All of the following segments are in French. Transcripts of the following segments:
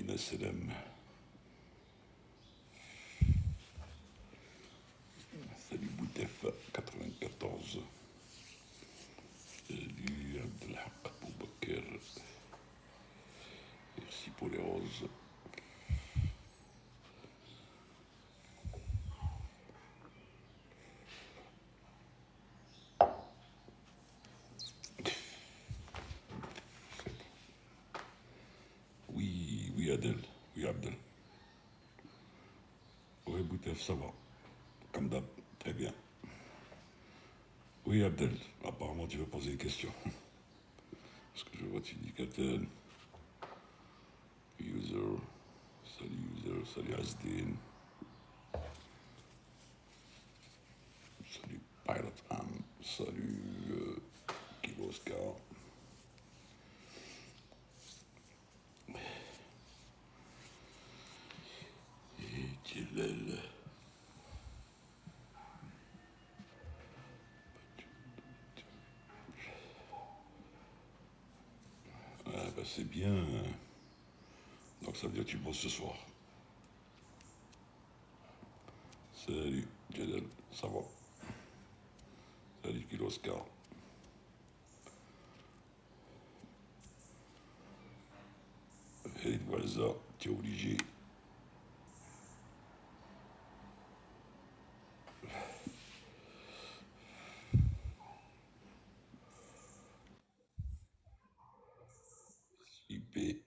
من السلام. Salut Boutef 94. Salut Abdelhak Boubaker. Merci pour les roses. Oui, oui Adel. Oui Abdel. Oui Boutef, ça va. Comme d'hab, très bien. Oui Abdel, apparemment tu veux poser une question. Parce que je vois tu dis Katel. User. Salut User, salut Asdin. Salut Pilot Am. Salut Kilo Oscar. Et Tchilel. Ah bah c'est bien. Donc ça veut dire que tu bosses ce soir. Salut Tchilel, ça va. Salut Kilo Oscar. Et Walza, tu es obligé. IP.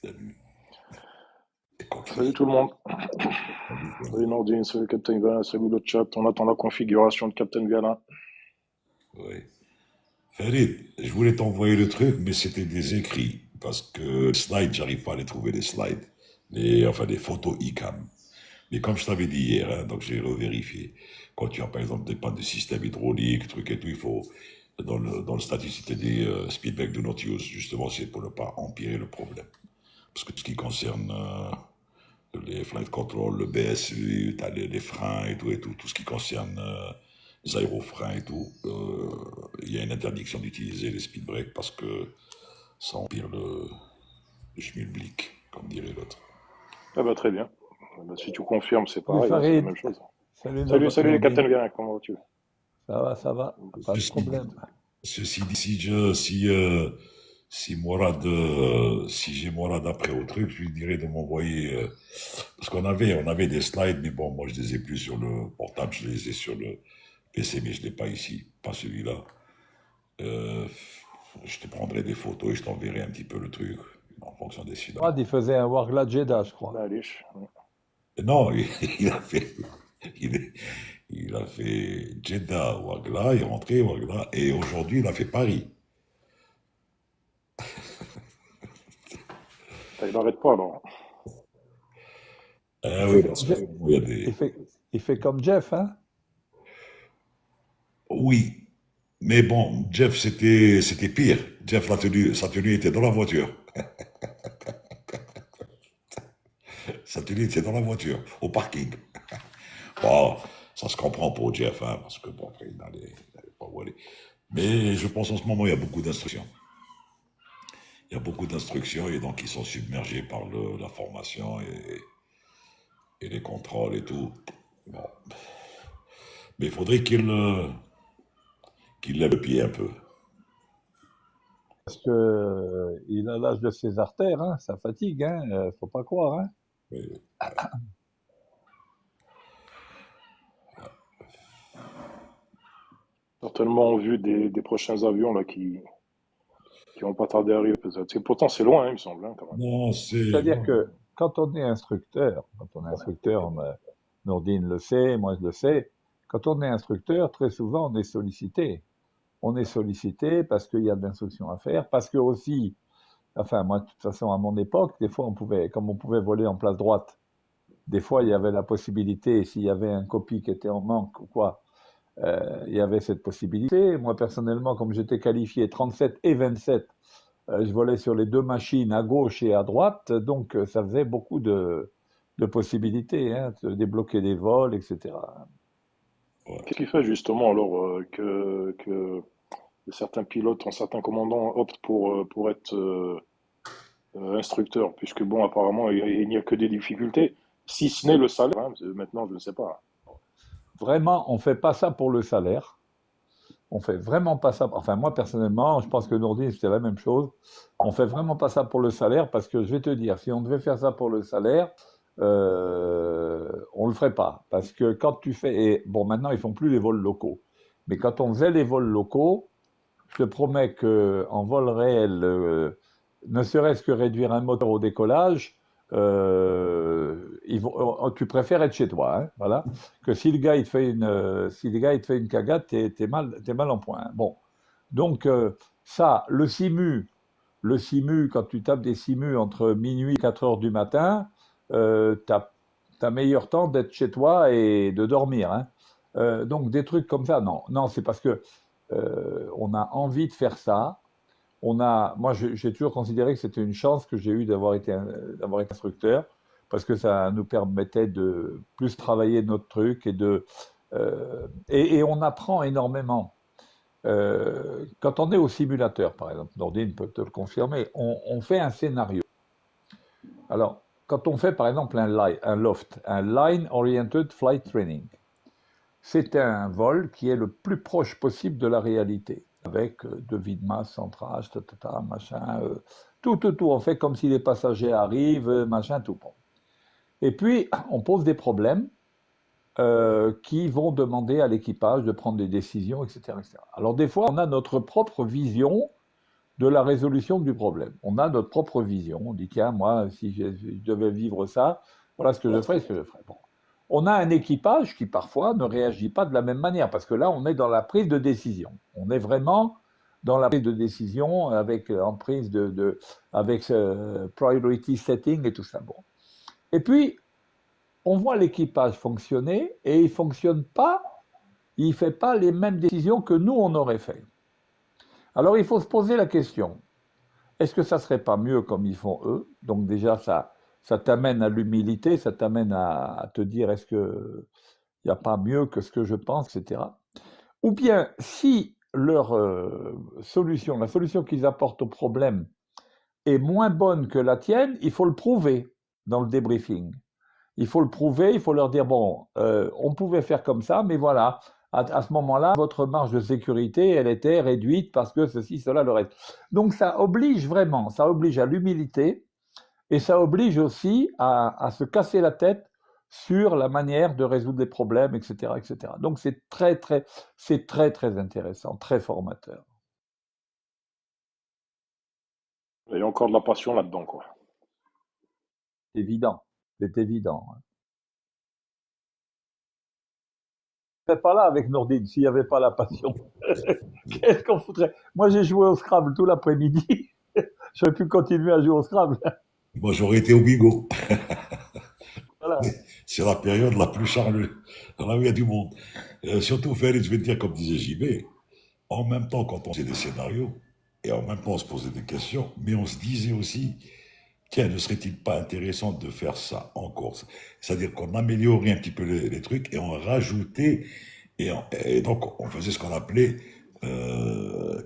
Salut. Et Salut concret. tout le monde. Salut Salut Colin. Nordine, salut Captain Violin, salut le chat. On attend la configuration de Captain Violin. Ouais. Farid, je voulais t'envoyer le truc, mais c'était des écrits. Parce que les slides, j'arrive pas à les trouver, les slides. Enfin, des photos ICAM. Mais comme je t'avais dit hier, hein, donc j'ai revérifié. Quand tu as par exemple des pannes de système hydraulique, truc et tout, il faut, dans le statut, c'était des speedback do not use. Justement, c'est pour ne pas empirer le problème. Parce que tout ce qui concerne les flight control, le BSU, t'as les freins et tout, tout ce qui concerne les aérofreins et tout, il y a une interdiction d'utiliser les speed breaks parce que ça empire le schmilblick, comme dirait l'autre. Ah bah très bien. Ah bah, si tu confirmes, c'est Salut pareil, hein, c'est la Farid, même chose. salut Salut les Captain Nordine, Violin, comment vas-tu? ça va, pas de Ceci, problème. ceci dit, si Morad, si j'ai Morad après au truc, je lui dirais de m'envoyer, parce on avait des slides, mais bon, moi je les ai plus sur le portable, je les ai sur le PC, mais je l'ai pas ici, pas celui-là. Euh, je te prendrai des photos et je t'enverrai un petit peu le truc en fonction des slides. Rad, il faisait un Wargla Jeddah, je crois. Malish. Non, il a fait, il, il a fait Jeddah, Ouaggla, il est rentré Ouaggla, et aujourd'hui il a fait Paris. Il n'arrête pas alors. Ah Il oui, fait parce comme, que Je- il y a des. il fait comme Jeff, hein? Oui, mais bon, Jeff c'était pire. Jeff sa tenue était dans la voiture. Sa tenue était dans la voiture, au parking. Bon, ça se comprend pour Jeff, hein, parce que bon, après, il n'allait pas où aller. Mais je pense en ce moment il y a beaucoup d'instructions. Il y a beaucoup d'instructions et donc ils sont submergés par la formation et les contrôles et tout. Bon. Mais il faudrait qu'il lève le pied un peu. Parce que il a l'âge de ses artères, hein? Ça fatigue, hein? Faut pas croire, hein? Mais, Certainement en vue des prochains avions là, qui vont pas tarder à arriver peut-être. Pourtant c'est loin, hein, il me semble, hein, quand même. non, c'est. C'est-à-dire que quand on est instructeur, Nordine le sait, moi je le sais, quand on est instructeur, très souvent on est sollicité. On est sollicité parce qu'il y a de l'instruction à faire, parce que aussi, enfin moi de toute façon à mon époque, des fois on pouvait, comme on pouvait voler en place droite, des fois il y avait la possibilité, s'il y avait un copie qui était en manque ou quoi, il y avait cette possibilité. Moi personnellement, comme j'étais qualifié 37 et 27, je volais sur les deux machines à gauche et à droite, donc ça faisait beaucoup de possibilités, hein, de débloquer des vols, etc. Ouais. Qu'est-ce qui fait justement alors que certains pilotes, certains commandants optent pour être instructeurs, puisque bon, apparemment, il n'y a que des difficultés, si ce n'est le salaire, hein, maintenant, je ne sais pas. Vraiment, on fait pas ça pour le salaire. On fait vraiment pas ça. Enfin, moi personnellement, je pense que Nourdine, c'était la même chose. On fait vraiment pas ça pour le salaire parce que je vais te dire, si on devait faire ça pour le salaire, on le ferait pas. Parce que quand tu fais, et bon, maintenant ils font plus les vols locaux, mais quand on faisait les vols locaux, je te promets que en vol réel, ne serait-ce que réduire un moteur au décollage, tu préfères être chez toi, hein, voilà. Que si le gars il te fait si le gars il te fait une cagade, t'es mal en point, hein. Bon, donc ça, le simu, quand tu tapes des simus entre minuit et 4 heures du matin, t'as meilleur temps d'être chez toi et de dormir, hein. Donc des trucs comme ça, non, non, c'est parce que on a envie de faire ça. Moi, j'ai toujours considéré que c'était une chance que j'ai eue d'avoir été instructeur, parce que ça nous permettait de plus travailler notre truc et on apprend énormément. Quand on est au simulateur, par exemple, Nordine peut te le confirmer, on fait un scénario. Alors, quand on fait par exemple un LOFT, un Line Oriented Flight Training, c'est un vol qui est le plus proche possible de la réalité, avec devis de masse, centrage, machin, tout. On fait comme si les passagers arrivent, machin, tout. Bon. Et puis, on pose des problèmes qui vont demander à l'équipage de prendre des décisions, etc., etc. Alors, des fois, on a notre propre vision de la résolution du problème. On a notre propre vision. On dit, tiens, moi, si je devais vivre ça, voilà ce que je ferais, ce que je ferais. Bon. On a un équipage qui parfois ne réagit pas de la même manière, parce que là, on est dans la prise de décision. On est vraiment dans la prise de décision avec en prise avec priority setting et tout ça. Bon. Et puis, on voit l'équipage fonctionner et il fonctionne pas, il fait pas les mêmes décisions que nous on aurait fait. Alors, il faut se poser la question, est-ce que ça serait pas mieux comme ils font eux? Donc déjà, ça t'amène à l'humilité, ça t'amène à te dire, est-ce que il n'y a pas mieux que ce que je pense, etc. Ou bien, si leur solution, la solution qu'ils apportent au problème est moins bonne que la tienne, il faut le prouver dans le débriefing. Il faut le prouver, il faut leur dire, bon, on pouvait faire comme ça, mais voilà, à ce moment-là, votre marge de sécurité, elle était réduite parce que ceci, cela, le reste. Donc ça oblige vraiment, ça oblige à l'humilité et ça oblige aussi à se casser la tête sur la manière de résoudre les problèmes, etc., etc. Donc c'est très intéressant, très formateur. Il y a encore de la passion là-dedans, quoi. C'est évident, c'est évident. Je ne serais pas là avec Nordine s'il n'y avait pas la passion. Qu'est-ce qu'on foutrait? Moi, j'ai joué au Scrabble tout l'après-midi. J'aurais pu continuer à jouer au Scrabble. Moi, j'aurais été au bigot. Voilà. C'est la période la plus charnue. Là où il y a du monde. Surtout, Farid, je vais te dire, comme disait JB, en même temps, quand on faisait des scénarios, et en même temps, on se posait des questions, mais on se disait aussi, tiens, ne serait-il pas intéressant de faire ça encore? C'est-à-dire qu'on améliorait un petit peu les trucs et on rajoutait, et donc on faisait ce qu'on appelait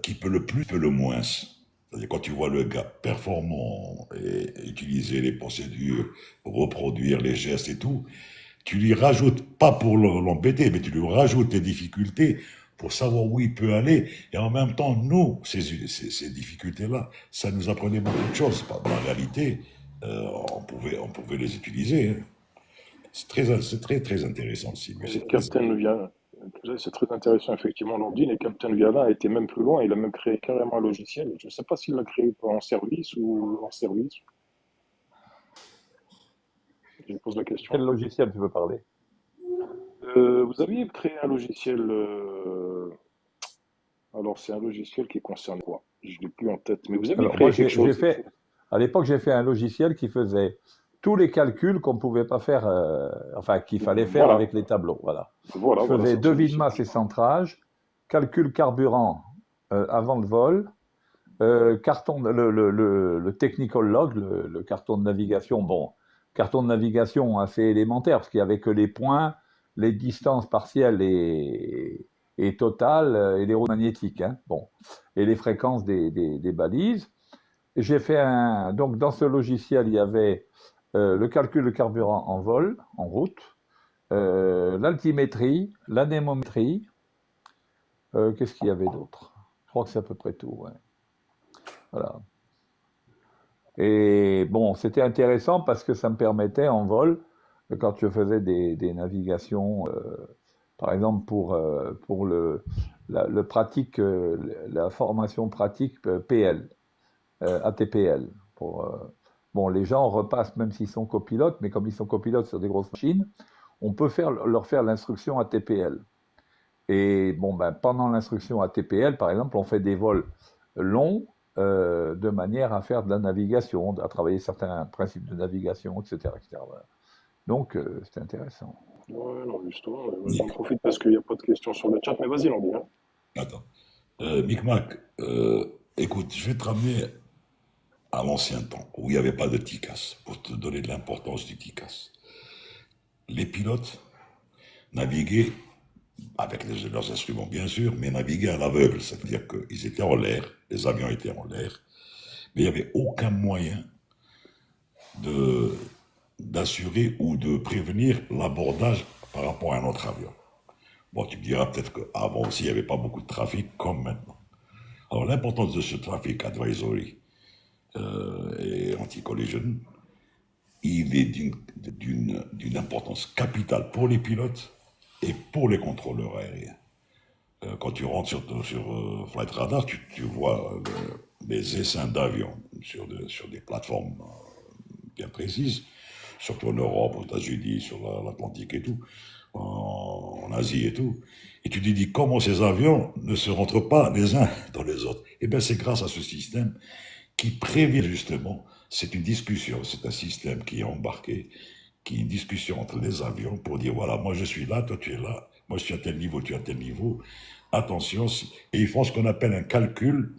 qui peut le plus, peut le moins. C'est-à-dire quand tu vois le gars performant et utiliser les procédures, reproduire les gestes et tout, tu lui rajoutes, pas pour l'embêter, mais tu lui rajoutes les difficultés pour savoir où il peut aller. Et en même temps, nous, ces difficultés-là, ça nous apprenait beaucoup de choses. Dans la réalité, on pouvait les utiliser, hein. Très intéressant aussi. Mais Et Captain Viala, c'est très intéressant, effectivement, Landine. Et Captain Viala a été même plus loin. Il a même créé carrément un logiciel. Je ne sais pas s'il l'a créé en service ou en service. Je pose la question. Quel logiciel tu veux parler? Vous aviez créé un logiciel. Alors, c'est un logiciel qui concerne quoi? Je ne l'ai plus en tête. Mais vous aviez Alors, moi, créé quelque chose. à l'époque, j'ai fait un logiciel qui faisait tous les calculs qu'on ne pouvait pas faire, enfin, qu'il fallait faire Voilà, avec les tableaux. Voilà. voilà, Je voilà, faisais c'est devis de celui-ci. masse et centrage, calcul carburant avant le vol, le technical log, le carton de navigation. Bon, carton de navigation assez élémentaire, parce qu'il n'y avait que les points, les distances partielles et totales et les rôles magnétiques. Hein, bon, et les fréquences des balises. Et j'ai fait donc dans ce logiciel, il y avait le calcul de carburant en vol, en route, l'altimétrie, l'anémométrie. Qu'est-ce qu'il y avait d'autre? Je crois que c'est à peu près tout. Ouais. Voilà. Et bon, c'était intéressant parce que ça me permettait en vol, quand je faisais des navigations, par exemple pour le pratique, la formation pratique PL, ATPL. Bon, les gens repassent même s'ils sont copilotes, mais comme ils sont copilotes sur des grosses machines, on peut leur faire l'instruction ATPL. Et bon, ben, pendant l'instruction ATPL, par exemple, on fait des vols longs de manière à faire de la navigation, à travailler certains principes de navigation, etc. etc. Voilà. Donc, c'est intéressant. Ouais, non, justement, j'en Nick, profite parce qu'il n'y a pas de questions sur le chat, mais vas-y, Landy, hein. attends. Micmac, écoute, je vais te ramener à l'ancien temps, où il n'y avait pas de TICAS, pour te donner de l'importance du TICAS. Les pilotes naviguaient avec leurs instruments bien sûr, mais naviguaient à l'aveugle, c'est-à-dire qu'ils étaient en l'air, les avions étaient en l'air, mais il n'y avait aucun moyen de d'assurer ou de prévenir l'abordage par rapport à un autre avion. Bon, tu me diras peut-être qu'avant aussi, il n'y avait pas beaucoup de trafic comme maintenant. Alors, l'importance de ce trafic advisory et anti-collision, il est d'une importance capitale pour les pilotes et pour les contrôleurs aériens. Quand tu rentres sur Flight Radar, tu vois les essaims d'avions sur des plateformes bien précises, surtout en Europe, aux États-Unis, sur l'Atlantique et tout, en Asie et tout. Et tu te dis comment ces avions ne se rentrent pas les uns dans les autres. Eh bien, c'est grâce à ce système qui prévient justement, c'est une discussion, c'est un système qui est embarqué, qui est une discussion entre les avions pour dire voilà, moi je suis là, toi tu es là, moi je suis à tel niveau, tu es à tel niveau, attention, et ils font ce qu'on appelle un calcul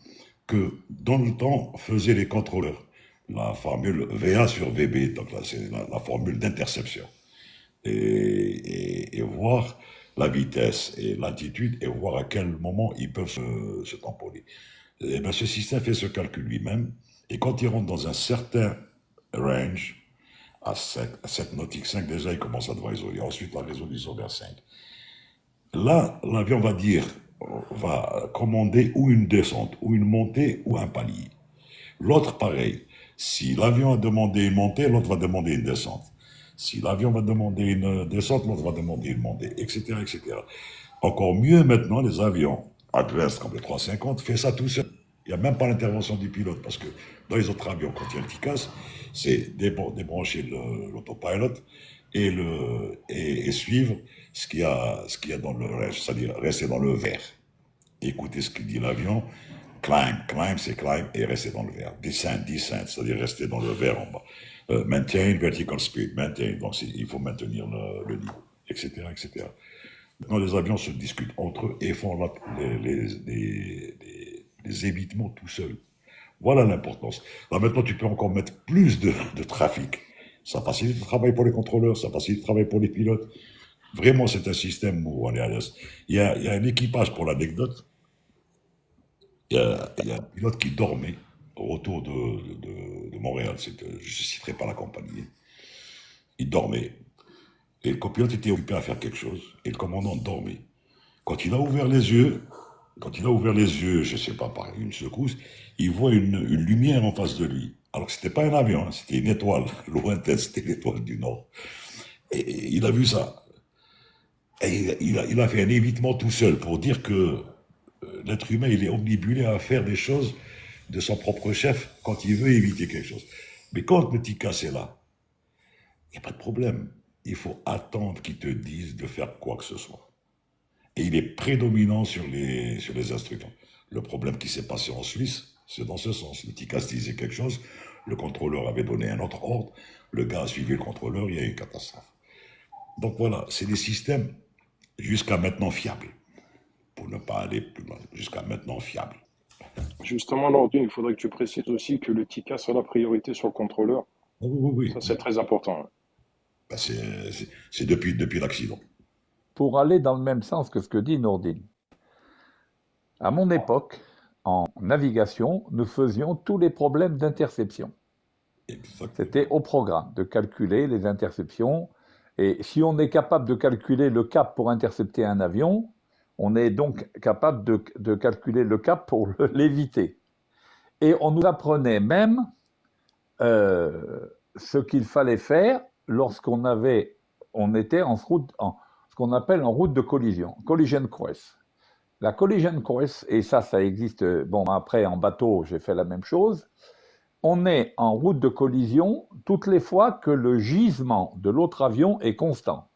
que dans le temps faisaient les contrôleurs. La formule VA sur VB, donc là c'est la formule d'interception. Et voir la vitesse et l'altitude et voir à quel moment ils peuvent se tamponner. Et bien, ce système fait ce calcul lui-même, et quand il rentre dans un certain range, à 7 nautiques 5, déjà il commence à advisory, ensuite la résolution vers 5. Là, l'avion va dire, va commander ou une descente, ou une montée, ou un palier. L'autre, pareil. Si l'avion a demandé une montée, l'autre va demander une descente. Si l'avion va demander une descente, l'autre va demander une montée, etc., etc. Encore mieux maintenant, les avions adverses comme le 350 fait ça tout seul. Il n'y a même pas l'intervention du pilote, parce que dans les autres avions, quand il y a le TICAS, c'est débrancher l'autopilot et suivre ce qu'il y a dans le reste, c'est-à-dire rester dans le vert. Écouter ce que dit l'avion. Climb, c'est climb et rester dans le vert. Descend, c'est-à-dire rester dans le vert en bas. Maintain, vertical speed, maintain, donc il faut maintenir le niveau, etc., etc. Maintenant, les avions se discutent entre eux et font les évitements tout seuls. Voilà l'importance. Là, maintenant, tu peux encore mettre plus de trafic. Ça facilite le travail pour les contrôleurs, ça facilite le travail pour les pilotes. Vraiment, c'est un système où on est à l'aise. Il y a un équipage, pour l'anecdote, il y a un pilote qui dormait au retour de Montréal. Je ne citerai pas la compagnie. Il dormait. Et le copilote était occupé à faire quelque chose. Et le commandant dormait. Quand il a ouvert les yeux, je ne sais pas, par une secousse, il voit une lumière en face de lui. Alors que ce n'était pas un avion, hein, c'était une étoile lointaine, c'était l'étoile du Nord. Et il a vu ça. Et il a fait un évitement tout seul pour dire que l'être humain, il est omnibulé à faire des choses de son propre chef quand il veut éviter quelque chose. Mais quand le TICAS est là, il n'y a pas de problème. Il faut attendre qu'ils te disent de faire quoi que ce soit. Et il est prédominant sur les instructions. Le problème qui s'est passé en Suisse, c'est dans ce sens. Le TICAS disait quelque chose, le contrôleur avait donné un autre ordre, le gars a suivi le contrôleur, il y a eu une catastrophe. Donc voilà, c'est des systèmes jusqu'à maintenant fiables. Pour ne pas aller plus loin, jusqu'à maintenant fiables. Justement, Landy, il faudrait que tu précises aussi que le TICAS a la priorité sur le contrôleur. Oui, oui, Ça, oui. c'est très important. Ben, c'est depuis l'accident. pour aller dans le même sens que ce que dit Nourdine. À mon époque, en navigation, nous faisions tous les problèmes d'interception. Exactement. C'était au programme de calculer les interceptions. Et si on est capable de calculer le cap pour intercepter un avion, on est donc capable de calculer le cap pour l'éviter. Et on nous apprenait même ce qu'il fallait faire lorsqu'on était en route, ce qu'on appelle en route de collision, collision course. La collision course, et ça existe, bon après en bateau j'ai fait la même chose, on est en route de collision toutes les fois que le gisement de l'autre avion est constant.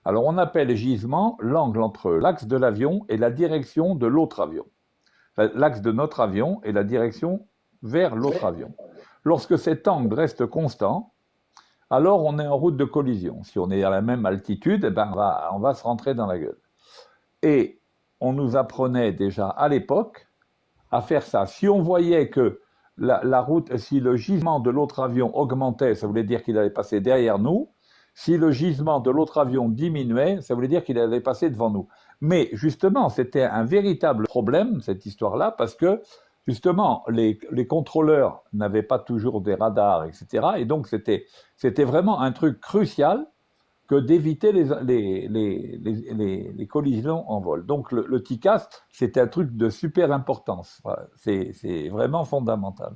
Alors on appelle gisement l'angle entre l'axe de l'avion et la direction de l'autre avion. L'axe de notre avion et la direction vers l'autre avion. Lorsque cet angle reste constant, alors on est en route de collision. Si on est à la même altitude, eh ben on va se rentrer dans la gueule. Et on nous apprenait déjà à l'époque à faire ça. Si on voyait que la route, si le gisement de l'autre avion augmentait, ça voulait dire qu'il allait passer derrière nous. Si le gisement de l'autre avion diminuait, ça voulait dire qu'il allait passer devant nous. Mais justement, c'était un véritable problème, cette histoire-là, parce que justement, les contrôleurs n'avaient pas toujours des radars, etc. Et donc, c'était vraiment un truc crucial que d'éviter les collisions en vol. Donc le TICAS, c'est un truc de super importance. Voilà. C'est vraiment fondamental.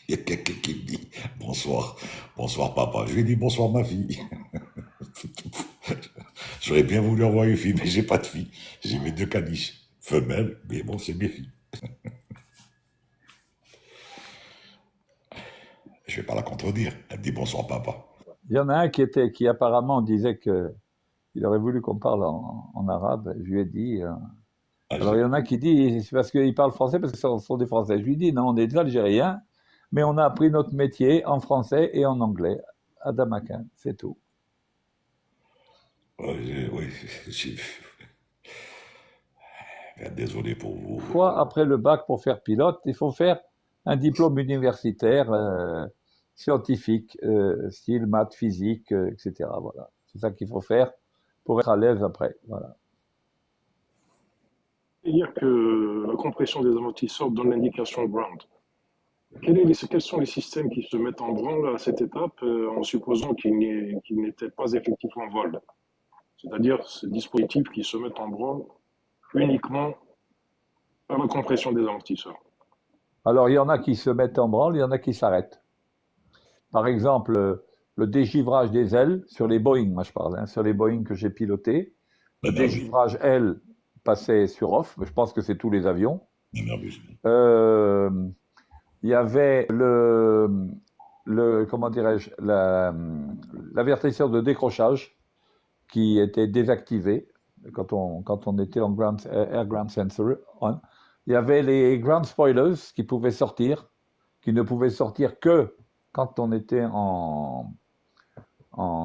Il y a quelqu'un qui me dit bonsoir, bonsoir papa. Je lui ai dit bonsoir ma fille. J'aurais bien voulu avoir une fille, mais j'ai pas de fille. J'ai mes 2 caniches femelles, mais bon, c'est mes filles. Je vais pas la contredire. Elle me dit bonsoir papa. Il y en a un qui apparemment disait qu'il aurait voulu qu'on parle en arabe. Je lui ai dit. Alors il y en a qui disent c'est parce qu'ils parlent français parce que ce sont des Français. Je lui dis non, on est des Algériens, mais on a appris notre métier en français et en anglais à Damakin, c'est tout. Oui, désolé pour vous. Fois après le bac pour faire pilote, il faut faire un diplôme universitaire scientifique, style maths, physique, etc. Voilà, c'est ça qu'il faut faire pour être à l'aise après. Voilà. C'est-à-dire que la compression des amortisseurs donne l'indication ground. Quels sont les systèmes qui se mettent en branle à cette étape en supposant qu'ils n'étaient pas effectivement en vol? C'est-à-dire ces dispositifs qui se mettent en branle uniquement à la compression des amortisseurs. Alors il y en a qui se mettent en branle, il y en a qui s'arrêtent. Par exemple, le dégivrage des ailes sur les Boeing, moi je parle, sur les Boeing que j'ai pilotés. Le dégivrage aile passait sur off, je pense que c'est tous les avions. Il y avait comment dirais-je, l'avertisseur de décrochage qui était désactivé quand on était en Air Ground Sensor on. Il y avait les ground spoilers qui pouvaient sortir, qui ne pouvaient sortir que quand on était en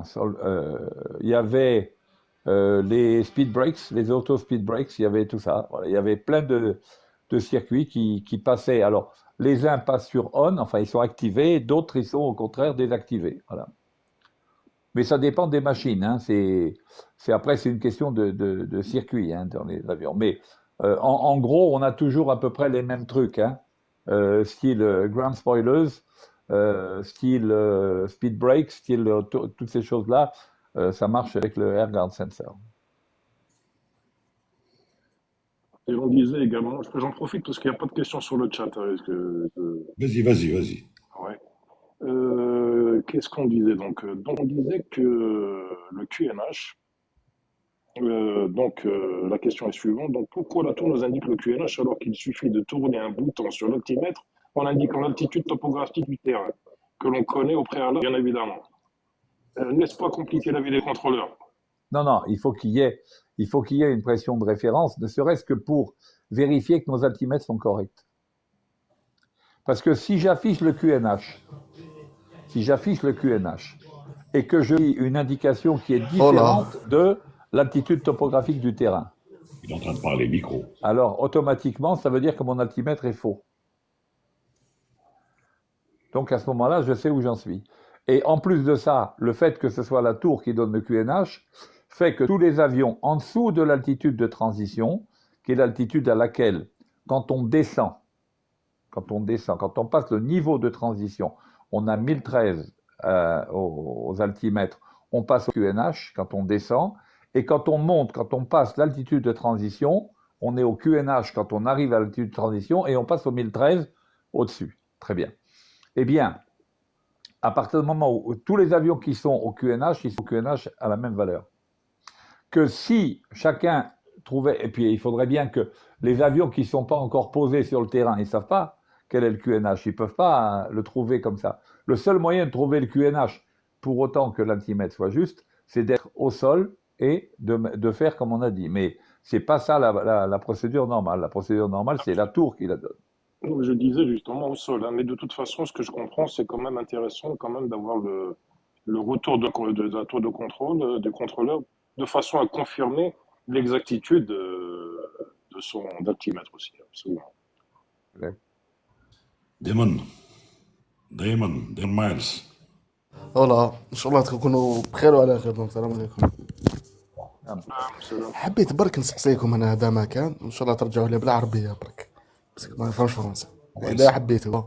sol. Il y avait les speed brakes, les auto speed brakes, il y avait tout ça. Voilà. Il y avait plein de circuits qui passaient. Alors, les uns passent sur on, enfin ils sont activés, d'autres ils sont au contraire désactivés. Voilà. Mais ça dépend des machines. Hein. Après, c'est une question de circuit dans les avions. Mais en gros, on a toujours à peu près les mêmes trucs. Hein. Style ground spoilers, style speed brakes, style toutes ces choses-là, ça marche avec le Air Ground Sensor. Et on disait également, j'en profite parce qu'il n'y a pas de questions sur le chat. Vas-y. Ouais. Qu'est-ce qu'on disait donc on disait que le QNH, la question est suivante. Donc, pourquoi la tour nous indique le QNH alors qu'il suffit de tourner un bouton sur l'altimètre en indiquant l'altitude topographique du terrain, que l'on connaît au préalable, bien évidemment. N'est-ce pas compliqué la vie des contrôleurs? Non, il faut qu'il y ait une pression de référence, ne serait-ce que pour vérifier que nos altimètres sont corrects. Parce que si j'affiche le QNH, et que je lis une indication qui est différente de l'altitude topographique du terrain. Il est en train de parler micro. Alors, automatiquement, ça veut dire que mon altimètre est faux. Donc, à ce moment-là, je sais où j'en suis. Et en plus de ça, le fait que ce soit la tour qui donne le QNH fait que tous les avions en dessous de l'altitude de transition, qui est l'altitude à laquelle, quand on descend, quand on passe le niveau de transition, on a 1013 aux altimètres, on passe au QNH quand on descend, et quand on monte, quand on passe l'altitude de transition, on est au QNH quand on arrive à l'altitude de transition, et on passe au 1013 au-dessus. Très bien. Eh bien, à partir du moment où tous les avions qui sont au QNH, ils sont au QNH à la même valeur. Que si chacun trouvait, et puis il faudrait bien que les avions qui ne sont pas encore posés sur le terrain, ils ne savent pas quel est le QNH, ils ne peuvent pas le trouver comme ça. Le seul moyen de trouver le QNH, pour autant que l'altimètre soit juste, c'est d'être au sol et de faire comme on a dit. Mais ce n'est pas ça la procédure normale. La procédure normale, c'est la tour qui la donne. Je disais justement au sol, hein, mais de toute façon, ce que je comprends, c'est quand même intéressant quand même d'avoir le retour de la tour de contrôle, du contrôleur, de façon à confirmer l'exactitude de son altimètre aussi, absolument. دايما دايما دايما مايلز. والله ان شاء الله تكونوا بخير وعلى خير. السلام عليكم. سلام. حبيت برك نسقسيكم انا هذا ما كان ان شاء الله ترجعوا لي بالعربيه برك، بس ما نفهمش فرنسا اذا حبيتوا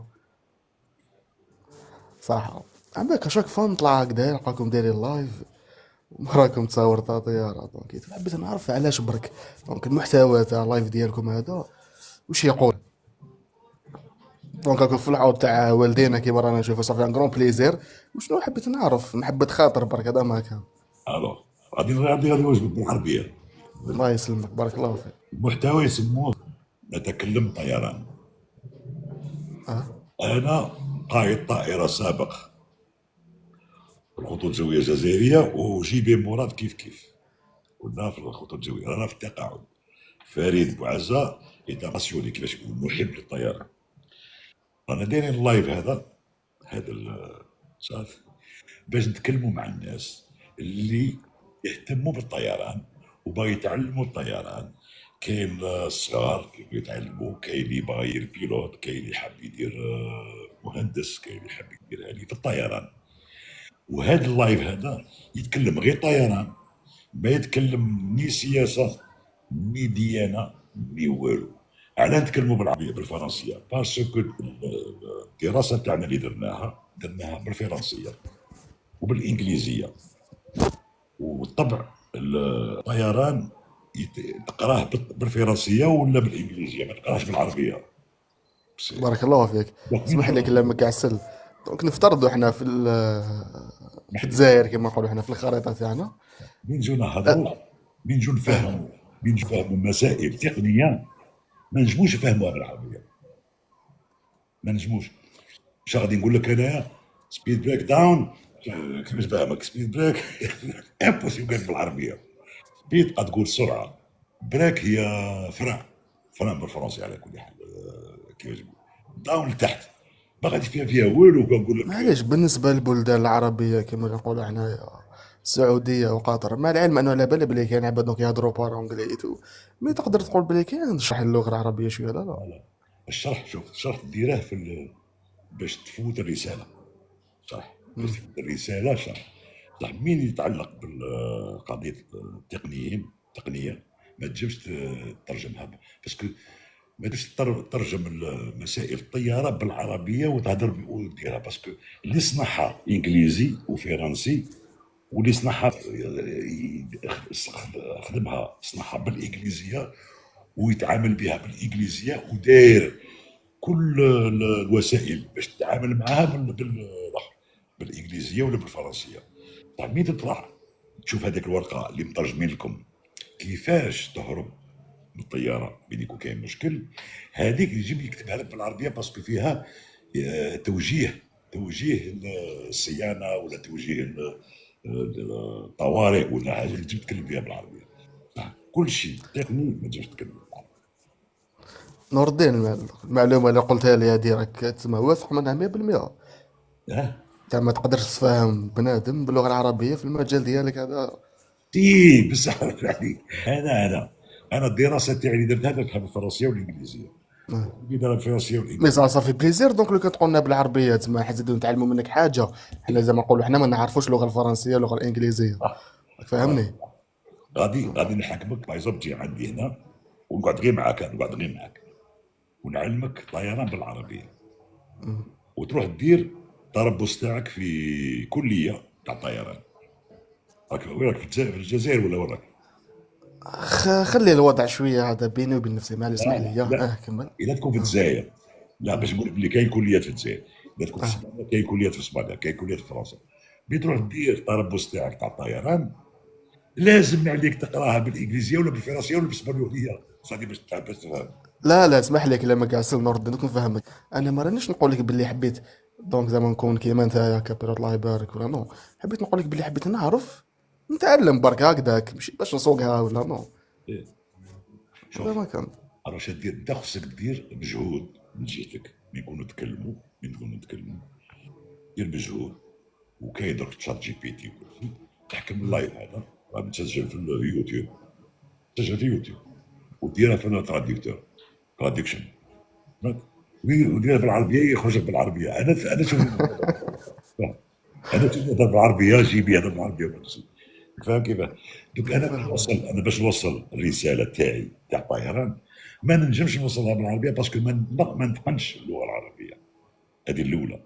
صح. عندك اشاك فوا نطلع هكذا نلقاكم دايرين لايف وراكم تصاور تاع طياره، دونك حبيت نعرف علاش برك دونك المحتوى تاع اللايف ديالكم هذا واش يقول. دونك راكم في العود تاع والدينا كيما رانا نشوفوا صافي ان كرون بليزير، وشنو حبيت نعرف محبة خاطر برك هذا ما كان. الو غادي نوجد بالعربيه. الله يسلمك بارك الله فيك. المحتوى يسموه نتكلم طيران. انا قائد طائره سابق الخطوط الجويه الجزائريه، وجيبي مراد كيف كنا في الخطوط الجويه، رانا في التقاعد. فريد بوعزه انترناسيوني كيفاش يقول محب للطيران. رانا دايرين اللايف هذا صافي باش نتكلموا مع الناس اللي يهتموا بالطيران وباغي يتعلموا الطيران. كاين الصغار كيف يتعلموا، كاين اللي باغي يدير بيلوت، كاين اللي حاب يدير مهندس، كاين اللي حاب يدير هذه في الطيران. وهذا اللايف هذا يتكلم غير طيران، ما يتكلم ني سياسه ني ديانه ني والو. علاه نتكلموا بالعربيه بالفرنسيه؟ باسكو الدراسه تاعنا اللي درناها بالفرنسيه وبالانجليزيه، وبالطبع الطيران تقراه بالفرنسيه ولا بالانجليزيه، ما تقراهش بالعربيه. بارك الله فيك. اسمح لي كلامك عسل. دونك نفترضوا احنا في الجزائر كما نقولوا احنا في الخريطه تاعنا من نجوا نهضروا، من نجوا نفهموا مسائل تقنيه ما نجموش نفهموها بالعربيه، ما نجموش. مش غادي نقول لك انايا سبيد بريك داون كيفاش فاهمك سبيد بريك امبوسيبل بالعربيه. سبيد قد تقول سرعه، بريك هي فران بالفرنسي على كل حال. كيفاش نقول داون لتحت ما غادي فيها والو. كنقول لك معليش بالنسبه للبلدان العربيه كما كنقولوا حنايا السعوديه وقطر، مع العلم انه على بالي بلي كاين عباد دونك يهضروا بارونغلي مي تقدر تقول بلي كاين تشرح اللغه العربيه شويه؟ لا الشرح، شوف الشرح ديره في باش تفوت الرساله. شرح باش تفوت الرساله، شرح مين يتعلق بالقضيه التقنيه ما تجيبش تترجمها، باسكو ما تجيش تترجم مسائل الطياره بالعربيه وتهضر وديرها، باسكو اللي صنعها انجليزي وفرنسي، واللي صنعها خدمها صنعها بالانجليزيه ويتعامل بها بالانجليزيه وداير كل الوسائل باش تتعامل معها بالانجليزيه ولا بالفرنسيه. طيب مين تطلع تشوف هذيك الورقه اللي مترجمين لكم كيفاش تهرب من الطياره بين يكون كاين مشكل، هذيك يجيب يكتبها لك بالعربيه باسكو فيها توجيه الصيانه ولا توجيه الطوارئ ولا حاجه اللي تجي تتكلم فيها بالعربيه. كل شيء تقني ما تجيش تتكلم بالعربيه. نور الدين، المعلومه اللي قلتها لي هذه راك تسمى واثق منها 100%. تاع ما تقدرش تفهم بنادم باللغه العربيه في المجال ديالك هذا؟ بصح يعني انا الدراسه تاعي اللي درتها بالفرنسيه والانجليزيه، بدنا فيرسيون مي صافي بليزير دونك لو كان تقولنا بالعربيه تما حيت زادو نتعلموا منك حاجه. حنا زعما نقولوا حنا ما نعرفوش اللغه الفرنسيه اللغه الانجليزيه. راك فاهمني. غادي نحكمك باغ اكزومبل تجي عندي هنا ونقعد غير معاك، نقعد غير معاك ونعلمك طيران بالعربيه، وتروح دير التربص تاعك في كليه تاع الطيران. راك وين راك في الجزائر ولا وين راك؟ خلي الوضع شويه هذا بيني وبين نفسي، معليش اسمح لا لي. لا، كمل. اذا تكون في الجزائر، لا باش نقول لك بلي كاين كليات في الجزائر، اذا تكون في اه اسبانيا كاين كليات في اسبانيا، كاين كليات في فرنسا، بتروح دير التربص تاعك تاع الطيران، لازم عليك تقراها بالانجليزيه ولا بالفرنسيه ولا بالاسبانيوليه، صافي باش تفهم. لا اسمح لي لما قاعد نرد نكون فهمك. انا ما رانيش نقول لك باللي حبيت دونك زعما نكون كيما نتايا كبير الله يبارك ولا نو. حبيت نقول لك باللي حبيت نعرف نتعلم برك هكذاك ماشي باش نسوقها ولا نو. إيه. هذا شوف، ما كان. راش دير انت خصك دير مجهود من جهتك، من نكونوا نتكلموا، دير مجهود. وكاين درك تشات جي بي تي وكل شيء، تحكم اللايف هذا راه متسجل في اليوتيوب، تسجل في اليوتيوب وديرها في تراديكتور تراديكشن، وديرها بالعربيه يخرجك بالعربيه. انا شوف انا شوف هذا بالعربيه، جيبي هذا بالعربيه ونفسي. فاهم كيف؟ دوك انا باش نوصل الرساله تاعي تاع الطيران ما ننجمش نوصلها بالعربيه باسكو ما نتقنش اللغه العربيه، هذه الاولى.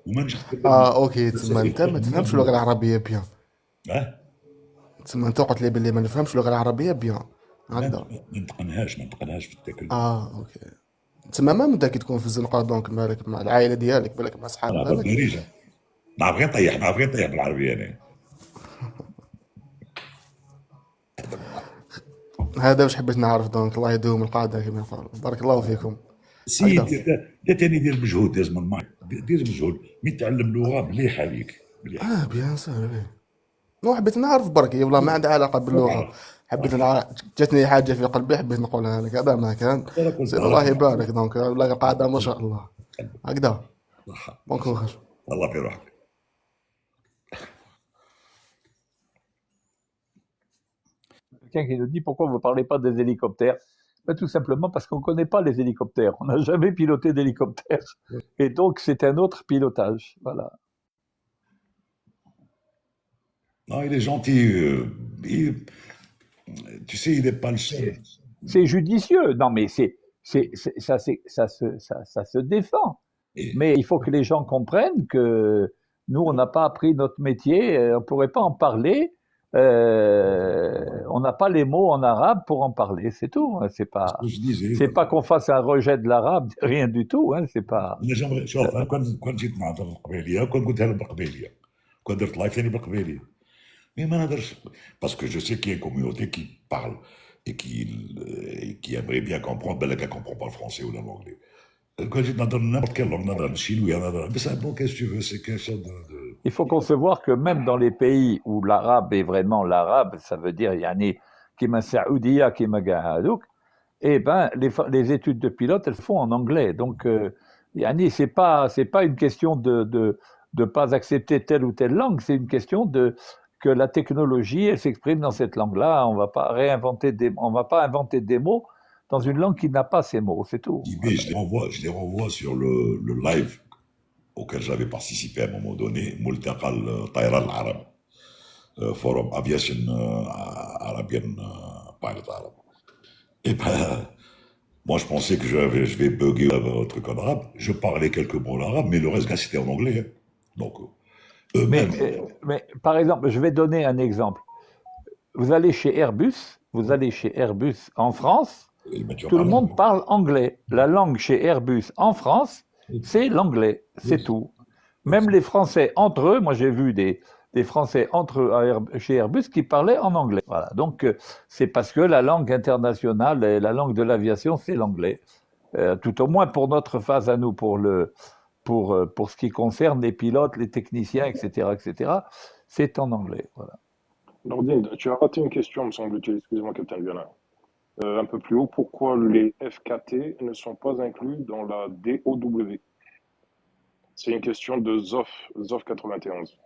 وما نجمش نتكلم اوكي تما انت ما تفهمش اللغه العربيه بيان. اه تما انت قلت لي باللي ما نفهمش اللغه العربيه بيان هكذا. ما نتقنهاش في التكلم. اوكي تما ما مداك تكون في الزنقه دونك مالك مع العائله ديالك بالك مع صحاب انا بالك. بالدارجه نعرف غير نطيح بالعربيه انا. هذا واش حبيت نعرف دونك. الله يدوم القعده كما يقولوا. بارك الله فيكم. سي هكذا. دير تاني، دير مجهود لازم الماي، دير مجهود من تعلم لغه مليحه ليك، مليحه. بيان سور. مو حبيت نعرف برك والله ما عندها علاقه باللغه. حبيت نعرف جاتني حاجه في قلبي حبيت نقولها لك هذا ما كان. سير الله يبارك دونك ولا القعده ما شاء الله هكذا. بون كوراج. الله في روحك. Quelqu'un qui nous dit pourquoi vous ne parlez pas des hélicoptères. Ben, tout simplement parce qu'on ne connaît pas les hélicoptères. On n'a jamais piloté d'hélicoptère. Et donc, c'est un autre pilotage. Voilà. Non, il est gentil. Tu sais, il n'est pas le seul. C'est judicieux. Non, mais ça se défend. Et Mais il faut que les gens comprennent que nous, on n'a pas appris notre métier, on ne pourrait pas en parler. On n'a pas les mots en arabe pour en parler, c'est tout. Hein, ce que je disais, c'est pas qu'on fasse un rejet de l'arabe, rien du tout. Hein, c'est pas. انا جمر شوف، انا كنت جيت نهضر بالقبيليه كنت قلتها لهم بالقبيليه، كنت درت لايف ثاني بالقبيليه، مي ما نهضرش باسكو جو سي كي كوميونيتي كي بارل et qui aimerait bien comprendre, ben là, qu'elle comprend pas le français ou l'anglais. Quand j'ai dans n'importe quelle langue, dans le chinois, mais ça, bon, qu'est-ce que tu veux, c'est quelque chose de... Il faut concevoir que même dans les pays où l'arabe est vraiment l'arabe, ça veut dire yani kima saoudia kima gahadouk, eh ben les études de pilote elles font en anglais. Donc yani c'est pas une question de pas accepter telle ou telle langue, c'est une question de que la technologie elle s'exprime dans cette langue-là. On va pas inventer des mots dans une langue qui n'a pas ces mots, c'est tout. Je les renvoie sur le live auquel j'avais participé à un moment donné, ملتقى الطيران العرب, forum aviation arabian pilot arabe. Et ben, moi je pensais que je vais bugger un truc en arabe. Je parlais quelques mots en arabe, mais le reste c'était en anglais. Hein. Donc eux-mêmes. Mais par exemple, je vais donner un exemple. Vous allez chez Airbus en France. Tout le monde parle anglais. La langue chez Airbus en France, c'est l'anglais, c'est tout. Même les Français entre eux, moi j'ai vu des Français entre eux chez Airbus qui parlaient en anglais. Voilà. Donc c'est parce que la langue internationale et la langue de l'aviation, c'est l'anglais. Tout au moins pour notre phase à nous, pour ce qui concerne les pilotes, les techniciens, etc., c'est en anglais. Voilà. Nordine, tu as raté une question, me semble-t-il. Excusez-moi, Capitaine Violin. Un peu plus haut, pourquoi les FKT ne sont pas inclus dans la DOW? C'est une question de Zof 91.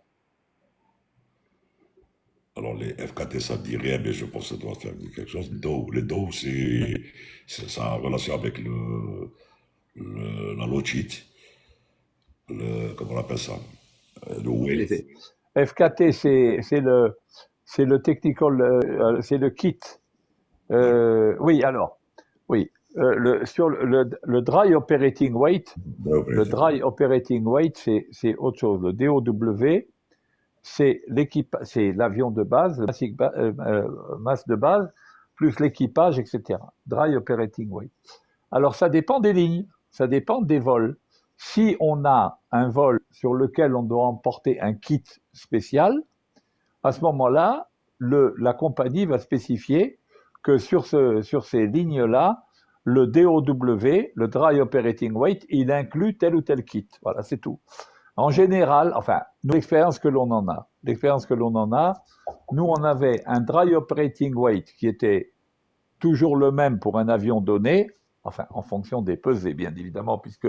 Alors, les FKT, ça ne dit rien, mais je pense que ça doit faire quelque chose. Les DO, ça a relation avec la low cheat, comment on appelle ça? Le Oui, weight. FKT, c'est le technical, c'est le kit. Oui, alors, oui, sur le dry operating weight, le dry operating weight, c'est autre chose. Le DOW, c'est l'avion de base, masse de base, plus l'équipage, etc. Dry operating weight. Alors, ça dépend des lignes, ça dépend des vols. Si on a un vol sur lequel on doit emporter un kit spécial, à ce moment-là, la compagnie va spécifier que sur ces lignes-là, le DOW, le Dry Operating Weight, il inclut tel ou tel kit. Voilà, c'est tout. En général, enfin, l'expérience que l'on en a, nous, on avait un Dry Operating Weight qui était toujours le même pour un avion donné, enfin, en fonction des pesées, bien évidemment, puisque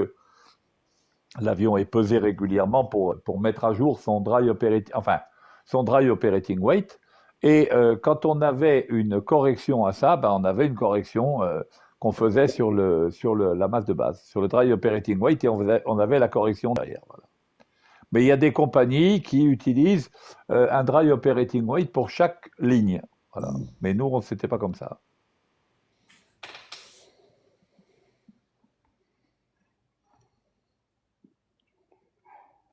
l'avion est pesé régulièrement pour mettre à jour son dry operating weight. Et quand on avait une correction à ça, on avait une correction qu'on faisait sur la masse de base, sur le dry operating weight, et on avait la correction derrière. Voilà. Mais il y a des compagnies qui utilisent un dry operating weight pour chaque ligne. Voilà. Mais nous, c'était pas comme ça.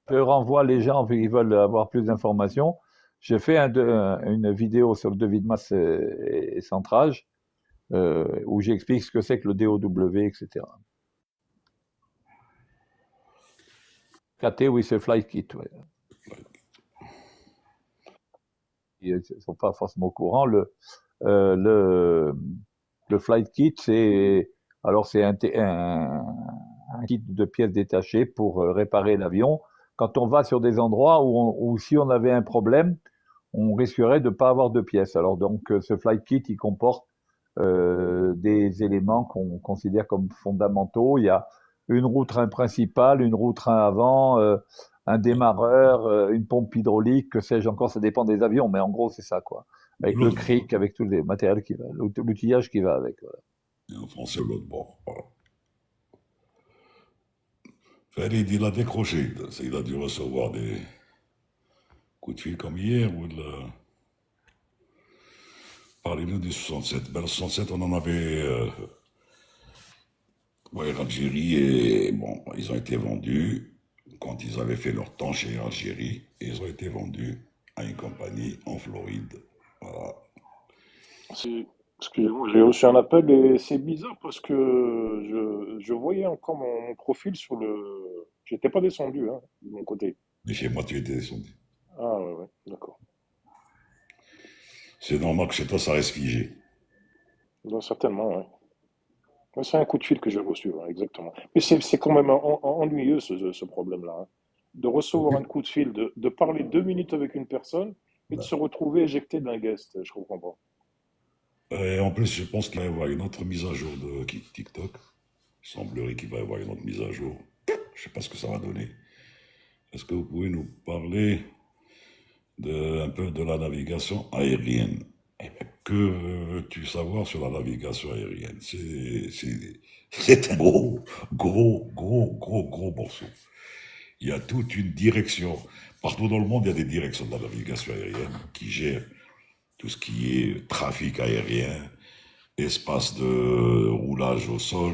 Je renvoie les gens qui veulent avoir plus d'informations. J'ai fait une vidéo sur le devis de masse et centrage où j'explique ce que c'est que le DOW, etc. KT, oui, c'est Flight Kit. Ouais. Ils ne sont pas forcément au courant. Le Flight Kit, c'est un kit de pièces détachées pour réparer l'avion. Quand on va sur des endroits où si on avait un problème, on risquerait de ne pas avoir de pièces. Alors donc, ce flight kit, il comporte des éléments qu'on considère comme fondamentaux. Il y a une roue train principale, une roue train avant, un démarreur, une pompe hydraulique, que sais-je encore, ça dépend des avions, mais en gros, c'est ça, quoi. Avec le cric, avec tous les matériels qui va, l'outillage qui va avec. Voilà. Et en français, l'autre bord. Voilà. Farid, il a décroché. Il a dû recevoir des coups de fil comme hier. Parlez-nous du 67. Le 67, on en avait Algérie, et bon, ils ont été vendus quand ils avaient fait leur temps chez Algérie, et ils ont été vendus à une compagnie en Floride. Voilà. Excusez-moi, j'ai reçu un appel et c'est bizarre parce que je voyais encore mon profil sur le. J'étais pas descendu, hein, de mon côté. Mais chez moi, tu étais descendu. Ah ouais, d'accord. C'est normal que chez toi, ça reste figé. Non, certainement, ouais. Ouais, c'est un coup de fil que j'ai reçu, ouais, exactement. Mais c'est quand même ennuyeux ce problème-là, hein. De recevoir un coup de fil, de parler 2 minutes avec une personne et de se retrouver éjecté d'un guest, je comprends pas. Et en plus, je pense qu'il va y avoir une autre mise à jour de TikTok. Il semblerait qu'il va y avoir une autre mise à jour. Je ne sais pas ce que ça va donner. Est-ce que vous pouvez nous parler un peu de la navigation aérienne? Que veux-tu savoir sur la navigation aérienne? C'est un gros morceau. Il y a toute une direction. Partout dans le monde, il y a des directions de la navigation aérienne qui gèrent tout ce qui est trafic aérien, espace de roulage au sol,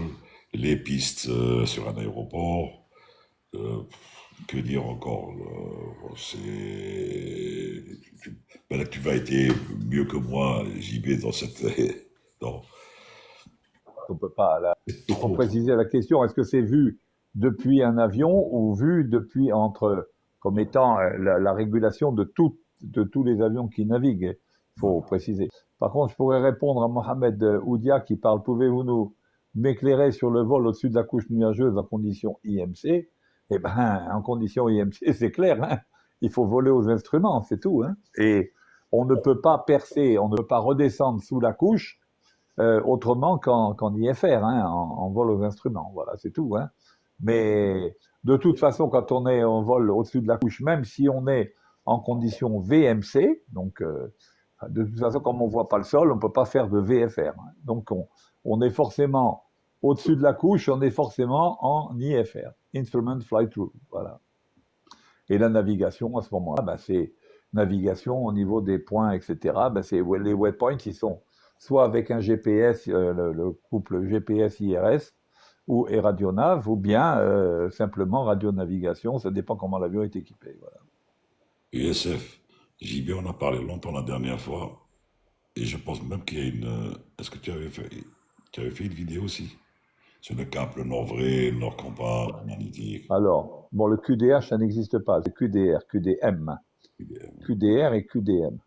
les pistes sur un aéroport. Que dire encore? Ben là, tu vas être mieux que moi, JB, dans cette. Non, On peut pas. Il faut trop. préciser la question. Est-ce que c'est vu depuis un avion ou vu depuis comme étant la régulation de tous les avions qui naviguent? Il faut préciser. Par contre, je pourrais répondre à Mohamed Oudia qui parle. Pouvez-vous nous m'éclairer sur le vol au-dessus de la couche nuageuse en condition IMC? Eh ben, en condition IMC, c'est clair. Hein, il faut voler aux instruments, c'est tout. Hein, et on ne peut pas percer, on ne peut pas redescendre sous la couche autrement qu'en IFR, hein, en vol aux instruments. Voilà, c'est tout. Hein. Mais de toute façon, quand on est en vol au-dessus de la couche, même si on est en condition VMC, donc de toute façon, comme on ne voit pas le sol, on ne peut pas faire de VFR. Donc on est forcément au-dessus de la couche, on est forcément en IFR, Instrument Flight Rule, voilà. Et la navigation, à ce moment-là, c'est navigation au niveau des points, etc. C'est les waypoints qui sont soit avec un GPS, le couple GPS-IRS, et radionav, ou bien simplement radionavigation, ça dépend comment l'avion est équipé. Voilà. USF, JB, on a parlé longtemps la dernière fois, et je pense même qu'il y a une... Est-ce que tu avais fait une vidéo aussi sur le cap, le nord-vrai, le nord-compas, magnétique? Alors, bon, le QDH, ça n'existe pas, c'est QDR, QDM. QDR et QDM.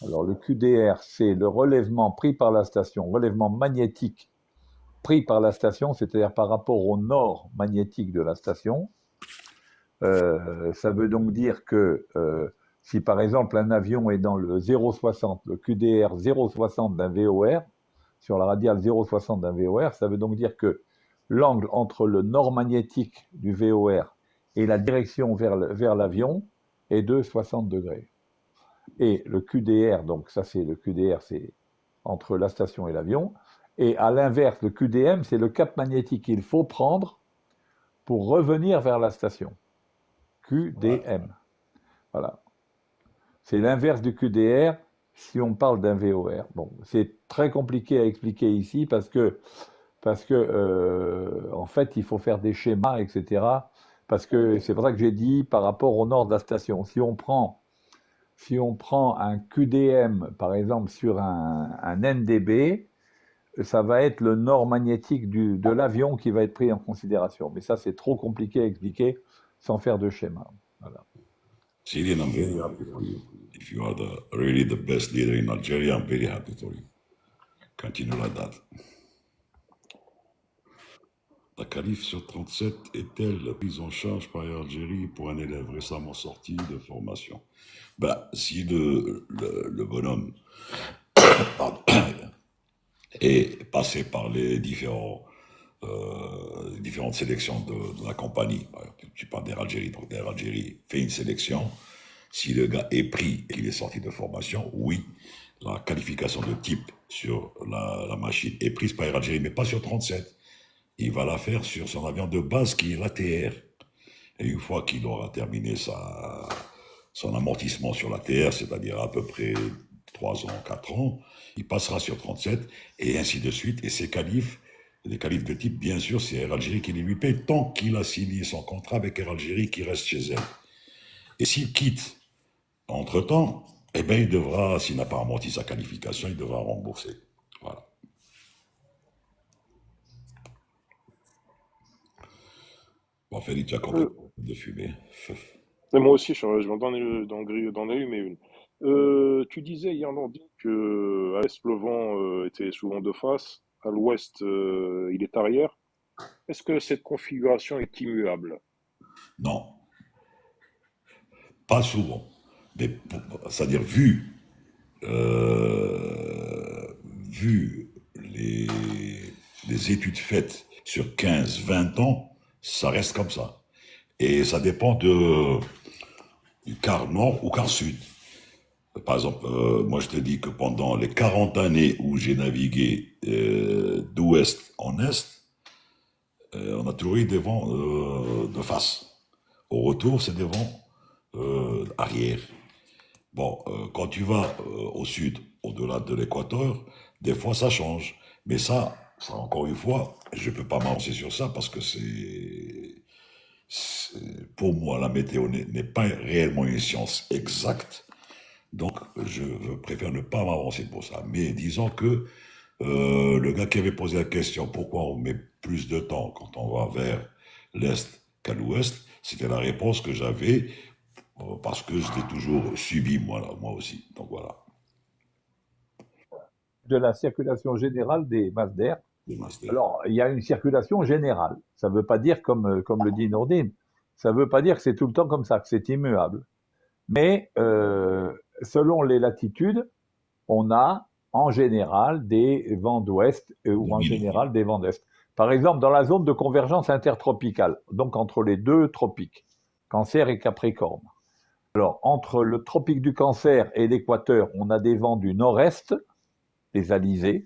Alors, le QDR, c'est le relèvement pris par la station, relèvement magnétique pris par la station, c'est-à-dire par rapport au nord magnétique de la station. Ça veut donc dire que si par exemple un avion est dans le 0,60, le QDR 0,60 d'un VOR, sur la radiale 0,60 d'un VOR, ça veut donc dire que l'angle entre le nord magnétique du VOR et la direction vers l'avion est de 60 degrés. Et le QDR, donc ça c'est le QDR, c'est entre la station et l'avion. Et à l'inverse, le QDM, c'est le cap magnétique qu'il faut prendre pour revenir vers la station. QDM. Voilà. C'est l'inverse du QDR si on parle d'un VOR. Bon, c'est très compliqué à expliquer ici parce que en fait, il faut faire des schémas, etc. Parce que c'est pour ça que j'ai dit par rapport au nord de la station. Si on prend un QDM, par exemple, sur un NDB, ça va être le nord magnétique de l'avion qui va être pris en considération. Mais ça, c'est trop compliqué à expliquer sans faire de schéma. Voilà. Syrian, I'm very happy for you. If you are really the best leader in Algeria, I'm very happy for you. Continue like that. La qualif sur 37 est-elle prise en charge par Air Algérie pour un élève récemment sorti de formation? Si le bonhomme est passé par les différentes sélections de la compagnie, tu parles d'Air Algérie, donc Air Algérie fait une sélection, si le gars est pris et qu'il est sorti de formation, oui, la qualification de type sur la machine est prise par Air Algérie, mais pas sur 37. Il va la faire sur son avion de base qui est l'ATR. Et une fois qu'il aura terminé son amortissement sur l'ATR, c'est-à-dire à peu près 3 ans, 4 ans, il passera sur 37 et ainsi de suite. Et ses qualifs, les qualifs de type, bien sûr, c'est Air Algérie qui les lui paye tant qu'il a signé son contrat avec Air Algérie qui reste chez elle. Et s'il quitte entre-temps, eh bien, il devra, s'il n'a pas amorti sa qualification, il devra rembourser. Voilà. Bon, Félix, tu as compris de fumer. Mais moi aussi, je m'entends dans les mais tu disais hier lundi que à l'est, le vent était souvent de face, à l'ouest, il est arrière. Est-ce que cette configuration est immuable? Non, pas souvent. Mais c'est-à-dire, vu les études faites sur 15-20 ans, ça reste comme ça. Et ça dépend du quart nord ou quart sud. Par exemple, moi je te dis que pendant les 40 années où j'ai navigué d'ouest en est, on a toujours eu des vents de face. Au retour, c'est des vents arrière. Bon, quand tu vas au sud, au-delà de l'équateur, des fois ça change. Mais ça encore une fois, je ne peux pas m'avancer sur ça parce que pour moi, la météo n'est pas réellement une science exacte. Donc, je préfère ne pas m'avancer pour ça. Mais disons que le gars qui avait posé la question, pourquoi on met plus de temps quand on va vers l'est qu'à l'ouest, c'était la réponse que j'avais parce que je l'ai toujours subi, moi aussi. Donc voilà. De la circulation générale des masses d'air. Alors, il y a une circulation générale. Ça ne veut pas dire, comme le dit Nourdine, ça ne veut pas dire que c'est tout le temps comme ça, que c'est immuable. Mais selon les latitudes, on a en général des vents d'ouest ou en général des vents d'est. Par exemple, dans la zone de convergence intertropicale, donc entre les deux tropiques, Cancer et Capricorne, Alors, entre le tropique du Cancer et l'équateur, on a des vents du nord-est, les alizés.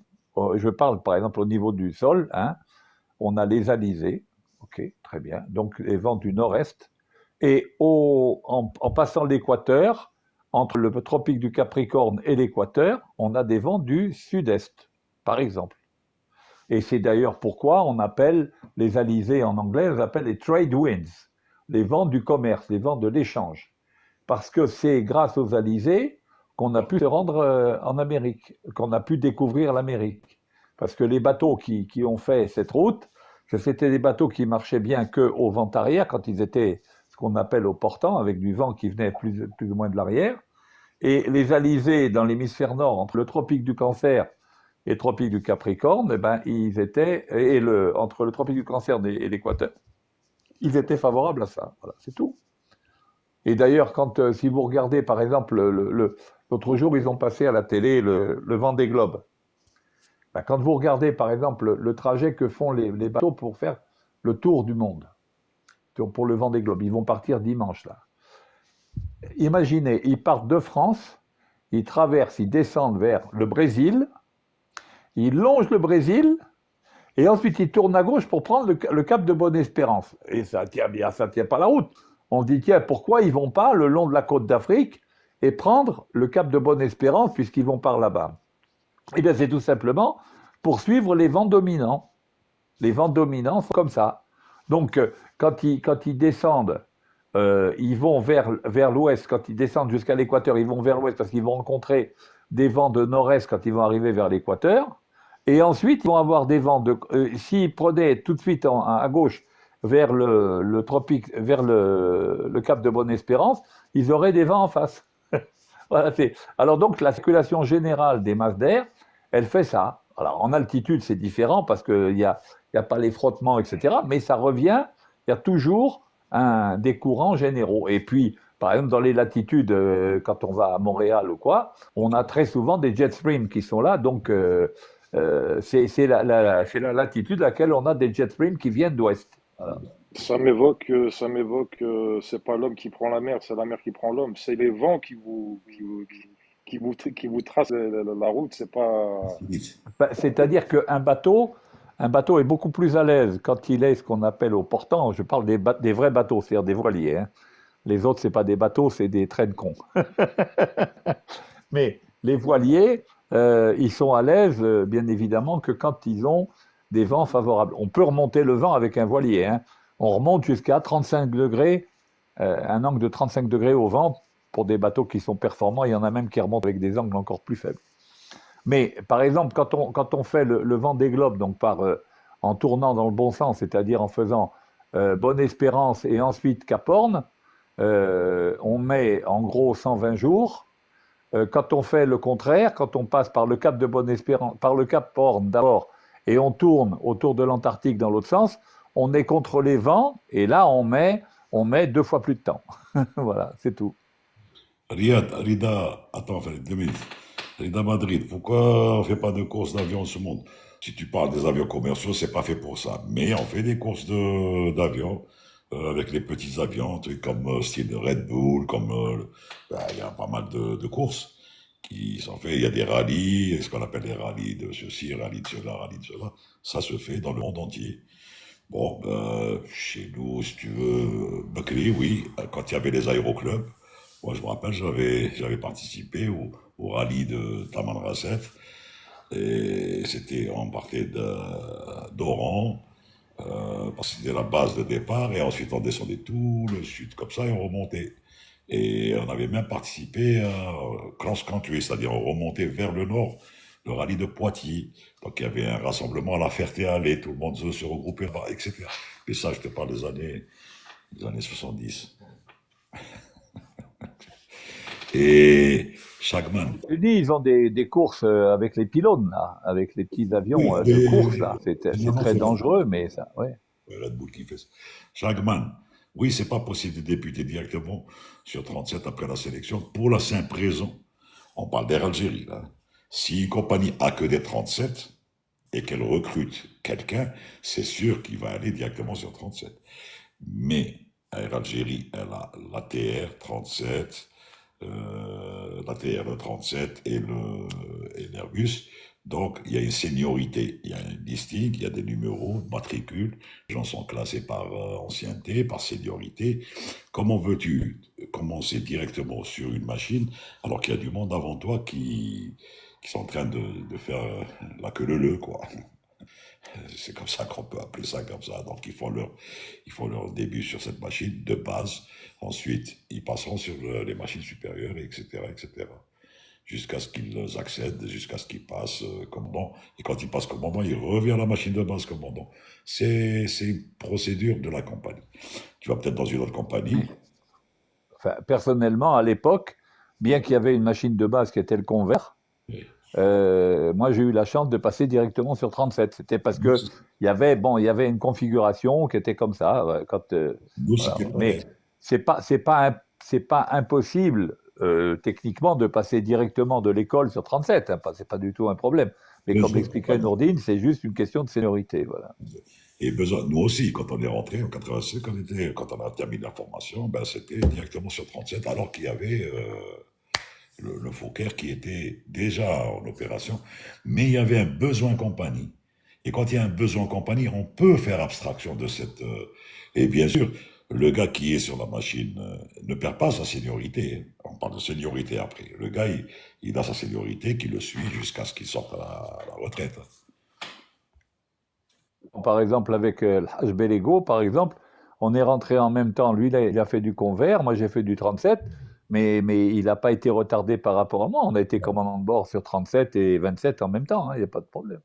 Je parle par exemple au niveau du sol, hein, on a les alizés. Ok, très bien. Donc les vents du nord-est. Et en passant l'équateur, entre le tropique du Capricorne et l'équateur, on a des vents du sud-est, par exemple. Et c'est d'ailleurs pourquoi on appelle les alizés en anglais, on appelle les trade winds, les vents du commerce, les vents de l'échange. Parce que c'est grâce aux alizés qu'on a pu se rendre en Amérique, qu'on a pu découvrir l'Amérique. Parce que les bateaux qui ont fait cette route, c'était des bateaux qui marchaient bien qu'au vent arrière, quand ils étaient ce qu'on appelle au portant, avec du vent qui venait plus ou moins de l'arrière. Et les alizés dans l'hémisphère nord, entre le tropique du Cancer et le tropique du Capricorne, eh ben, ils étaient, entre le tropique du Cancer et l'équateur, ils étaient favorables à ça. Voilà, c'est tout. Et d'ailleurs, si vous regardez, par exemple, l'autre jour, ils ont passé à la télé le Vendée Globe. Ben, quand vous regardez, par exemple, le trajet que font les bateaux pour faire le tour du monde, pour le Vendée Globe, ils vont partir dimanche, là. Imaginez, ils partent de France, ils traversent, ils descendent vers le Brésil, ils longent le Brésil, et ensuite ils tournent à gauche pour prendre le cap de Bonne-Espérance. Et ça tient pas la route. On se dit, tiens, pourquoi ils vont pas le long de la côte d'Afrique et prendre le cap de Bonne-Espérance puisqu'ils vont par là-bas? Eh bien, c'est tout simplement pour suivre les vents dominants. Les vents dominants sont comme ça. Donc, quand ils descendent, ils vont vers l'ouest. Quand ils descendent jusqu'à l'équateur, ils vont vers l'ouest parce qu'ils vont rencontrer des vents de nord-est quand ils vont arriver vers l'équateur. Et ensuite, ils vont avoir des vents s'ils prenaient tout de suite à gauche vers le tropique, vers le cap de Bonne-Espérance, ils auraient des vents en face. Voilà, alors donc, la circulation générale des masses d'air, elle fait ça. Alors, en altitude, c'est différent parce qu'il n'y a pas les frottements, etc. Mais ça revient, il y a toujours des courants généraux. Et puis, par exemple, dans les latitudes, quand on va à Montréal ou quoi, on a très souvent des jet streams qui sont là. Donc, c'est la latitude à laquelle on a des jet streams qui viennent d'ouest. Voilà. Ça m'évoque, c'est pas l'homme qui prend la mer, c'est la mer qui prend l'homme. C'est les vents qui vous tracent la route, c'est pas. C'est-à-dire qu'un bateau est beaucoup plus à l'aise quand il est ce qu'on appelle au portant. Je parle des vrais bateaux, c'est-à-dire des voiliers. Hein. Les autres, c'est pas des bateaux, c'est des trains de cons. Mais les voiliers, ils sont à l'aise, bien évidemment, que quand ils ont des vents favorables. On peut remonter le vent avec un voilier. Hein. On remonte jusqu'à 35 degrés, un angle de 35 degrés au vent pour des bateaux qui sont performants. Il y en a même qui remontent avec des angles encore plus faibles. Mais par exemple, quand on fait le Vendée Globe, donc en tournant dans le bon sens, c'est-à-dire en faisant Bonne-Espérance et ensuite Cap Horn, on met en gros 120 jours. Quand on fait le contraire, quand on passe par le cap de Bonne-Espérance, par le Cap Horn d'abord, et on tourne autour de l'Antarctique dans l'autre sens, on est contre les vents, et là on met 2 fois plus de temps. Voilà, c'est tout. Rida, attends, 2 minutes. Rida Madrid, pourquoi on ne fait pas de courses d'avion en ce monde? Si tu parles des avions commerciaux, c'est pas fait pour ça. Mais on fait des courses d'avions avec les petits avions, trucs comme style Red Bull, il y a pas mal de courses qui sont faites. Il y a des rallyes, ce qu'on appelle des rallyes de ceci, rallyes de cela, rallyes de cela. Ça se fait dans le monde entier. Bon, chez nous, si tu veux, Bekri, oui, quand il y avait les aéroclubs, moi je me rappelle, j'avais participé au rallye de Tamanrasset, et on partait d'Oran, parce que c'était la base de départ, et ensuite on descendait tout le sud comme ça, et on remontait. Et on avait même participé à cross country, c'est-à-dire on remontait vers le nord, le rallye de Poitiers. Donc il y avait un rassemblement à la Ferté-Alais, tout le monde se regroupait là-bas, etc. Et ça, je te parle des années 70. Et Chagman. Ils ont des courses avec les pylônes, là, avec les petits avions de course, là. C'est très dangereux, mais ça, ouais. Red Bull qui fait ça. Chagman. Oui, c'est pas possible de débuter directement sur 37 après la sélection, pour la simple raison. On parle d'Air Algérie, là. Si une compagnie a que des 37 et qu'elle recrute quelqu'un, c'est sûr qu'il va aller directement sur 37. Mais Air Algérie, elle a l'ATR 37, l'ATR le 37 et l'Airbus. Donc, il y a une seniorité, il y a un listing, il y a des numéros, matricules. Les gens sont classés par ancienneté, par seniorité. Comment veux-tu commencer directement sur une machine alors qu'il y a du monde avant toi qui sont en train de faire la queue leu, quoi. C'est comme ça qu'on peut appeler ça comme ça. Donc ils font leur début sur cette machine de base. Ensuite, ils passeront sur les machines supérieures, etc., etc. Jusqu'à ce qu'ils accèdent, jusqu'à ce qu'ils passent commandant. Et quand ils passent commandant, ils reviennent à la machine de base commandant. C'est une procédure de la compagnie. Tu vas peut-être dans une autre compagnie. Enfin, personnellement, à l'époque, bien qu'il y avait une machine de base qui était le convert, Oui. moi j'ai eu la chance de passer directement sur 37. C'était parce que il y avait une configuration qui était comme ça. Quand, Nous, voilà. c'était Mais c'est pas impossible techniquement de passer directement de l'école sur 37. Hein, c'est pas du tout un problème. Mais comme l'expliquait Nourdine, c'est juste une question de seniorité. Voilà. Et besoin, nous aussi, quand on est rentré en 86, quand on a terminé la formation, ben, c'était directement sur 37, alors qu'il y avait le Fokker qui était déjà en opération, mais il y avait un besoin compagnie. Et quand il y a un besoin compagnie, on peut faire abstraction de cette... et bien sûr, le gars qui est sur la machine ne perd pas sa seniorité. On parle de seniorité après. Le gars, il a sa seniorité qui le suit jusqu'à ce qu'il sorte à la retraite. Par exemple, avec l'Haj Belego, par exemple, on est rentré en même temps. Lui, il a fait du convert, moi j'ai fait du 37, mais il n'a pas été retardé par rapport à moi. On a été commandant de bord sur 37 et 27 en même temps, il n'y a pas de problème.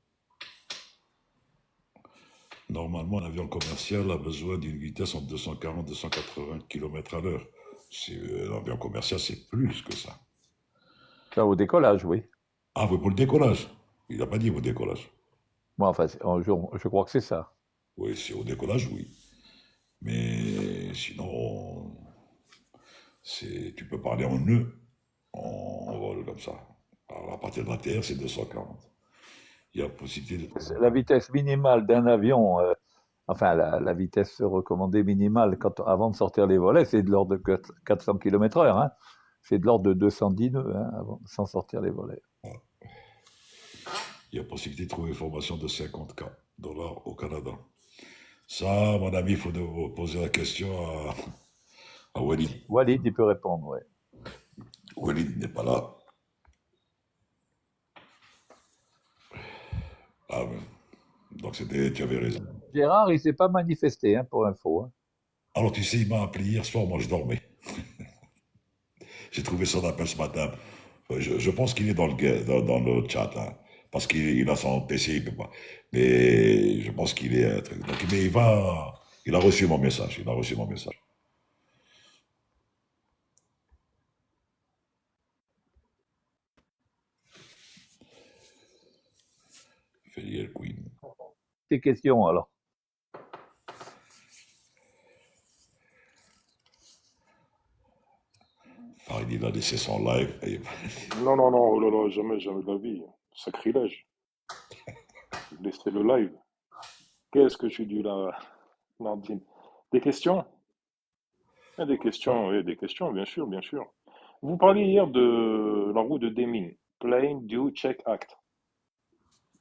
Normalement, un avion commercial a besoin d'une vitesse entre 240 et 280 km à l'heure. Un avion commercial, c'est plus que ça. Ça, au décollage, oui. Ah, oui, pour le décollage. Il n'a pas dit au décollage. Bon, enfin, je crois que c'est ça. Oui, c'est au décollage, oui. Mais sinon, tu peux parler en nœud, en vol comme ça. Alors, à partir de la Terre, c'est 240. Il y a possibilité de... La vitesse minimale d'un avion, enfin la vitesse recommandée minimale avant de sortir les volets, c'est de l'ordre de 400 km/h. Hein. C'est de l'ordre de 210 nœuds sans sortir les volets. Ouais. Il y a possibilité de trouver une formation de 50 $ au Canada. Ça, mon ami, il faut poser la question à Walid. Walid, il peut répondre, oui. Walid n'est pas là. Ah, mais... Donc tu avais raison. Gérard, il ne s'est pas manifesté, pour info. Hein. Alors, tu sais, il m'a appelé hier soir, moi je dormais. J'ai trouvé son appel ce matin. Je pense qu'il est dans le chat, hein, parce qu'il a son PC, il peut pas. Mais je pense qu'il est... Donc, mais il a reçu mon message, il a reçu mon message. Felier Queen. Tes questions, alors. Farid, il a laissé son live. Non, non, non, oh là là, jamais, jamais de la vie. Sacrilège. Laissez le live. Qu'est-ce que je dis là, Nardine? Des questions? Des questions, oui, des questions, bien sûr, bien sûr. Vous parliez hier de la roue de Deming, Plain Due Check Act.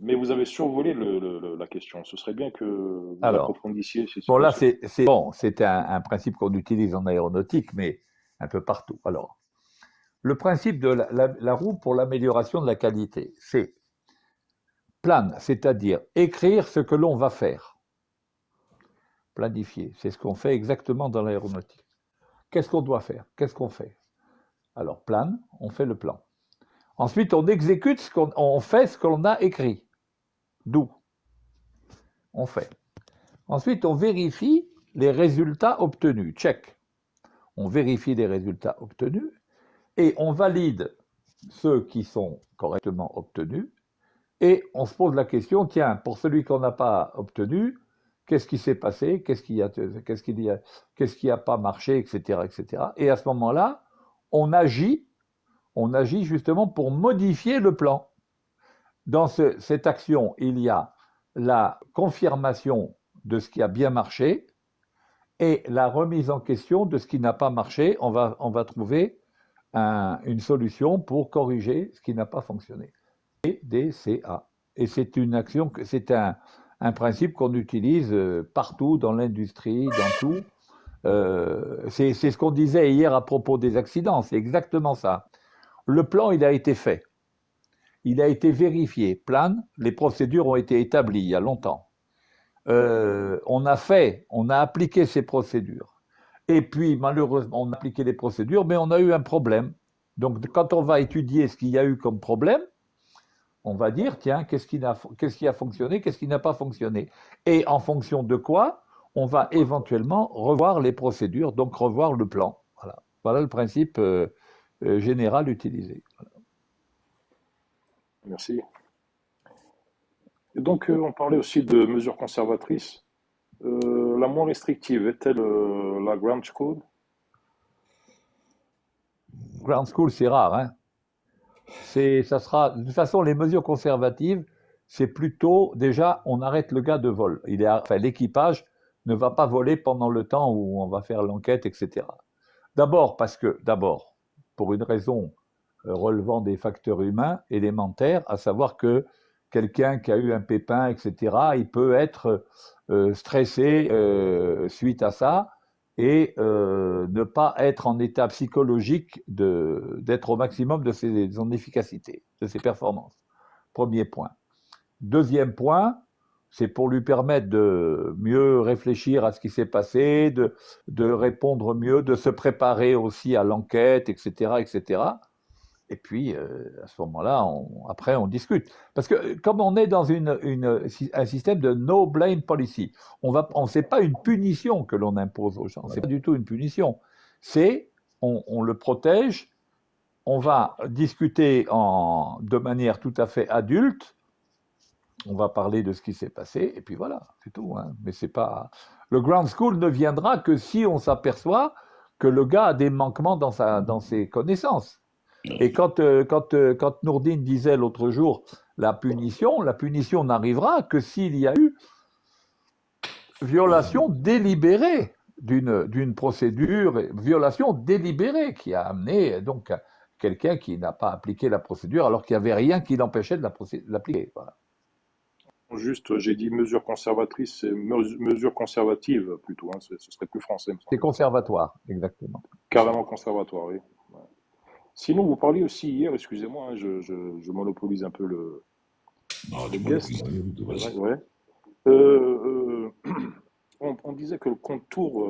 Mais vous avez survolé la question. Ce serait bien que vous approfondissiez ces situations. Bon, là, c'est un principe qu'on utilise en aéronautique, mais un peu partout. Alors, le principe de la roue pour l'amélioration de la qualité, c'est plan, c'est-à-dire écrire ce que l'on va faire. Planifier, c'est ce qu'on fait exactement dans l'aéronautique. Qu'est-ce qu'on doit faire? Qu'est-ce qu'on fait? Alors, plan, on fait le plan. Ensuite, on exécute on fait ce qu'on a écrit. D'où on fait. Ensuite, on vérifie les résultats obtenus. Check. On vérifie les résultats obtenus et on valide ceux qui sont correctement obtenus. Et on se pose la question, tiens, pour celui qu'on n'a pas obtenu, qu'est-ce qui s'est passé? Qu'est-ce qui a pas marché, etc., etc. Et à ce moment-là, on agit justement pour modifier le plan. Dans cette action, il y a la confirmation de ce qui a bien marché et la remise en question de ce qui n'a pas marché. On va trouver une solution pour corriger ce qui n'a pas fonctionné. PDCA. Et c'est une action, c'est un principe qu'on utilise partout dans l'industrie, dans tout. C'est ce qu'on disait hier à propos des accidents, c'est exactement ça. Le plan, il a été fait. Il a été vérifié, plan, les procédures ont été établies il y a longtemps. On a appliqué ces procédures. Et puis, malheureusement, on a appliqué les procédures, mais on a eu un problème. Donc, quand on va étudier ce qu'il y a eu comme problème, on va dire, tiens, qu'est-ce qui a fonctionné, qu'est-ce qui n'a pas fonctionné. Et en fonction de quoi, on va éventuellement revoir les procédures, donc revoir le plan. Voilà le principe général utilisé. Voilà. Merci. Et donc, on parlait aussi de mesures conservatrices. La moins restrictive est-elle la Ground School? Ground School, c'est rare, hein. Ça sera, de toute façon, les mesures conservatives, c'est plutôt, déjà, on arrête le gars de vol. L'équipage ne va pas voler pendant le temps où on va faire l'enquête, etc. D'abord, pour une raison relevant des facteurs humains élémentaires, à savoir que quelqu'un qui a eu un pépin, etc., il peut être stressé suite à ça et ne pas être en état psychologique d'être au maximum de son efficacité, de ses performances. Premier point. Deuxième point, c'est pour lui permettre de mieux réfléchir à ce qui s'est passé, de répondre mieux, de se préparer aussi à l'enquête, etc., etc. Et puis, à ce moment-là, après, on discute. Parce que comme on est dans un système de no blame policy, c'est pas une punition que l'on impose aux gens. C'est pas du tout une punition. On le protège. On va discuter de manière tout à fait adulte. On va parler de ce qui s'est passé. Et puis voilà, c'est tout. Hein. Mais c'est pas. Le ground school ne viendra que si on s'aperçoit que le gars a des manquements dans ses connaissances. Et quand Nourdine disait l'autre jour la punition n'arrivera que s'il y a eu violation délibérée d'une procédure, violation délibérée qui a amené donc quelqu'un qui n'a pas appliqué la procédure alors qu'il n'y avait rien qui l'empêchait de l'appliquer. Voilà. Juste, j'ai dit mesure conservatrice, c'est mesure conservative plutôt, hein, ce serait plus français. C'est conservatoire, exactement. Carrément conservatoire, oui. Ouais. Sinon, vous parliez aussi hier, excusez-moi, hein, je monopolise un peu le Non, les guest. monopolisations, Ouais. On disait que le contour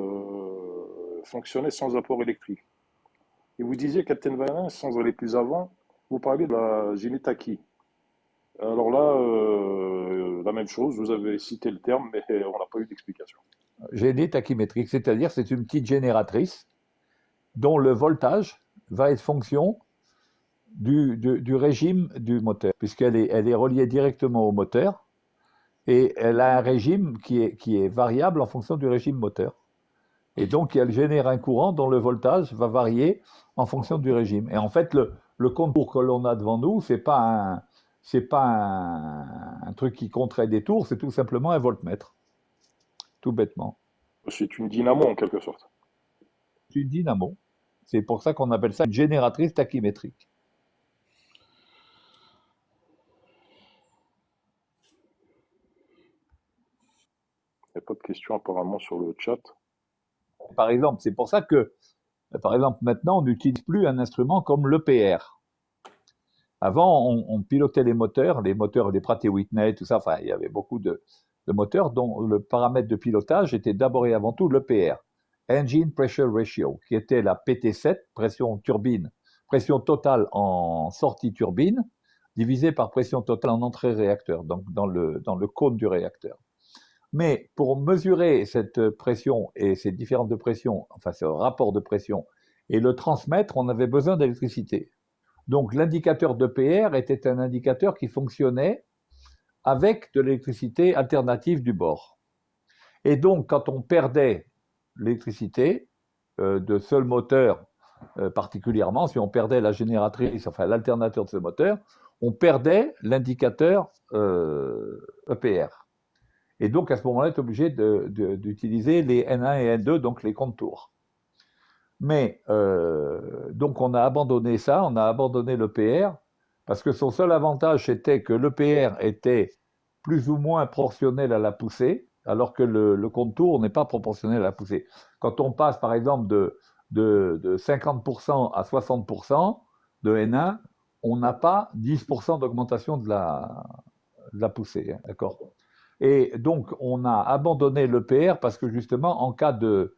fonctionnait sans apport électrique. Et vous disiez, Captain Valin, sans aller plus avant, vous parliez de la Génétaki. Alors là, la même chose, vous avez cité le terme, mais on n'a pas eu d'explication. Génie tachymétrique, c'est-à-dire c'est une petite génératrice dont le voltage va être fonction du régime du moteur, puisqu'elle est reliée directement au moteur, et elle a un régime qui est variable en fonction du régime moteur. Et donc, elle génère un courant dont le voltage va varier en fonction du régime. Et en fait, le contour que l'on a devant nous, c'est pas un truc qui compterait des tours, c'est tout simplement un voltmètre. Tout bêtement. C'est une dynamo en quelque sorte. C'est une dynamo. C'est pour ça qu'on appelle ça une génératrice tachymétrique. Il n'y a pas de questions apparemment sur le chat. Par exemple, c'est pour ça que, par exemple, maintenant, on n'utilise plus un instrument comme l'EPR. Avant, on pilotait les moteurs, les Pratt & Whitney, tout ça. Enfin, il y avait beaucoup de moteurs dont le paramètre de pilotage était d'abord et avant tout l'EPR, Engine Pressure Ratio, qui était la PT7, pression turbine, pression totale en sortie turbine, divisée par pression totale en entrée réacteur, donc dans le cône du réacteur. Mais pour mesurer cette pression et ces différences de pression, enfin ce rapport de pression, et le transmettre, on avait besoin d'électricité. Donc l'indicateur d'EPR était un indicateur qui fonctionnait avec de l'électricité alternative du bord. Et donc quand on perdait l'électricité de ce moteur particulièrement, si on perdait la génératrice, enfin l'alternateur de ce moteur, on perdait l'indicateur EPR. Et donc, à ce moment-là, tu es obligé d'utiliser les N1 et N2, donc les contours. Mais, donc, on a abandonné ça, on a abandonné l'EPR, parce que son seul avantage, c'était que l'EPR était plus ou moins proportionnel à la poussée, alors que le contour n'est pas proportionnel à la poussée. Quand on passe, par exemple, de 50% à 60% de N1, on n'a pas 10% d'augmentation de la poussée, hein, d'accord. Et donc, on a abandonné l'EPR parce que justement, en cas de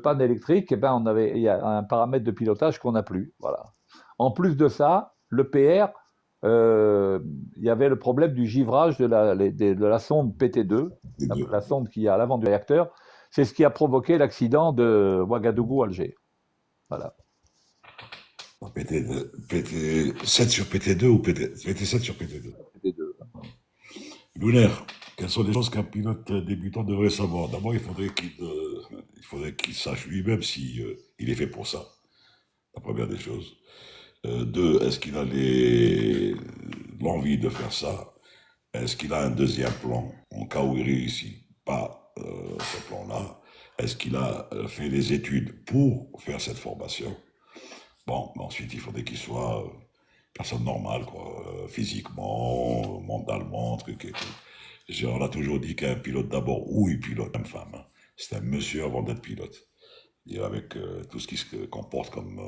panne électrique, eh ben, il y a un paramètre de pilotage qu'on n'a plus. Voilà. En plus de ça, l'EPR, il y avait le problème du givrage de la sonde PT2, Les deux. la sonde qui est à l'avant du réacteur. C'est ce qui a provoqué l'accident de Ouagadougou-Alger. Voilà. PT7 sur PT2 ou PT7 sur PT2? PT2. Lunaire, quelles sont les choses qu'un pilote débutant devrait savoir? D'abord, il faudrait qu'il sache lui-même si il est fait pour ça. La première des choses. Deux, est-ce qu'il a l'envie de faire ça? Est-ce qu'il a un deuxième plan en cas où il réussit pas ce plan-là? Est-ce qu'il a fait des études pour faire cette formation? Bon, ensuite, il faudrait qu'il soit personne normale, quoi, physiquement, mentalement, truc et tout. On a toujours dit qu'un pilote d'abord, ou une pilote, une femme, hein, c'est un monsieur avant d'être pilote. Et avec tout ce qui se comporte comme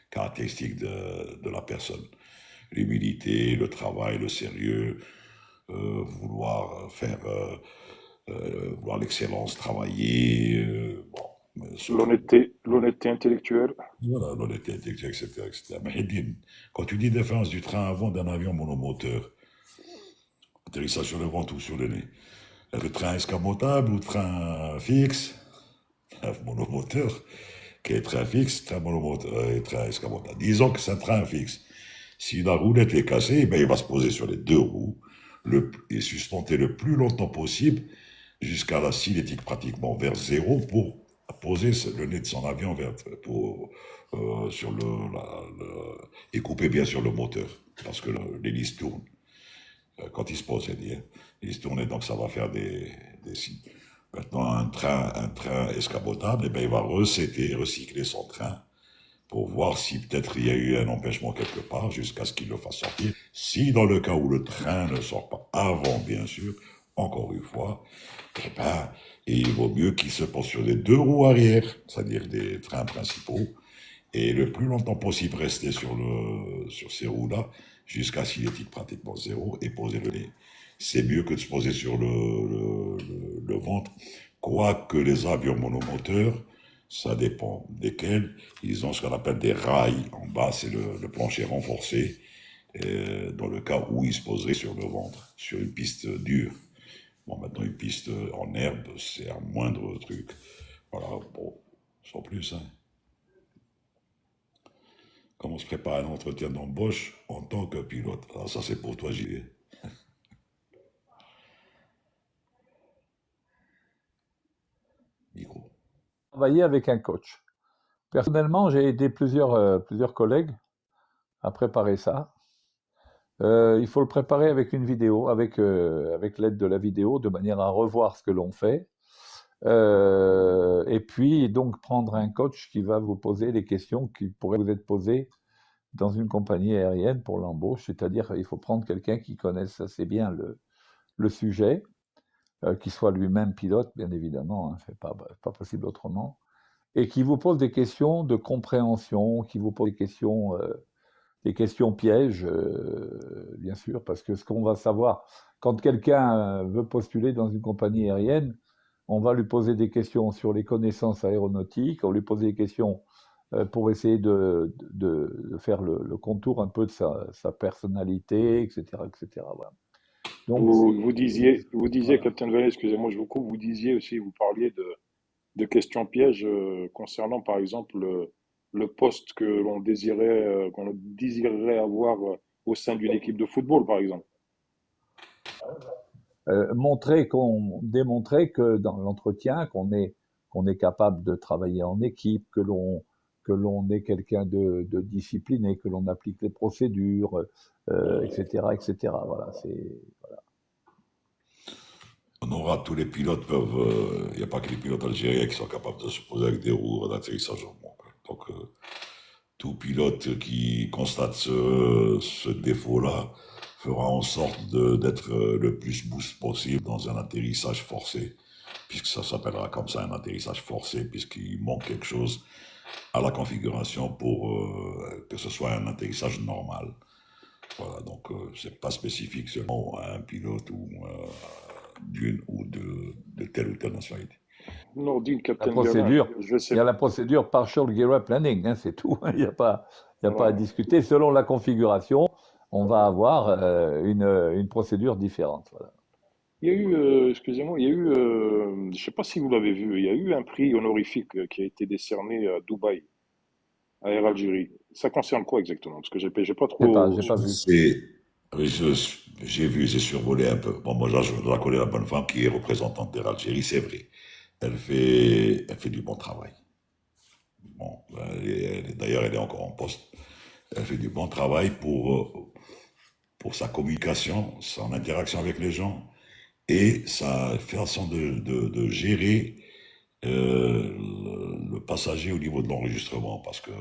caractéristique de la personne. L'humilité, le travail, le sérieux, vouloir vouloir l'excellence, travailler, bon, L'honnêteté intellectuelle. voilà, l'honnêteté intellectuelle, etc., etc. Mais Eddine, quand tu dis différence du train avant d'un avion monomoteur, atterrissage sur le ventre ou sur le nez, est-ce que train escamotable ou train fixe? Un monomoteur, qui est train fixe, train monomoteur et train escamotable. Disons que c'est un train fixe. Si la roulette est cassée, ben, il va se poser sur les deux roues et sustenter le plus longtemps possible jusqu'à la cinétique pratiquement vers zéro pour poser le nez de son avion sur et couper bien sûr le moteur parce que l'hélice tourne quand il se pose, l'hélice tourne et donc ça va faire des signes. Maintenant, un train escamotable, eh ben, il va recycler son train pour voir si peut-être il y a eu un empêchement quelque part jusqu'à ce qu'il le fasse sortir. Si dans le cas où le train ne sort pas avant, bien sûr, encore une fois, eh ben, il vaut mieux qu'il se pose sur les deux roues arrière, c'est-à-dire des trains principaux, et le plus longtemps possible rester sur ces roues-là jusqu'à cinétique pratiquement zéro et poser le nez. C'est mieux que de se poser sur le ventre, quoique les avions monomoteurs, ça dépend desquels, ils ont ce qu'on appelle des rails. En bas, c'est le plancher renforcé, dans le cas où ils se poseraient sur le ventre, sur une piste dure. Bon, maintenant, une piste en herbe, c'est un moindre truc. Voilà, bon, sans plus. Hein. Comment on se prépare un entretien d'embauche en tant que pilote? Alors ça, c'est pour toi, JV. Micro. Travailler avec un coach. Personnellement, j'ai aidé plusieurs collègues à préparer ça. Il faut le préparer avec une vidéo, avec l'aide de la vidéo, de manière à revoir ce que l'on fait. Et puis, donc, prendre un coach qui va vous poser les questions qui pourraient vous être posées dans une compagnie aérienne pour l'embauche. C'est-à-dire, il faut prendre quelqu'un qui connaisse assez bien le sujet, qui soit lui-même pilote, bien évidemment, hein, c'est pas possible autrement, et qui vous pose des questions de compréhension, qui vous pose des questions pièges, bien sûr, parce que ce qu'on va savoir, quand quelqu'un veut postuler dans une compagnie aérienne, on va lui poser des questions sur les connaissances aéronautiques, on va lui poser des questions pour essayer de faire le contour un peu de sa personnalité, etc., etc. Voilà. Donc, Vous disiez, voilà. Captain Vallée, excusez-moi, je vous coupe, vous disiez aussi, vous parliez de questions pièges concernant, par exemple, le poste qu'on désirerait avoir au sein d'une équipe de football, par exemple. Démontrer que dans l'entretien, qu'on est capable de travailler en équipe, que l'on est quelqu'un de discipliné, que l'on applique les procédures, etc., etc. Voilà, On aura tous les pilotes peuvent. Il n'y a pas que les pilotes algériens qui sont capables de se poser avec des roues d'atterrissage au monde. Donc, tout pilote qui constate ce défaut-là fera en sorte d'être le plus boost possible dans un atterrissage forcé, puisque ça s'appellera comme ça un atterrissage forcé, puisqu'il manque quelque chose à la configuration pour que ce soit un atterrissage normal. Voilà, donc c'est pas spécifique seulement à un pilote ou d'une ou de telle ou telle nationalité. Nordine, La Captain Gavin, procédure, je il sais y a pas. la procédure partial gear planning, hein, c'est tout. Il n'y a pas, il y a pas à Voilà. discuter. Selon la configuration, on va avoir une procédure différente. Voilà. Il y a eu, excusez-moi, il y a eu, je sais pas si vous l'avez vu, il y a eu un prix honorifique qui a été décerné à Dubaï, à Air Algérie. Ça concerne quoi exactement? Parce que j'ai pas J'ai trop. pas vu. C'est, oui, j'ai vu, j'ai survolé un peu. Bon, moi, là, je la connais, la bonne femme qui est représentante d'Air Algérie, c'est vrai. Elle fait du bon travail. Bon, d'ailleurs, elle est encore en poste. Elle fait du bon travail pour sa communication, son interaction avec les gens et sa façon de gérer le passager au niveau de l'enregistrement. Parce que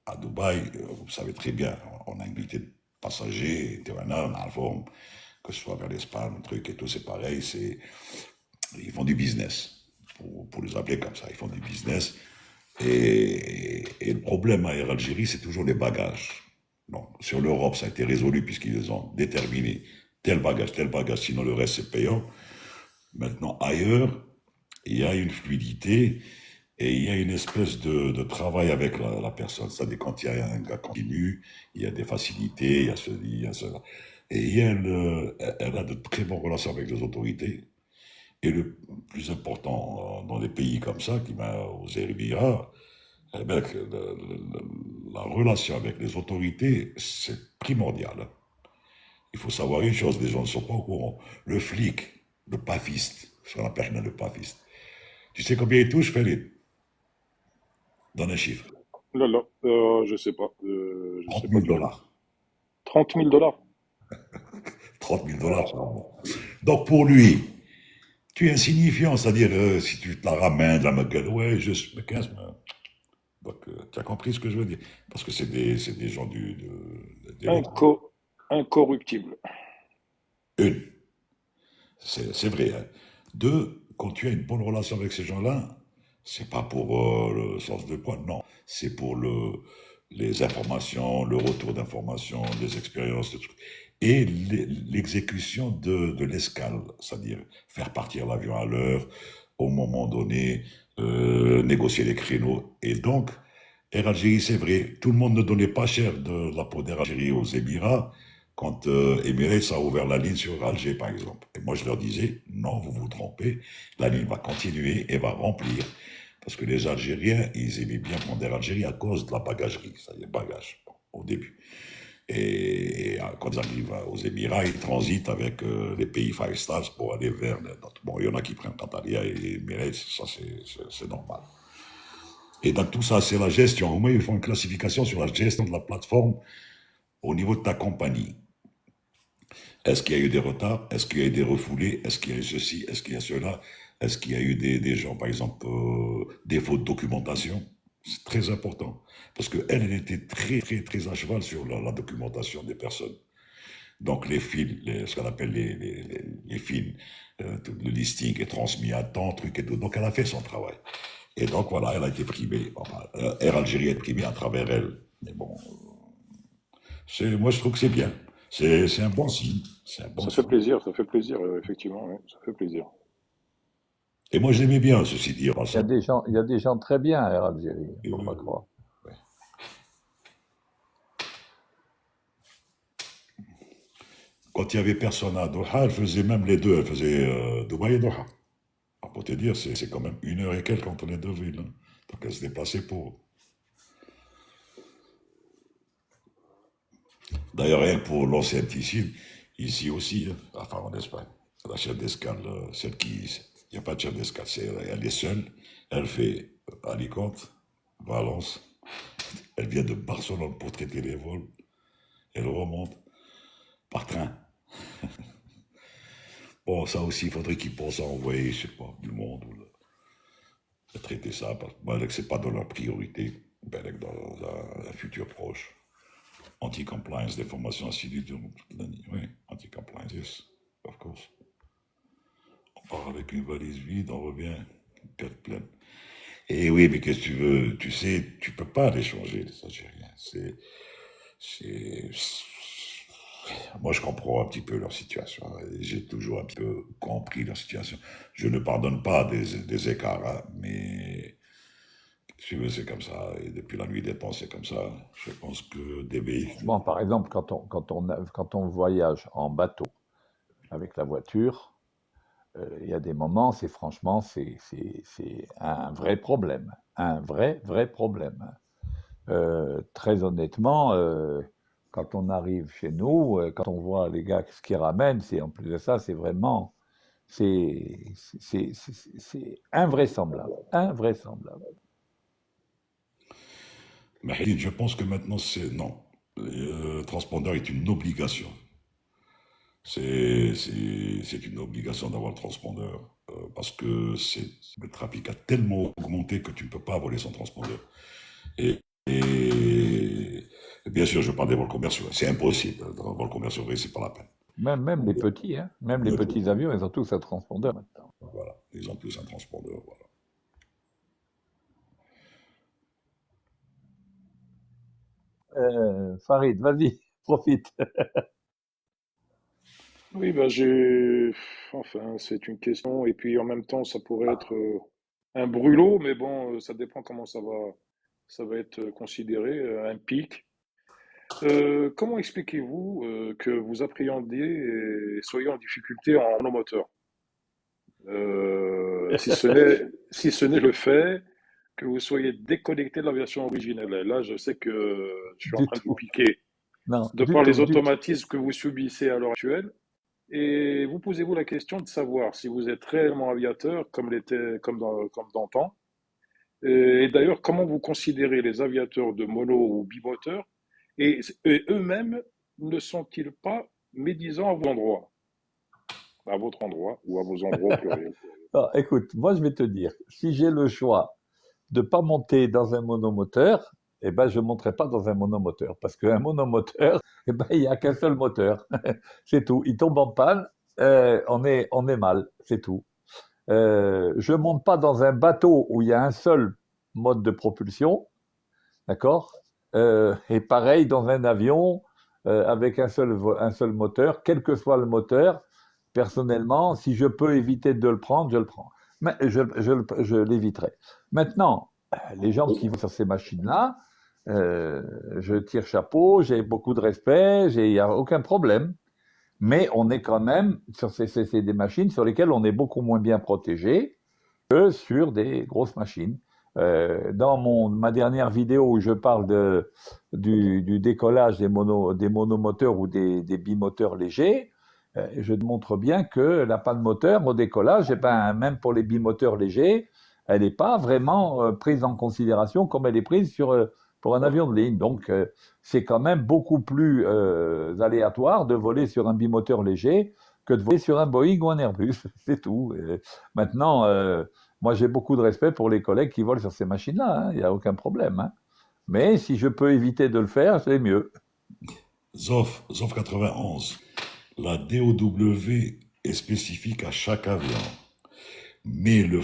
à Dubaï, vous savez très bien, on a invité de passagers, que ce soit vers l'Espagne, le truc et tout, c'est pareil, ils font du business, pour les appeler comme ça, ils font du business. Et le problème à Air Algérie, c'est toujours les bagages. Donc, sur l'Europe, ça a été résolu puisqu'ils ont déterminé tel bagage, sinon le reste c'est payant. Maintenant, ailleurs, il y a une fluidité et il y a une espèce de travail avec la personne. C'est-à-dire quand il y a un gars continu, il y a des facilités, il y a ceci, il y a cela. Et elle a de très bonnes relations avec les autorités. Et le plus important dans des pays comme ça, qui m'a aux Émirats, eh ben, la relation avec les autorités, c'est primordial, hein. Il faut savoir une chose, les gens ne sont pas au courant. Le flic, le pafiste, ce qu'on appelle le pafiste, tu sais combien il touche, Philippe? Donne un chiffre. Là, là, je sais pas. Je 30 sais pas 000 du tout. dollars. 30 000 $. 30 000 dollars Wow. par mois. Donc pour lui, tu es insignifiant, c'est-à-dire si tu te la ramènes, de la gueule, ouais, juste 15, donc tu as compris ce que je veux dire. Parce que c'est des gens des lettres. Inco- Incorruptible. Une, c'est vrai, hein. Deux, quand tu as une bonne relation avec ces gens-là, c'est pas pour le sens de poids, non. C'est pour les informations, le retour d'informations, les expériences, et l'exécution de l'escale, c'est-à-dire faire partir l'avion à l'heure, au moment donné, négocier les créneaux. Et donc, Air Algérie, c'est vrai, tout le monde ne donnait pas cher de la peau d'Air Algérie aux Émirats quand Emirates a ouvert la ligne sur Alger, par exemple. Et moi, je leur disais, non, vous vous trompez, la ligne va continuer et va remplir. Parce que les Algériens, ils aimaient bien prendre Air Algérie à cause de la bagagerie, c'est-à-dire bagage, bon, au début. Et quand ils arrivent aux Émirats, ils transitent avec les pays Five Stars pour aller vers d'autres. Bon, il y en a qui prennent Qataria et Emirates, ça c'est normal. Et dans tout ça, c'est la gestion. Au moins, ils font une classification sur la gestion de la plateforme au niveau de ta compagnie. Est-ce qu'il y a eu des retards? Est-ce qu'il y a eu des refoulés? Est-ce qu'il y a eu ceci? Est-ce qu'il y a cela? Est-ce qu'il y a eu des gens, par exemple, défaut de documentation? C'est très important. Parce qu'elle, elle était très, très, très à cheval sur la documentation des personnes. Donc, les fils, ce qu'on appelle les fils, tout le listing est transmis à temps, truc et tout. Donc, elle a fait son travail. Et donc, voilà, elle a été primée. Enfin, Air Algérie est primée à travers elle. Mais bon, moi, je trouve que c'est bien. C'est un bon signe. C'est un bon signe. Ça fait plaisir, effectivement, ouais, ça fait plaisir. Et moi, je l'aimais bien, ceci dit, en Il y a passant. il y a des gens très bien à Air Algérie, Et, faut pas croire. ouais. Quand il y avait personne à Doha, elle faisait même les deux. Elle faisait Dubaï et Doha. Alors, pour te dire, c'est quand même 1 heure et quelques entre les deux villes, hein. Donc, elle se déplaçait pour. D'ailleurs, rien que pour lancer un petit film, ici aussi, hein, enfin en Espagne, la chaîne d'escale, celle qui. Il n'y a pas de chaîne d'escale, elle est seule. Elle fait Alicante, Valence. Elle vient de Barcelone pour traiter les vols. Elle remonte par train. Bon, ça aussi, il faudrait qu'ils pensent à envoyer, je sais pas, du monde, ou à traiter ça, parce que ben, c'est pas dans leur priorité, ben, dans un futur proche. Anti-compliance, des formations assidues durant toute l'année. Oui, anti-compliance, yes, of course. On part avec une valise vide, on revient, carte pleine. Et oui, mais qu'est-ce que tu veux? Tu sais, tu peux pas les changer, les Algériens. C'est, moi, je comprends un petit peu leur situation. J'ai toujours un petit peu compris leur situation. Je ne pardonne pas des écarts, hein, mais si tu veux, c'est comme ça. Et depuis la nuit des temps, c'est comme ça. Je pense que des véhicules. Bon, par exemple, quand on voyage en bateau avec la voiture, il y a des moments, franchement, c'est un vrai problème. Un vrai problème. Très honnêtement, quand on arrive chez nous, quand on voit les gars ce qu'ils ramènent, en plus de ça, c'est vraiment, c'est invraisemblable, invraisemblable. Mais je pense que maintenant, c'est non. Le transpondeur est une obligation. C'est une obligation d'avoir le transpondeur. Parce que le trafic a tellement augmenté que tu ne peux pas voler son transpondeur. Et, et bien sûr, je parle des vols commerciaux. C'est impossible. Dans un vol commercial, c'est pas la peine. Même les petits, hein, même les petits avions, ils ont tous un transpondeur maintenant. Voilà, ils ont tous un transpondeur. Voilà. Farid, vas-y, profite. Oui, enfin, c'est une question, et puis en même temps, ça pourrait être un brûlot, mais bon, ça dépend comment ça va être considéré, un pic. Comment expliquez-vous que vous appréhendiez et soyez en difficulté en monomoteur? Si ce n'est le fait que vous soyez déconnecté de la version originelle. Et là, je sais que je suis en Du train de vous tout. piquer Non, de du par les tout, du tout. automatismes que vous subissez à l'heure actuelle. Et vous posez-vous la question de savoir si vous êtes réellement aviateur comme d'antan. Et d'ailleurs, comment vous considérez les aviateurs de mono ou bimoteur et eux-mêmes ne sont-ils pas médisants à votre endroit ou à vos endroits au pluriel? Ah, écoute, moi je vais te dire, si j'ai le choix de pas monter dans un monomoteur, eh ben je monterai pas dans un monomoteur parce qu'un monomoteur, eh ben il y a qu'un seul moteur, c'est tout. Il tombe en panne, on est mal, c'est tout. Je monte pas dans un bateau où il y a un seul mode de propulsion, d'accord? Et pareil dans un avion avec un seul moteur, quel que soit le moteur. Personnellement, si je peux éviter de le prendre, je le prends. Mais je l'éviterai. Maintenant, les gens qui vont sur ces machines-là, je tire chapeau, j'ai beaucoup de respect, il n'y a aucun problème. Mais on est quand même sur c'est des machines sur lesquelles on est beaucoup moins bien protégé que sur des grosses machines. Dans ma dernière vidéo où je parle du décollage des monomoteurs ou des bimoteurs légers, je montre bien que la panne moteur au décollage, eh ben, même pour les bimoteurs légers, elle n'est pas vraiment prise en considération comme elle est prise pour un avion de ligne. Donc, c'est quand même beaucoup plus aléatoire de voler sur un bimoteur léger que de voler sur un Boeing ou un Airbus. C'est tout. Et maintenant, moi, j'ai beaucoup de respect pour les collègues qui volent sur ces machines-là. Il n'y a aucun problème. Hein. Mais si je peux éviter de le faire, c'est mieux. Zof 91. La DOW est spécifique à chaque avion. Mais le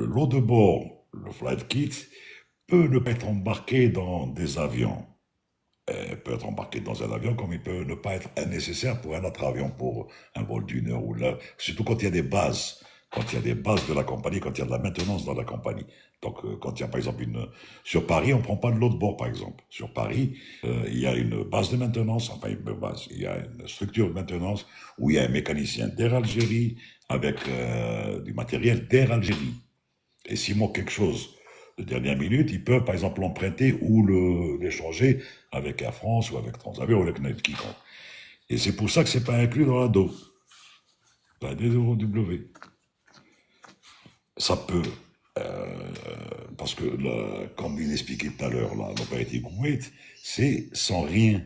lot de bord, le flight kit, peut ne pas être embarqué dans des avions. Peut être embarqué dans un avion comme il peut ne pas être nécessaire pour un autre avion pour un vol d'une heure ou l'heure. Surtout quand il y a des bases. Quand il y a des bases de la compagnie, quand il y a de la maintenance dans la compagnie. Donc, quand il y a par exemple sur Paris, on ne prend pas de lot de bord, par exemple. Sur Paris, il y a une base de maintenance, enfin une base, il y a une structure de maintenance où il y a un mécanicien d'Air Algérie avec du matériel d'Air Algérie. Et s'il manque quelque chose de dernière minute, ils peuvent par exemple l'emprunter ou l'échanger avec Air France ou avec Transavia ou avec quiconque. Et c'est pour ça que c'est pas inclus dans la DO, la DOW. Ça peut, parce que là, comme il expliquait tout à l'heure, l'opérative Kuwait, c'est sans rien.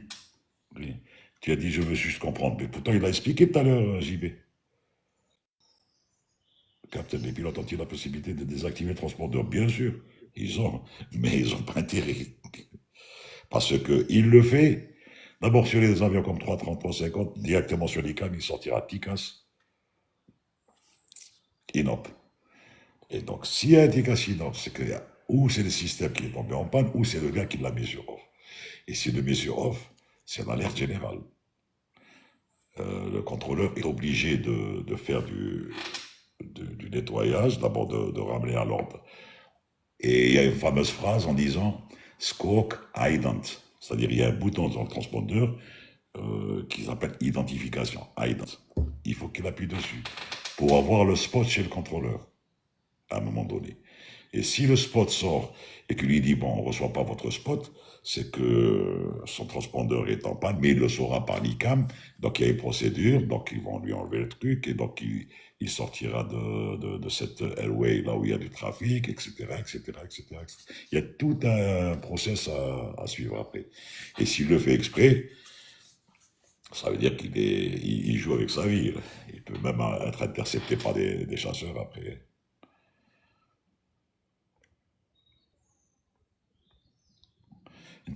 Rien. Tu as dit, je veux juste comprendre, mais pourtant il a expliqué tout à l'heure, JB. Captain, les pilotes ont-ils la possibilité de désactiver le transpondeur? Bien sûr, ils ont, mais ils n'ont pas intérêt. Parce qu'il le fait, d'abord sur les avions comme 330, 350, directement sur l'ICAM, il sortira TICAS, INOP. Et donc, s'il y a un TICAS INOP, c'est que ou c'est le système qui est tombé en panne, ou c'est le gars qui l'a mis sur off. Et s'il le met sur off, c'est l'alerte générale. Le contrôleur est obligé de faire du nettoyage, d'abord de ramener à l'ordre. Et il y a une fameuse phrase en disant « Squawk ident », c'est-à-dire il y a un bouton dans le transpondeur qui s'appelle « identification », ident. Il faut qu'il appuie dessus pour avoir le spot chez le contrôleur à un moment donné. Et si le spot sort et qu'il lui dit « bon, on ne reçoit pas votre spot », c'est que son transpondeur est en panne, mais il le saura par l'ICAM, donc il y a une procédure, donc ils vont lui enlever le truc, et donc il sortira de cette airway là où il y a du trafic, etc., etc., etc., etc. Il y a tout un process à suivre après. Et s'il le fait exprès, ça veut dire qu'il joue avec sa vie. Il peut même être intercepté par des chasseurs après.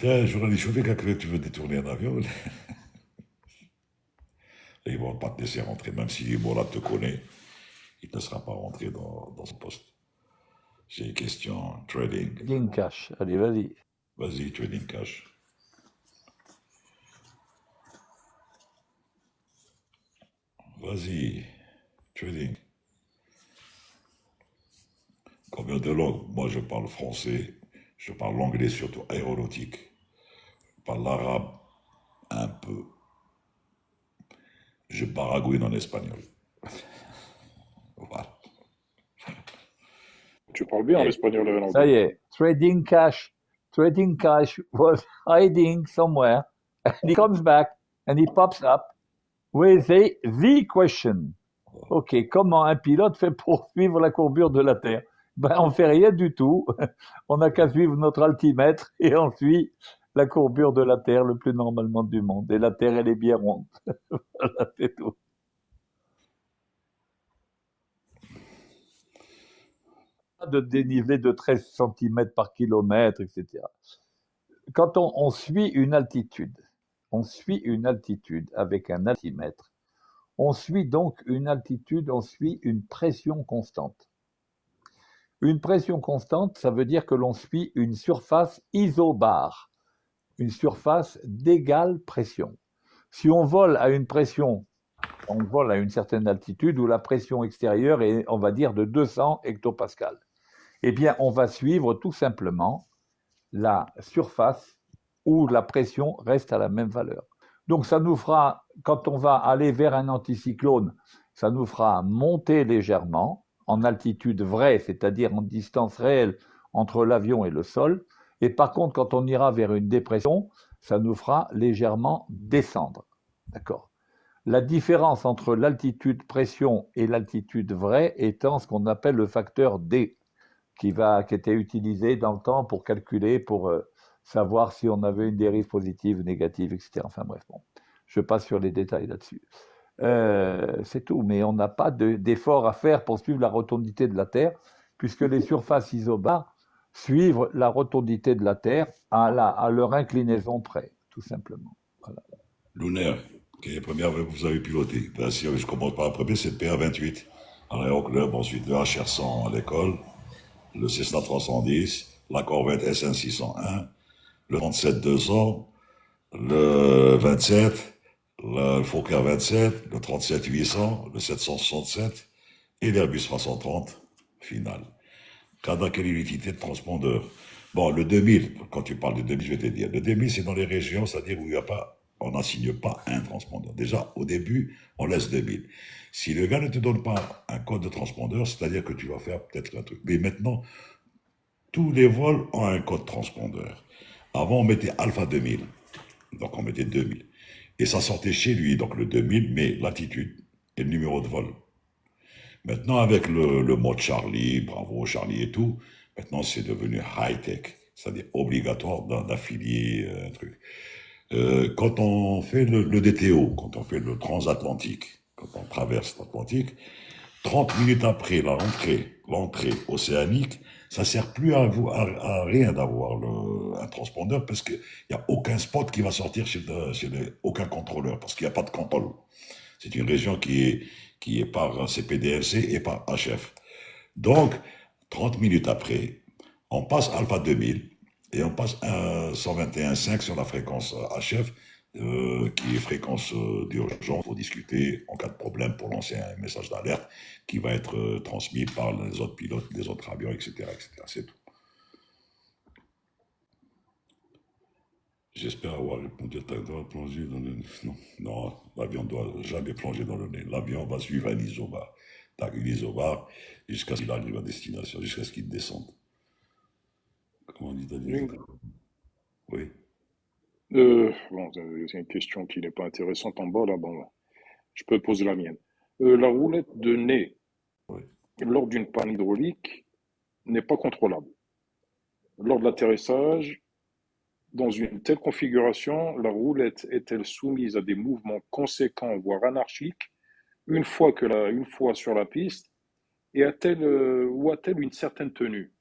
Un journaliste, je fais que tu veux détourner un avion. Ils ne vont pas te laisser rentrer, même si Ebola te connaît, il ne te laissera pas rentrer dans ce poste. J'ai une question, trading. Trading cash, allez, vas-y. Vas-y, trading cash. Vas-y, trading. Combien de langues? Moi, je parle français, je parle l'anglais, surtout aéronautique. Je parle l'arabe un peu. Je baragouine en espagnol. Voilà. Tu parles bien en espagnol et en Ça anglais. y est, Trading Cash was hiding somewhere, and he comes back and he pops up with the question. Ok, comment un pilote fait pour suivre la courbure de la Terre? Ben, on fait rien du tout. On n'a qu'à suivre notre altimètre et on suit la courbure de la Terre le plus normalement du monde. Et la Terre, elle est bien ronde. Voilà, c'est tout. De dénivelé de 13 cm par kilomètre, etc. Quand on suit une altitude avec un altimètre, on suit donc une altitude, on suit une pression constante. Une pression constante, ça veut dire que l'on suit une surface isobare, une surface d'égale pression. Si on vole à une pression, on vole à une certaine altitude où la pression extérieure est, on va dire, de 200 hectopascales, eh bien, on va suivre tout simplement la surface où la pression reste à la même valeur. Donc, ça nous fera, quand on va aller vers un anticyclone, ça nous fera monter légèrement en altitude vraie, c'est-à-dire en distance réelle entre l'avion et le sol. Et par contre, quand on ira vers une dépression, ça nous fera légèrement descendre. D'accord. La différence entre l'altitude pression et l'altitude vraie étant ce qu'on appelle le facteur D, qui était utilisé dans le temps pour calculer, pour savoir si on avait une dérive positive, négative, etc. Enfin bref, bon, je passe sur les détails là-dessus. C'est tout, mais on n'a pas d'effort à faire pour suivre la rotondité de la Terre, puisque les surfaces isobares suivent la rotondité de la Terre à leur inclinaison près, tout simplement. Voilà. Lunaire, quelle est la première que vous avez piloté? Ben, si je commence par la première, c'est le PA-28 à l'aéroclub, ensuite le HR-100 à l'école, le Cessna 310, la Corvette SN601, le 37-200, le 27, le Fokker 27, le 37-800, le 767 et l'Airbus 330 final. Dans quelle unité de transpondeur? Bon, le 2000, quand tu parles de 2000, je vais te dire, le 2000 c'est dans les régions, c'est-à-dire où il n'y a pas, on n'assigne pas un transpondeur. Déjà, au début, on laisse 2000. Si le gars ne te donne pas un code de transpondeur, c'est-à-dire que tu vas faire peut-être un truc. Mais maintenant, tous les vols ont un code transpondeur. Avant, on mettait Alpha 2000. Donc, on mettait 2000. Et ça sortait chez lui, donc le 2000, mais l'attitude et le numéro de vol. Maintenant, avec le mode Charlie, Bravo, Charlie et tout, maintenant, c'est devenu high-tech. C'est-à-dire obligatoire d'affilier un truc. Quand on fait le DTO, quand on fait le transatlantique, quand on traverse l'Atlantique, 30 minutes après l'entrée océanique, ça sert plus à rien d'avoir un transpondeur parce qu'il n'y a aucun spot qui va sortir chez aucun contrôleur parce qu'il n'y a pas de contrôle. C'est une région qui est par CPDLC et par HF. Donc, 30 minutes après, on passe Alpha 2000 et on passe 121.5 sur la fréquence HF, qui est fréquence d'urgence pour discuter en cas de problème pour lancer un message d'alerte qui va être transmis par les autres pilotes des autres avions, etc. etc. C'est tout. J'espère avoir répondu à ta doit plonger dans le... Non, non, l'avion ne doit jamais plonger dans le nez. L'avion va suivre un isobar. T'as une isobar jusqu'à ce qu'il arrive à destination, jusqu'à ce qu'il descende. Comment on dit Oui. Bon, c'est une question qui n'est pas intéressante en bas, là. Bon, je peux poser la mienne. La roulette de nez Oui. lors d'une panne hydraulique n'est pas contrôlable. Lors de l'atterrissage, dans une telle configuration, la roulette est-elle soumise à des mouvements conséquents, voire anarchiques, une fois sur la piste, et a-t-elle une certaine tenue?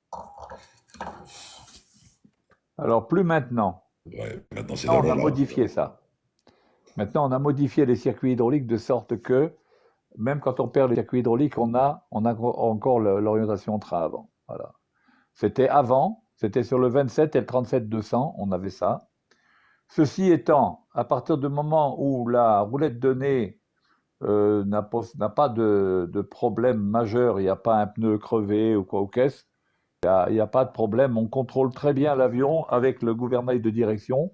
Alors, plus maintenant. Ouais, maintenant, c'est Maintenant, dans on a modifié ça. Maintenant, on a modifié les circuits hydrauliques de sorte que, même quand on perd les circuits hydrauliques, on a encore l'orientation train avant. Voilà. C'était avant, c'était sur le 27 et le 37-200, on avait ça. Ceci étant, à partir du moment où la roulette de nez n'a pas de problème majeur, il n'y a pas un pneu crevé ou quoi ou qu'est-ce, il n'y a pas de problème, on contrôle très bien l'avion avec le gouvernail de direction,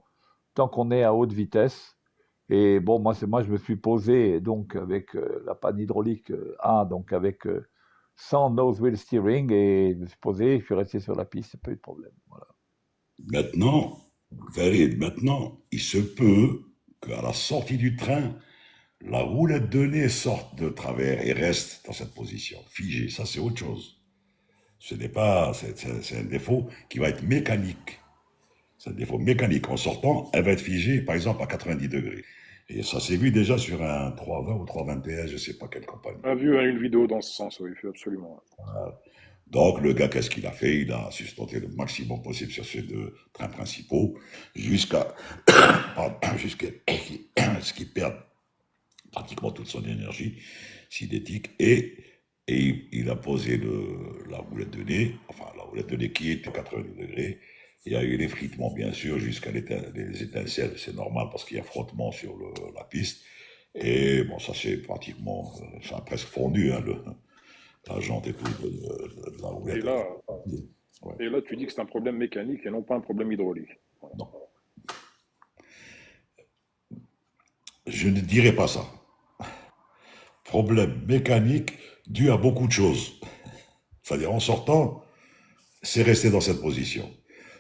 tant qu'on est à haute vitesse. Et bon, moi je me suis posé donc avec la panne hydraulique donc avec sans nose wheel steering, et je me suis posé, je suis resté sur la piste, pas eu de problème. Voilà. Maintenant, Farid, maintenant, il se peut qu'à la sortie du train, la roulette de nez sorte de travers et reste dans cette position, figée. Ça, c'est autre chose. Ce n'est pas, c'est un défaut qui va être mécanique. C'est un défaut mécanique. En sortant, elle va être figée, par exemple, à 90 degrés. Et ça s'est vu déjà sur un 320 ou 321, je ne sais pas quelle compagnie. On a vu une vidéo dans ce sens, oui, absolument. Donc, le gars, qu'est-ce qu'il a fait? Il a sustenté le maximum possible sur ces deux trains principaux jusqu'à ce qu'il perde pratiquement toute son énergie cinétique et il a posé la roulette de nez, enfin la roulette de nez qui est à 90 degrés. Il y a eu l'effritement, bien sûr, jusqu'à les étincelles. C'est normal parce qu'il y a frottement sur la piste. Et bon, ça c'est pratiquement, ça a presque fondu, hein, la jante et tout de la roulette. Et là, tu dis que c'est un problème mécanique et non pas un problème hydraulique. Non. Je ne dirais pas ça. Problème mécanique dû à beaucoup de choses. C'est-à-dire, en sortant, c'est resté dans cette position.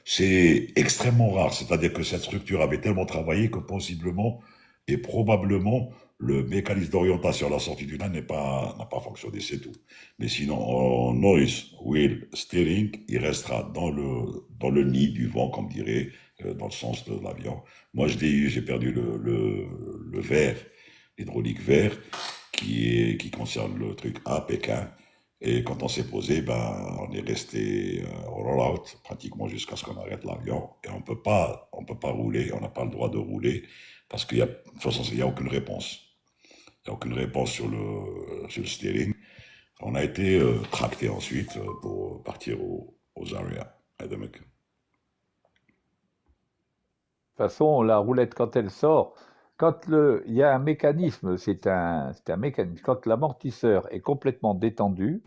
C'est extrêmement rare. C'est-à-dire que cette structure avait tellement travaillé que possiblement et probablement le mécanisme d'orientation à la sortie du train n'a pas fonctionné, c'est tout. Mais sinon, en noise, wheel, steering, il restera dans le nid du vent, comme dirait, dans le sens de l'avion. Moi, j'ai perdu le verre, l'hydraulique vert, qui concerne le truc A, Pékin. Et quand on s'est posé, on est resté au roll-out pratiquement jusqu'à ce qu'on arrête l'avion. Et on peut pas rouler, on n'a pas le droit de rouler parce de toute façon, il n'y a aucune réponse. Il n'y a aucune réponse sur le steering. On a été tracté ensuite pour partir aux areas. De toute façon, la roulette, quand elle sort, il y a un mécanisme, c'est un mécanisme. Quand l'amortisseur est complètement détendu,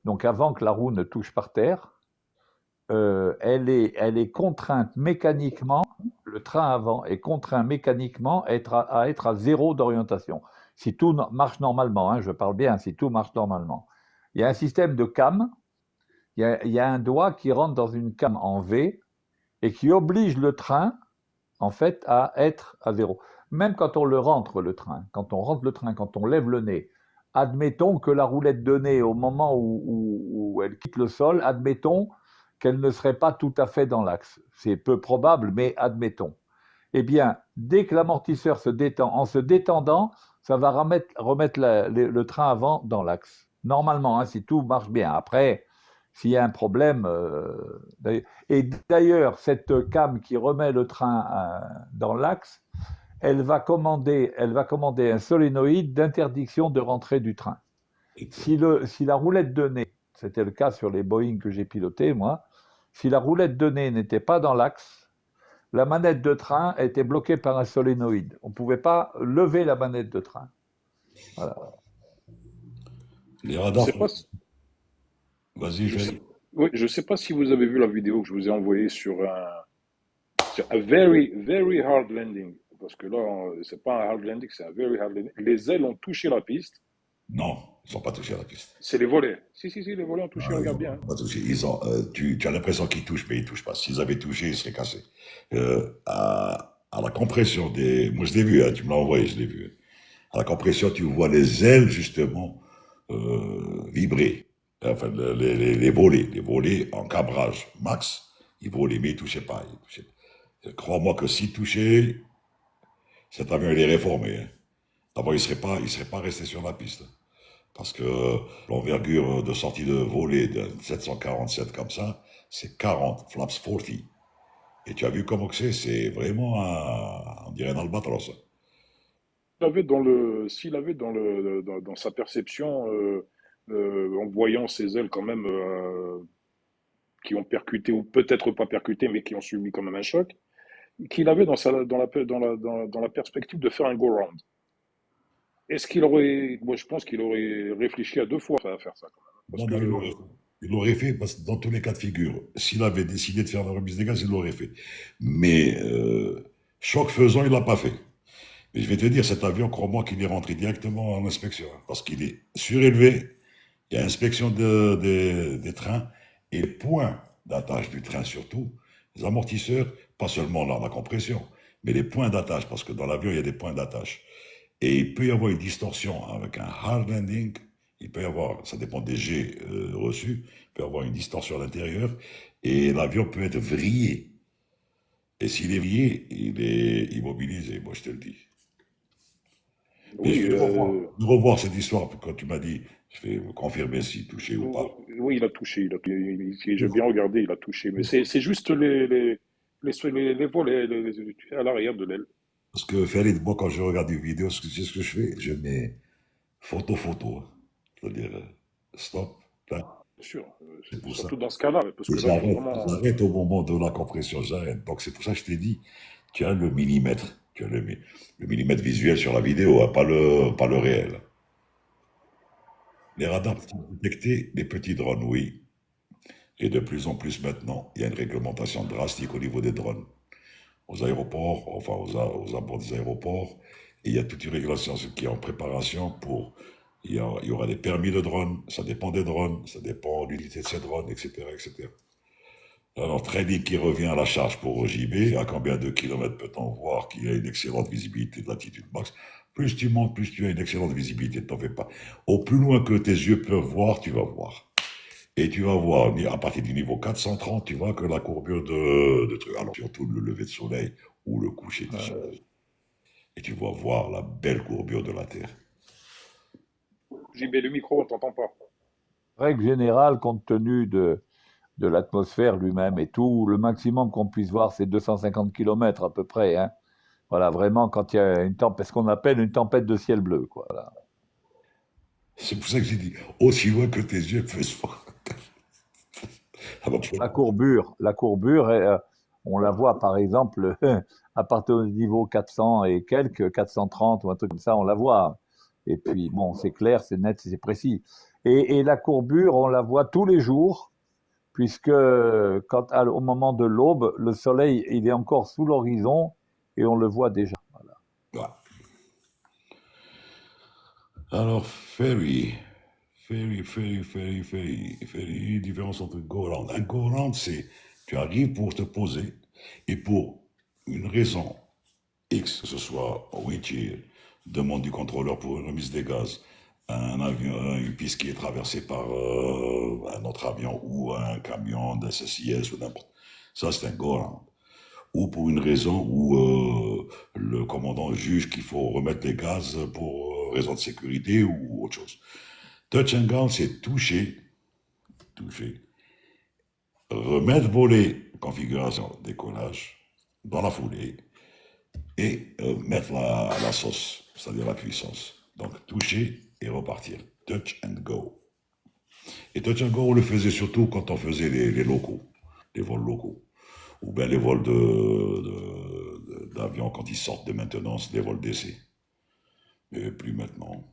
donc avant que la roue ne touche par terre, elle est contrainte mécaniquement, le train avant est contraint mécaniquement à être à zéro d'orientation. Si tout marche normalement, je parle bien, si tout marche normalement. Il y a un système de cam, il y a un doigt qui rentre dans une cam en V et qui oblige le train, en fait, à être à zéro. Même quand on rentre le train, quand on lève le nez, admettons que la roulette de nez, au moment où elle quitte le sol, admettons qu'elle ne serait pas tout à fait dans l'axe. C'est peu probable, mais admettons. Eh bien, dès que l'amortisseur se détend, en se détendant, ça va remettre le train avant dans l'axe. Normalement, hein, si tout marche bien. Après, s'il y a un problème, et d'ailleurs, cette cam qui remet le train dans l'axe, elle va commander un solénoïde d'interdiction de rentrée du train. Si la roulette de nez, c'était le cas sur les Boeing que j'ai pilotés, moi, si la roulette de nez n'était pas dans l'axe, la manette de train était bloquée par un solénoïde. On ne pouvait pas lever la manette de train. Voilà. Les Je radars, sais pas si, vas-y, je sais, fais. oui, je sais pas si vous avez vu la vidéo que je vous ai envoyée sur un very, very hard landing. Parce que là, c'est pas un hard landing, c'est un very hard landing. Les ailes ont touché la piste. Non, ils n'ont pas touché à la piste. C'est les volets. Si, les volets ont touché, Ah, ils regarde n'ont bien, hein. pas touché. Tu as l'impression qu'ils touchent, mais ils ne touchent pas. S'ils avaient touché, ils seraient cassés. À la compression des. Moi, je l'ai vu, hein, tu me l'as envoyé, je l'ai vu. À la compression, tu vois les ailes, justement, vibrer. Enfin, les volets en cabrage max, ils volaient, mais ils ne touchaient pas. Ils touchaient pas. Crois-moi que s'ils touchaient, cet avion, il est réformé. Hein. D'abord, il serait pas resté sur la piste. Parce que l'envergure de sortie de volée de 747 comme ça, c'est 40, flaps 40. Et tu as vu comment que c'est vraiment on dirait un albatros. S'il avait dans sa perception, en voyant ses ailes quand même qui ont percuté ou peut-être pas percuté, mais qui ont subi quand même un choc, qu'il avait dans la perspective de faire un go-round. Est-ce qu'il aurait, moi je pense qu'il aurait réfléchi à deux fois à faire ça quand même, parce Non, non, que il l'aurait fait parce que dans tous les cas de figure, s'il avait décidé de faire la remise des gaz, il l'aurait fait. Mais choc faisant, il l'a pas fait. Mais je vais te dire, cet avion, crois-moi qu'il est rentré directement en inspection, hein, parce qu'il est surélevé, il y a inspection des trains, et les points d'attache du train surtout, les amortisseurs, pas seulement la compression, mais les points d'attache, parce que dans l'avion, il y a des points d'attache. Et il peut y avoir une distorsion avec un hard landing, il peut y avoir, ça dépend des jets reçus, il peut y avoir une distorsion à l'intérieur, et l'avion peut être vrillé. Et s'il est vrillé, il est immobilisé, moi je te le dis. Mais je oui, vais revoir cette histoire, quand tu m'as dit, je vais me confirmer s'il touchait ou pas. oui, il a touché, j'ai bien regardé, il a touché, mais c'est juste les volets à l'arrière de l'aile. Parce que Farid, moi quand je regarde une vidéo, c'est ce que je fais, je mets photo, hein. C'est-à-dire stop, là, Bien sûr, c'est pour ça. surtout dans ce cas-là, parce Et que là, il faut vraiment. j'arrête au moment de la compression, j'arrête. Donc c'est pour ça que je t'ai dit, tu as le millimètre, tu as le millimètre visuel sur la vidéo, hein, pas le réel. Les radars peuvent détecter les petits drones, oui. Et de plus en plus maintenant, il y a une réglementation drastique au niveau des drones. Aux aéroports, enfin aux abords des aéroports, et il y a toute une régulation qui est en préparation pour. Il y aura des permis de drone, ça dépend des drones, ça dépend de l'unité de ces drones, etc., etc. Alors, trading qui revient à la charge pour JB, à combien de kilomètres peut-on voir qu'il y a une excellente visibilité de latitude max? Plus tu montes, plus tu as une excellente visibilité, t'en fais pas. Au plus loin que tes yeux peuvent voir, tu vas voir. Et tu vas voir, à partir du niveau 430, tu vois que la courbure de trucs, alors surtout le lever de soleil ou le coucher du soleil. Et tu vas voir la belle courbure de la Terre. JB, le micro, on t'entend pas. Règle générale, compte tenu de l'atmosphère lui-même et tout, le maximum qu'on puisse voir, c'est 250 km à peu près. Hein. Voilà, vraiment, quand il y a une tempête, ce qu'on appelle une tempête de ciel bleu. Quoi, voilà. C'est pour ça que j'ai dit, aussi loin que tes yeux peuvent voir. La courbure, on la voit par exemple à partir du niveau 400 et quelques, 430 ou un truc comme ça, on la voit. Et puis, bon, c'est clair, c'est net, c'est précis. Et la courbure, on la voit tous les jours, puisque au moment de l'aube, le soleil, il est encore sous l'horizon et on le voit déjà. Voilà. Ouais. Alors, ferry, différence entre go-round. Un go-round, c'est, tu arrives pour te poser, et pour une raison X, que ce soit wind chill, demande du contrôleur pour une remise des gaz, un avion, une piste qui est traversée par un autre avion ou un camion d'SSIS ou n'importe. Ça, c'est un go-round. ou pour une raison où le commandant juge qu'il faut remettre les gaz pour raison de sécurité ou autre chose. Touch and go, c'est toucher, remettre voler, configuration, décollage, dans la foulée, et mettre la sauce, c'est-à-dire la puissance. Donc toucher et repartir. Touch and go. Et touch and go, on le faisait surtout quand on faisait les locaux, les vols locaux. Ou bien les vols d'avion quand ils sortent de maintenance, les vols d'essai. Mais plus maintenant.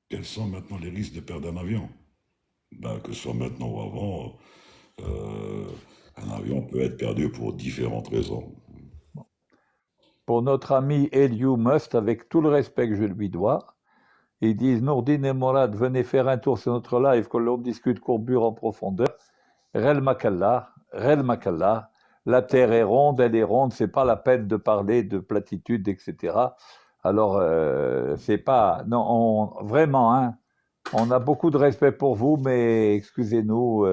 Quels sont maintenant les risques de perdre un avion? Ben, que ce soit maintenant ou avant, un avion peut être perdu pour différentes raisons. Pour notre ami Eliou Must, avec tout le respect que je lui dois, ils disent Nourdine et Morad, venez faire un tour sur notre live, que l'on discute courbure en profondeur. Rel Makalla, la Terre est ronde, elle est ronde, c'est pas la peine de parler de platitude, etc. Alors, c'est pas. Non, vraiment, hein, on a beaucoup de respect pour vous, mais excusez-nous,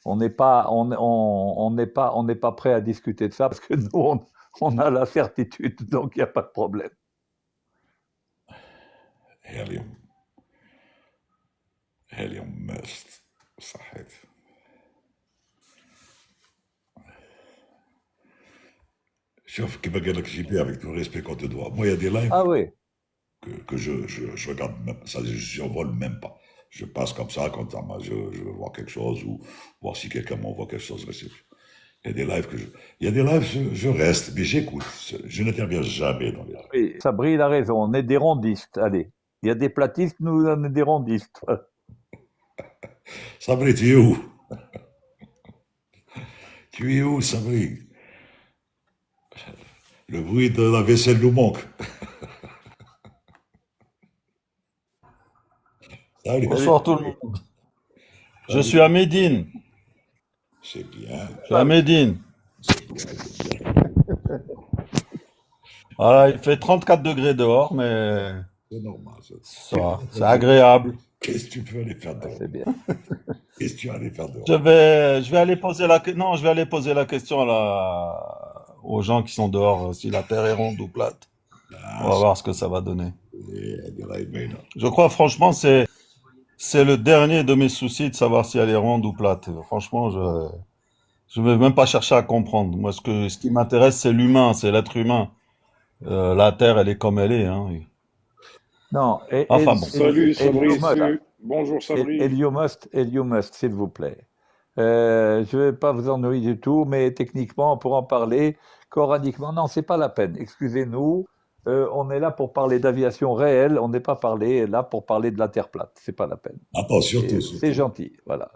on n'est pas, on n'est pas prêt à discuter de ça parce que nous, on a la certitude, donc il n'y a pas de problème. هيليوم ماست صحيت. Sauf qu'il va gagner JP avec tout le respect qu'on te doit. Moi, il y a des lives Ah oui, que je regarde même, ça, je survole même pas. Je passe comme ça quand je veux voir quelque chose ou voir si quelqu'un m'envoie quelque chose. Il y a des lives je reste, mais j'écoute. Je n'interviens jamais dans les lives. oui, Sabri, il a raison, on est des rondistes, allez. Il y a des platistes, nous, on est des rondistes. Sabri, tu es où? Tu es où, Sabri? Le bruit de la vaisselle nous manque. Salut. Bonsoir tout le monde. Je suis à Médine. C'est bien. Je suis à Médine. Voilà, il fait 34 degrés dehors, mais C'est normal. ça va, c'est agréable. Qu'est-ce que tu peux aller faire dehors? C'est bien. Qu'est-ce que tu vas aller faire dehors? Je vais aller poser non, je vais aller poser la question aux gens qui sont dehors, si la Terre est ronde ou plate. On va voir ce que ça va donner. Je crois franchement, c'est le dernier de mes soucis de savoir si elle est ronde ou plate. Franchement, je ne vais même pas chercher à comprendre. Moi, ce qui m'intéresse, c'est l'humain, c'est l'être humain. La Terre, elle est comme elle est. Hein. Non, Enfin bon. Salut Sabri, bonjour Sabri. Eliou Must, s'il vous plaît. Je ne vais pas vous ennuyer du tout, mais techniquement, pour en parler, coraniquement, non, c'est pas la peine. Excusez-nous, on est là pour parler d'aviation réelle, on n'est pas là pour parler de la Terre plate. C'est pas la peine. Attends, surtout. C'est gentil, voilà.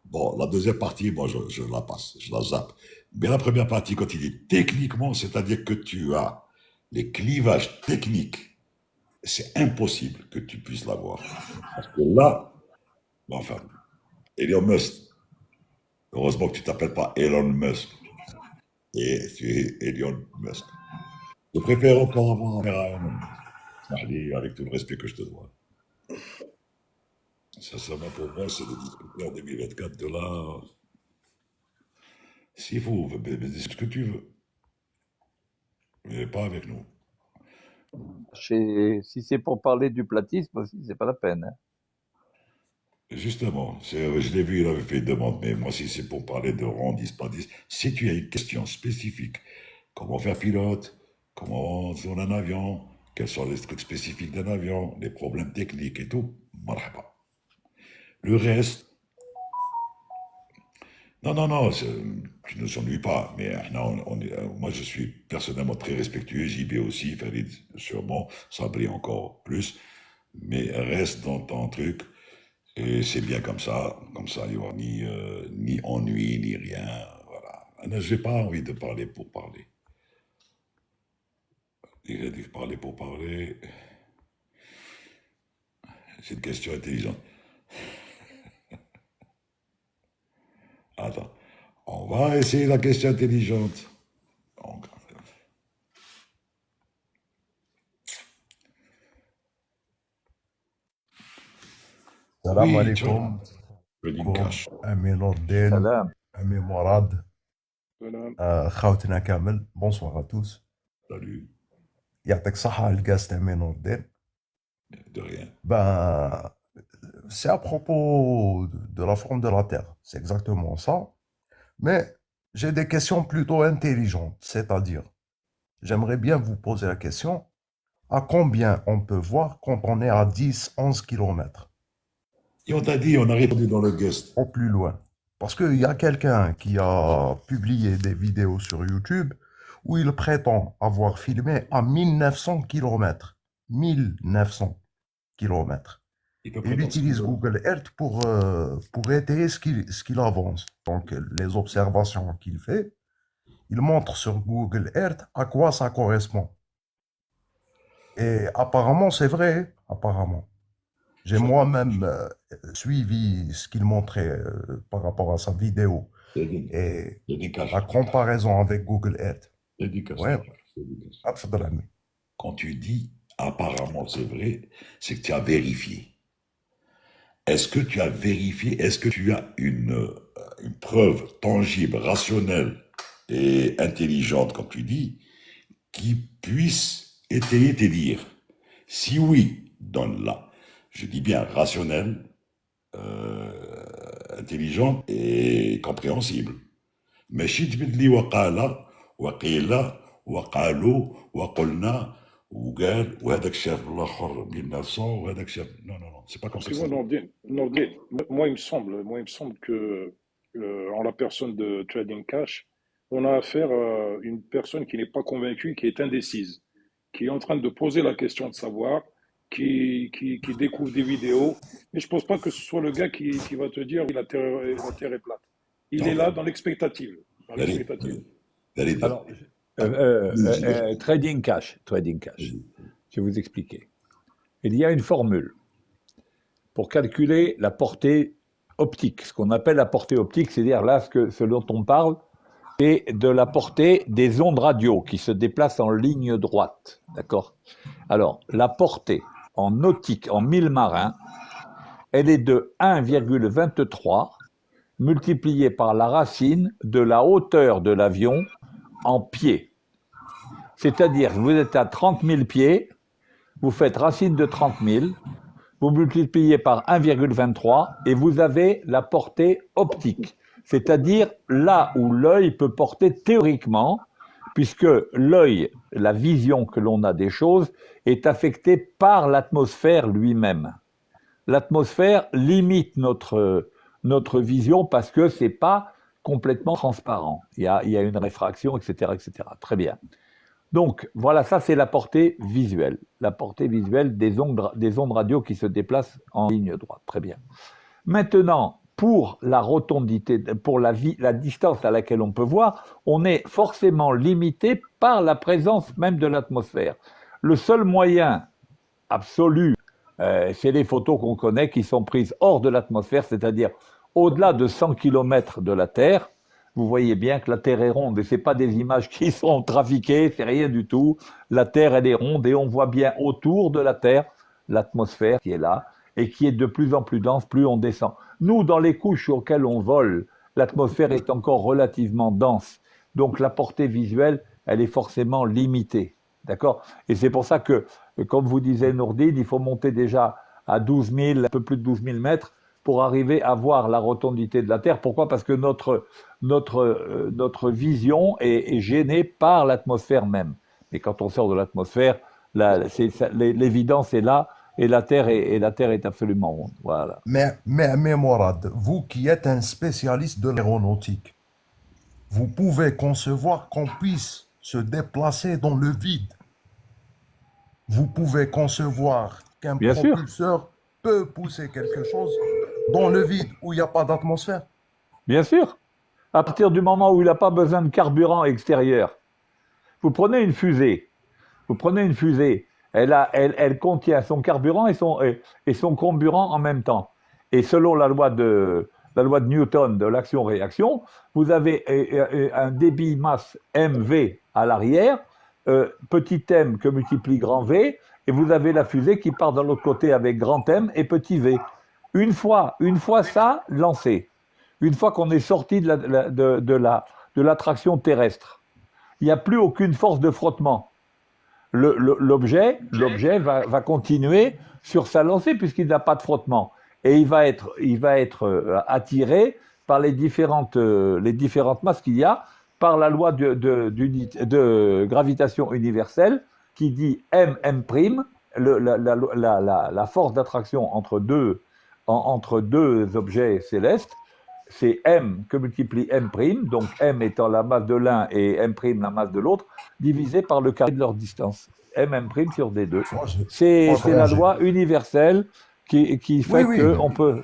Bon, la deuxième partie, moi, je la passe, je la zappe. Mais la première partie, quand il dit techniquement, c'est-à-dire que tu as les clivages techniques, c'est impossible que tu puisses l'avoir. Parce que là, enfin, Elon Musk, heureusement que tu t'appelles pas Elon Musk, et tu es Elon Musk. Je préfère encore avoir un allez, avec tout le respect que je te dois. Sincèrement, pour moi, c'est de discuter en 2024 de là. S'il faut, dis ce que tu veux. Mais pas avec nous. Si c'est pour parler du platisme aussi, c'est pas la peine. Hein. Justement, je l'ai vu, il avait fait une demande, mais moi, si c'est pour parler de rondis, pas 10, si tu as une question spécifique, comment faire pilote, comment tourner un avion, quels sont les trucs spécifiques d'un avion, les problèmes techniques et tout, marhaba. Le reste, non, tu ne s'ennuies pas, mais non, moi je suis personnellement très respectueux, JB aussi, Farid sûrement, Sabri encore plus, mais reste dans ton truc, et c'est bien comme ça, il n'y aura ni ennui, ni rien, voilà. Je n'ai pas envie de parler pour parler. Il a dit parler pour parler, c'est une question intelligente. Attends, on va essayer la question intelligente. Salam Oui, alaikum. je dis cash. Ami Nordin, Salam. Ami Morad, Voilà. Khawtina Kamel, bonsoir à tous. Salut, Yatek Saha Al-Gaz Tami Nordin. de rien. Ben, c'est à propos de la forme de la Terre, c'est exactement ça. Mais j'ai des questions plutôt intelligentes, c'est-à-dire, j'aimerais bien vous poser la question, à combien on peut voir quand on est à 10, 11 kilomètres Et on t'a dit, on a répondu dans le guest. au plus loin? Parce qu'il y a quelqu'un qui a publié des vidéos sur YouTube où il prétend avoir filmé à 1900 kilomètres. 1900 kilomètres. Il peut Il prétendre ce qu'il utilise veut. Google Earth pour étayer ce qu'il avance. Donc, les observations qu'il fait, il montre sur Google Earth à quoi ça correspond. Et apparemment, c'est vrai, apparemment. J'ai moi-même suivi ce qu'il montrait par rapport à sa vidéo et Dédicace. la comparaison avec Google Earth. Dédicace. Ouais, Dédicace. Atfadal, ami. Quand tu dis apparemment c'est vrai, c'est que tu as vérifié. Est-ce que tu as vérifié, est-ce que tu as une preuve tangible, rationnelle et intelligente, comme tu dis, qui puisse étayer tes dires? Si oui, donne-la. Je dis bien rationnelle, intelligente et compréhensible. ماشي تجبد لي وقيل وقالوا وقلنا وقال وهذاك شاف الاخر 1900 وهذاك شاف non non non c'est pas comme ça que ça Excuse-moi, va. Nordin, moi, il me semble que, en la personne de Trading Cash, on a affaire à une personne qui n'est pas convaincue, qui est indécise, qui est en train de poser la question de savoir, qui découvre des vidéos. Mais je pense pas que ce soit le gars qui va te dire la terre est plate. Il Non, est là dans l'expectative. Dans allez, l'expectative. allez, Alors, Trading Cash, je vais vous expliquer. Il y a une formule pour calculer la portée optique. Ce qu'on appelle la portée optique, c'est-à-dire là, ce dont on parle, c'est de la portée des ondes radio qui se déplacent en ligne droite. D'accord? Alors, la portée en nautique, en mille marins, elle est de 1,23 multiplié par la racine de la hauteur de l'avion en pieds. C'est-à-dire, vous êtes à 30 000 pieds, vous faites racine de 30 000, vous multipliez par 1,23 et vous avez la portée optique. C'est-à-dire là où l'œil peut porter théoriquement, puisque l'œil, la vision que l'on a des choses, est affectée par l'atmosphère lui-même. L'atmosphère limite notre vision parce que c'est pas complètement transparent. Il y a une réfraction, etc., etc. Très bien. Donc, voilà, ça c'est la portée visuelle. La portée visuelle des ondes radio qui se déplacent en ligne droite. Très bien. Maintenant, pour la rotondité, pour la distance à laquelle on peut voir, on est forcément limité par la présence même de l'atmosphère. Le seul moyen absolu, c'est les photos qu'on connaît qui sont prises hors de l'atmosphère, c'est-à-dire au-delà de 100 km de la Terre. Vous voyez bien que la Terre est ronde et c'est pas des images qui sont trafiquées, c'est rien du tout. La Terre, elle est ronde et on voit bien autour de la Terre l'atmosphère qui est là et qui est de plus en plus dense plus on descend. Nous, dans les couches auxquelles on vole, l'atmosphère est encore relativement dense. Donc la portée visuelle, elle est forcément limitée. D'accord? Et c'est pour ça que, comme vous disait Nourdine, il faut monter déjà à 12 000, un peu plus de 12 000 mètres pour arriver à voir la rotondité de la Terre. Pourquoi? Parce que notre vision est gênée par l'atmosphère même. Mais quand on sort de l'atmosphère, l'évidence est là et la Terre est absolument ronde. Voilà. Mais Morad, vous qui êtes un spécialiste de l'aéronautique, vous pouvez concevoir qu'on puisse se déplacer dans le vide. Vous pouvez concevoir qu'un propulseur peut pousser quelque chose dans le vide où il n'y a pas d'atmosphère. Bien sûr. À partir du moment où il n'a pas besoin de carburant extérieur. Vous prenez une fusée. Elle contient son carburant et son comburant en même temps. Et selon la loi de Newton de l'action-réaction, vous avez un débit masse mv à l'arrière, petit m que multiplie grand V, et vous avez la fusée qui part de l'autre côté avec grand M et petit v. Une fois ça lancé, une fois qu'on est sorti de l'attraction terrestre, il n'y a plus aucune force de frottement. L'objet va continuer sur sa lancée puisqu'il n'a pas de frottement. Et il va être attiré par les différentes masses qu'il y a, par la loi de gravitation universelle qui dit M', la force d'attraction entre deux objets célestes, c'est M que multiplie M', donc M étant la masse de l'un et M' la masse de l'autre, divisé par le carré de leur distance. M' sur D2. C'est la loi universelle qui fait qu'on peut,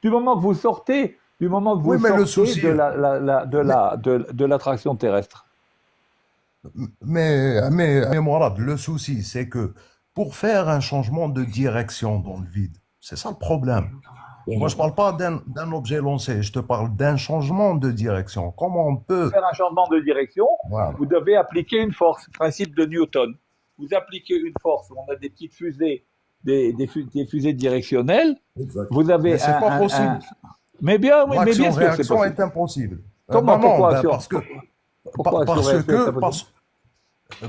du moment que vous sortez, de l'attraction terrestre. Mais Mourad, le souci, c'est que pour faire un changement de direction dans le vide, c'est ça le problème. Moi, je ne parle pas d'un objet lancé, je te parle d'un changement de direction. Comment on peut... Pour faire un changement de direction, voilà. Vous devez appliquer une force, principe de Newton. Vous appliquez une force, on a des petites fusées, des fusées directionnelles. Exact. Vous avez Mais c'est pas possible. Mais bien sûr que c'est L'action-réaction possible. est impossible. Comment, pourquoi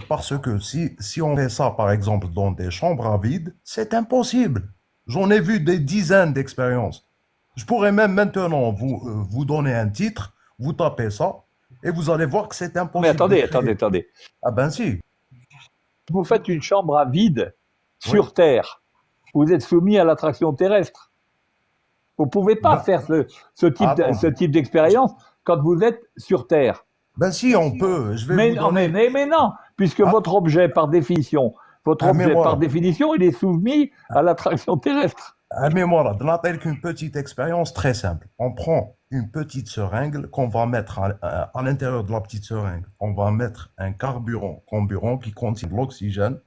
parce que si on fait ça, par exemple, dans des chambres à vide, c'est impossible. J'en ai vu des dizaines d'expériences. Je pourrais même maintenant vous donner un titre, vous tapez ça, et vous allez voir que c'est impossible. Mais attendez. Ah ben si. Vous faites une chambre à vide sur Terre. Vous êtes soumis à l'attraction terrestre. Vous ne pouvez pas faire ce type d'expérience quand vous êtes sur Terre. Ben si, on peut. Je vais vous donner... mais non, puisque votre objet, par définition, il est soumis à l'attraction terrestre. Mais moi, là, une petite expérience très simple. On prend une petite seringue qu'on va mettre à l'intérieur de la petite seringue. On va mettre un carburant qui contient de l'oxygène.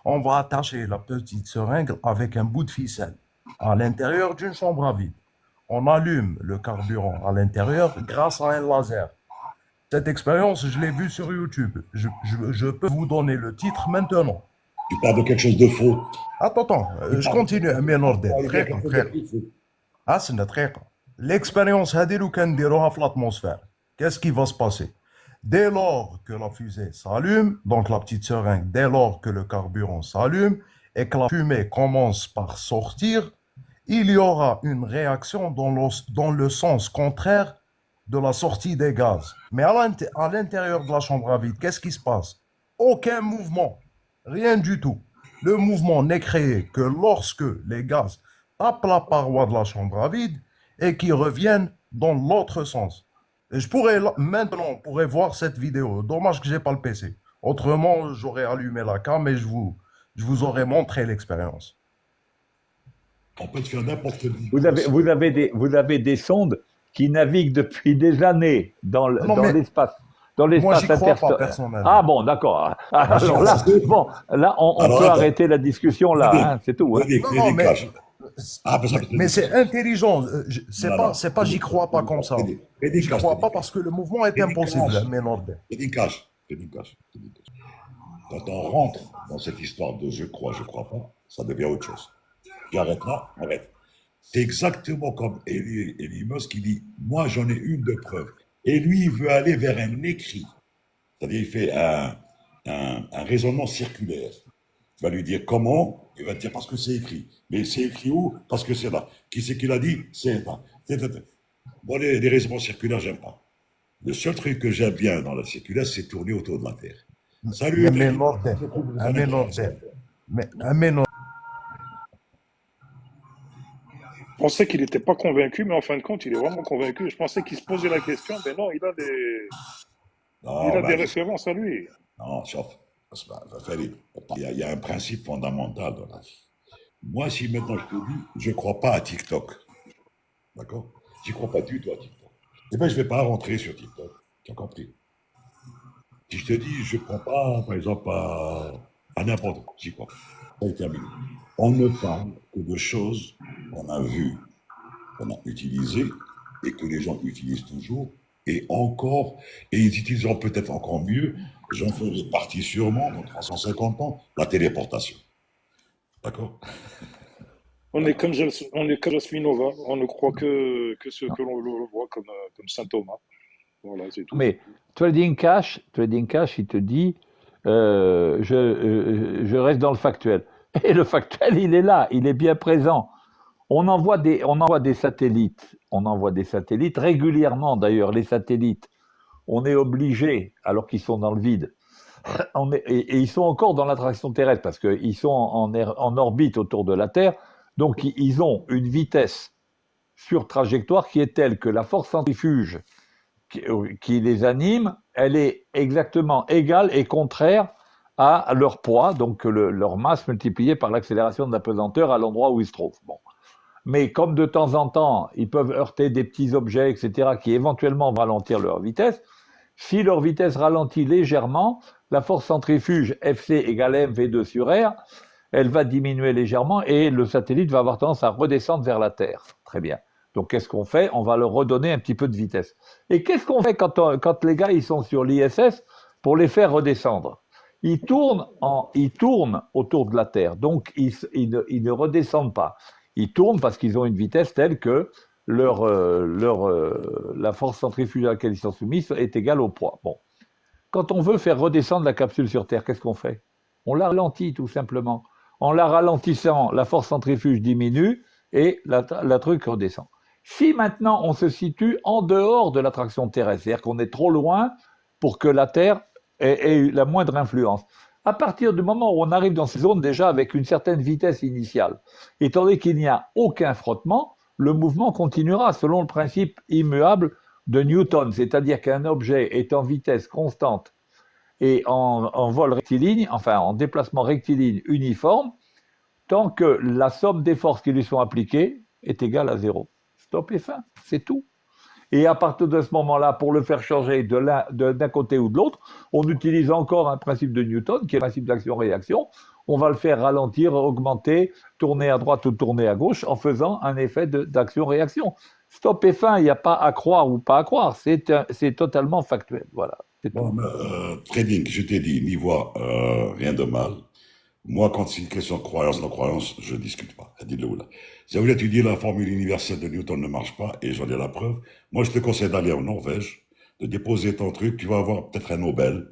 On va attacher la petite seringue avec un bout de ficelle à l'intérieur d'une chambre à vide. On allume le carburant à l'intérieur grâce à un laser. Cette expérience, je l'ai vue sur YouTube. Je peux vous donner le titre maintenant. Tu parles de quelque chose de faux. Attends, je continue. L'expérience dans l'atmosphère. Qu'est-ce qui va se passer? Dès lors que la fusée s'allume, donc la petite seringue, dès lors que le carburant s'allume et que la fumée commence par sortir, il y aura une réaction dans le sens contraire de la sortie des gaz. Mais à l'intérieur de la chambre à vide, qu'est-ce qui se passe? Aucun mouvement, rien du tout. Le mouvement n'est créé que lorsque les gaz tapent la paroi de la chambre à vide et qu'ils reviennent dans l'autre sens. Et maintenant, on pourrait voir cette vidéo. Dommage que j'ai pas le PC. Autrement, j'aurais allumé la cam et je vous aurais montré l'expérience. On peut te faire n'importe quelle vidéo. Vous avez des sondes qui naviguent depuis des années dans l'espace. Moi, j'y crois pas personnellement. Ah bon, d'accord. Alors là, on peut arrêter la discussion là, c'est tout. Mais c'est intelligent. C'est pas j'y crois pas comme ça. J'y crois pas parce que le mouvement est impossible. Quand on rentre dans cette histoire de je crois pas, ça devient autre chose. Tu arrêtes là, arrête. C'est exactement comme Elon Musk qui dit moi j'en ai une de preuve. Et lui, il veut aller vers un écrit. C'est-à-dire, il fait un raisonnement circulaire. Tu vas lui dire comment, il va te dire parce que c'est écrit. Mais c'est écrit où? Parce que c'est là. Qui c'est qui l'a dit? C'est là. Bon, les raisonnements circulaires, j'aime pas. Le seul truc que j'aime bien dans la circulaire, c'est tourner autour de la Terre. Salut. Je pensais qu'il n'était pas convaincu, mais en fin de compte, il est vraiment convaincu. Je pensais qu'il se posait la question, mais non, il a des références à lui. Non, sauf, il y a un principe fondamental dans la vie. Moi, si maintenant je te dis, je ne crois pas à TikTok, d'accord? Je ne crois pas du tout à TikTok. Eh bien, je ne vais pas rentrer sur TikTok. Tu as compris? Si je te dis, je ne crois pas, par exemple, à n'importe quoi, j'y crois. Ça est terminé. On ne parle que de choses qu'on a vues, qu'on a utilisées et que les gens utilisent toujours et encore, et ils utiliseront peut-être encore mieux, j'en ferai partie sûrement dans 350 ans, la téléportation. D'accord? On est comme Jasminova, on ne croit que ce que l'on voit comme Saint Thomas. Voilà, c'est tout. Mais Trading Cash, il te dit, je reste dans le factuel. Et le factuel, il est là, il est bien présent. On envoie des satellites. On envoie des satellites régulièrement, d'ailleurs, les satellites. On est obligé, alors qu'ils sont dans le vide, et ils sont encore dans l'attraction terrestre, parce qu'ils sont en orbite autour de la Terre, donc ils ont une vitesse sur trajectoire qui est telle que la force centrifuge qui les anime, elle est exactement égale et contraire à leur poids, donc leur masse multipliée par l'accélération de la pesanteur à l'endroit où ils se trouvent. Bon. Mais comme de temps en temps, ils peuvent heurter des petits objets, etc., qui éventuellement vont ralentir leur vitesse, si leur vitesse ralentit légèrement, la force centrifuge Fc égale mv2 sur r, elle va diminuer légèrement et le satellite va avoir tendance à redescendre vers la Terre. Très bien. Donc qu'est-ce qu'on fait? On va leur redonner un petit peu de vitesse. Et qu'est-ce qu'on fait quand les gars ils sont sur l'ISS pour les faire redescendre? Ils tournent autour de la Terre, donc ils ne redescendent pas. Ils tournent parce qu'ils ont une vitesse telle que la force centrifuge à laquelle ils sont soumis est égale au poids. Bon. Quand on veut faire redescendre la capsule sur Terre, qu'est-ce qu'on fait? On la ralentit tout simplement. En la ralentissant, la force centrifuge diminue et la truc redescend. Si maintenant on se situe en dehors de l'attraction terrestre, c'est-à-dire qu'on est trop loin pour que la Terre ait la moindre influence, à partir du moment où on arrive dans ces zones déjà avec une certaine vitesse initiale, étant donné qu'il n'y a aucun frottement, le mouvement continuera selon le principe immuable de Newton, c'est-à-dire qu'un objet est en vitesse constante et en vol rectiligne, enfin en déplacement rectiligne uniforme, tant que la somme des forces qui lui sont appliquées est égale à 0. Stop et fin, c'est tout. Et à partir de ce moment-là, pour le faire changer d'un côté ou de l'autre, on utilise encore un principe de Newton, qui est le principe d'action-réaction. On va le faire ralentir, augmenter, tourner à droite ou tourner à gauche, en faisant un effet d'action-réaction. Stop et fin, il n'y a pas à croire ou pas à croire, c'est totalement factuel. Voilà. Bon, Trading, je t'ai dit, n'y vois rien de mal. Moi, quand c'est une question de croyance, non-croyance, je ne discute pas. Dis-le là. Ça veut dire, tu dis la formule universelle de Newton ne marche pas, et j'en ai la preuve. Moi, je te conseille d'aller en Norvège, de déposer ton truc, tu vas avoir peut-être un Nobel,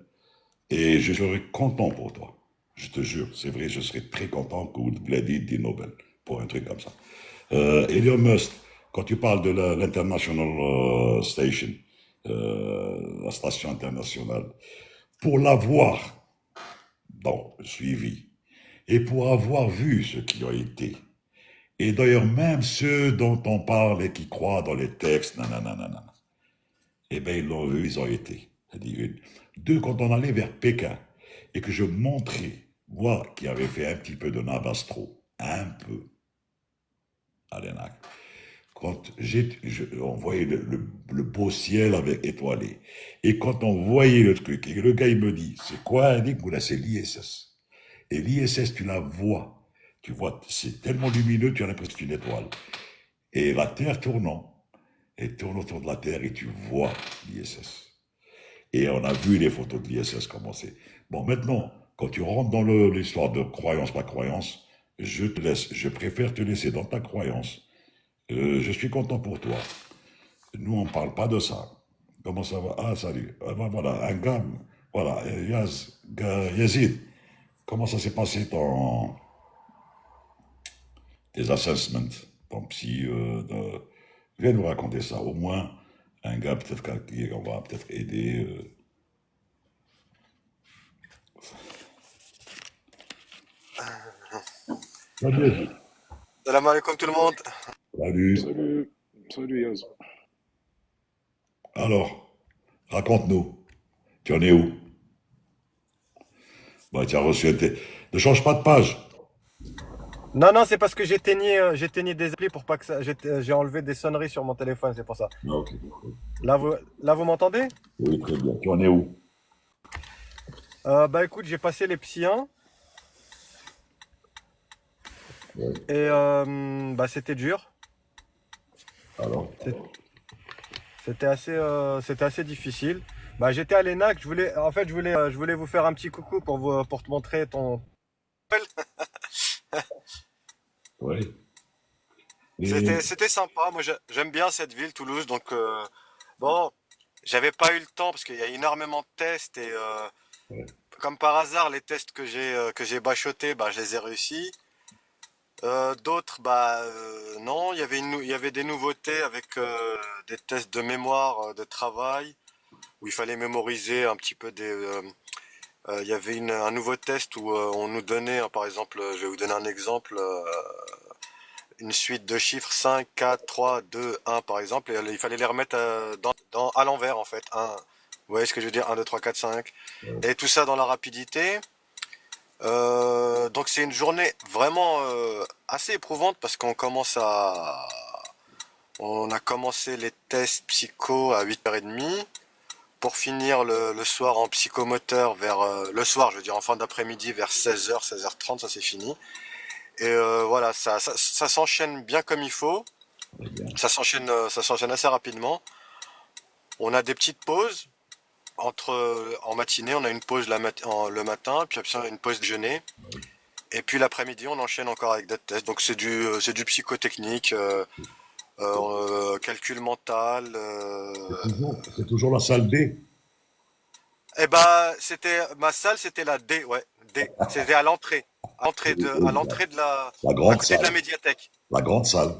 et je serai content pour toi. Je te jure, c'est vrai, je serai très content que vous l'ayez dit Nobel, pour un truc comme ça. Elon Musk, quand tu parles de l'International Station, la station internationale, pour l'avoir suivi, et pour avoir vu ceux qui ont été, et d'ailleurs même ceux dont on parle et qui croient dans les textes, nanana, eh bien ils l'ont vu, ils ont été. Une. Deux, quand on allait vers Pékin, et que je montrais, moi qui avais fait un petit peu de Navastro, un peu, à l'ENAC, quand on voyait le beau ciel avec étoilé, et quand on voyait le truc, et le gars il me dit, c'est quoi? Il dit, c'est l'ISS. Et l'ISS, tu la vois. Tu vois, c'est tellement lumineux, tu as l'impression que c'est une étoile. Et la Terre tournant, elle tourne autour de la Terre et tu vois l'ISS. Et on a vu les photos de l'ISS commencer. Bon, maintenant, quand tu rentres dans l'histoire de croyance, pas croyance, je te laisse, je préfère te laisser dans ta croyance. Je suis content pour toi. Nous, on ne parle pas de ça. Comment ça va? Ah, salut. Ah, ben voilà, un gars, voilà, Yazid. Comment ça s'est passé tes assessments, ton psy viens nous raconter ça. Au moins, un gars peut-être qu'on va peut-être aider. Salut. Salam alaikum tout le monde. Salut. Salut Yaz. Alors, raconte-nous. Tu en es où? Bah, tu as reçu Ne change pas de page. Non, c'est parce que j'éteignais des applis pour pas que ça. J'ai enlevé des sonneries sur mon téléphone, c'est pour ça. Ah, ok. Là, vous m'entendez? Oui, très bien. Tu en es où? Bah écoute, j'ai passé les psy 1 Ouais. et bah c'était dur. Alors? C'était assez difficile. Bah j'étais à l'ENAC, je voulais vous faire un petit coucou pour te montrer ton. Oui. Et C'était sympa. Moi, j'aime bien cette ville, Toulouse. Donc, bon, j'avais pas eu le temps parce qu'il y a énormément de tests et ouais, comme par hasard, les tests que j'ai bachotés, bah, je les ai réussis. D'autres, bah, non. Il y avait des nouveautés avec des tests de mémoire, de travail, où il fallait mémoriser un petit peu il y avait un nouveau test où on nous donnait, hein, par exemple, je vais vous donner un exemple. Une suite de chiffres 5, 4, 3, 2, 1 par exemple, et il fallait les remettre à l'envers en fait. Vous voyez ce que je veux dire? 1, 2, 3, 4, 5. ouais, Et tout ça dans la rapidité. Donc c'est une journée vraiment assez éprouvante parce on a commencé les tests psycho à 8h30 pour finir le soir en psychomoteur le soir, je veux dire en fin d'après-midi vers 16h, 16h30, ça c'est fini. Et voilà, ça s'enchaîne bien comme il faut. très bien. Ça s'enchaîne assez rapidement. On a des petites pauses en matinée. On a une pause le matin, puis après une pause déjeuner. Et puis l'après-midi, on enchaîne encore avec d'autres tests. Donc c'est du psychotechnique, calcul mental. C'est toujours la salle D. Et bah ma salle, c'était la D, ouais, D. C'était à l'entrée de La à grande côté de la salle. médiathèque. La grande salle.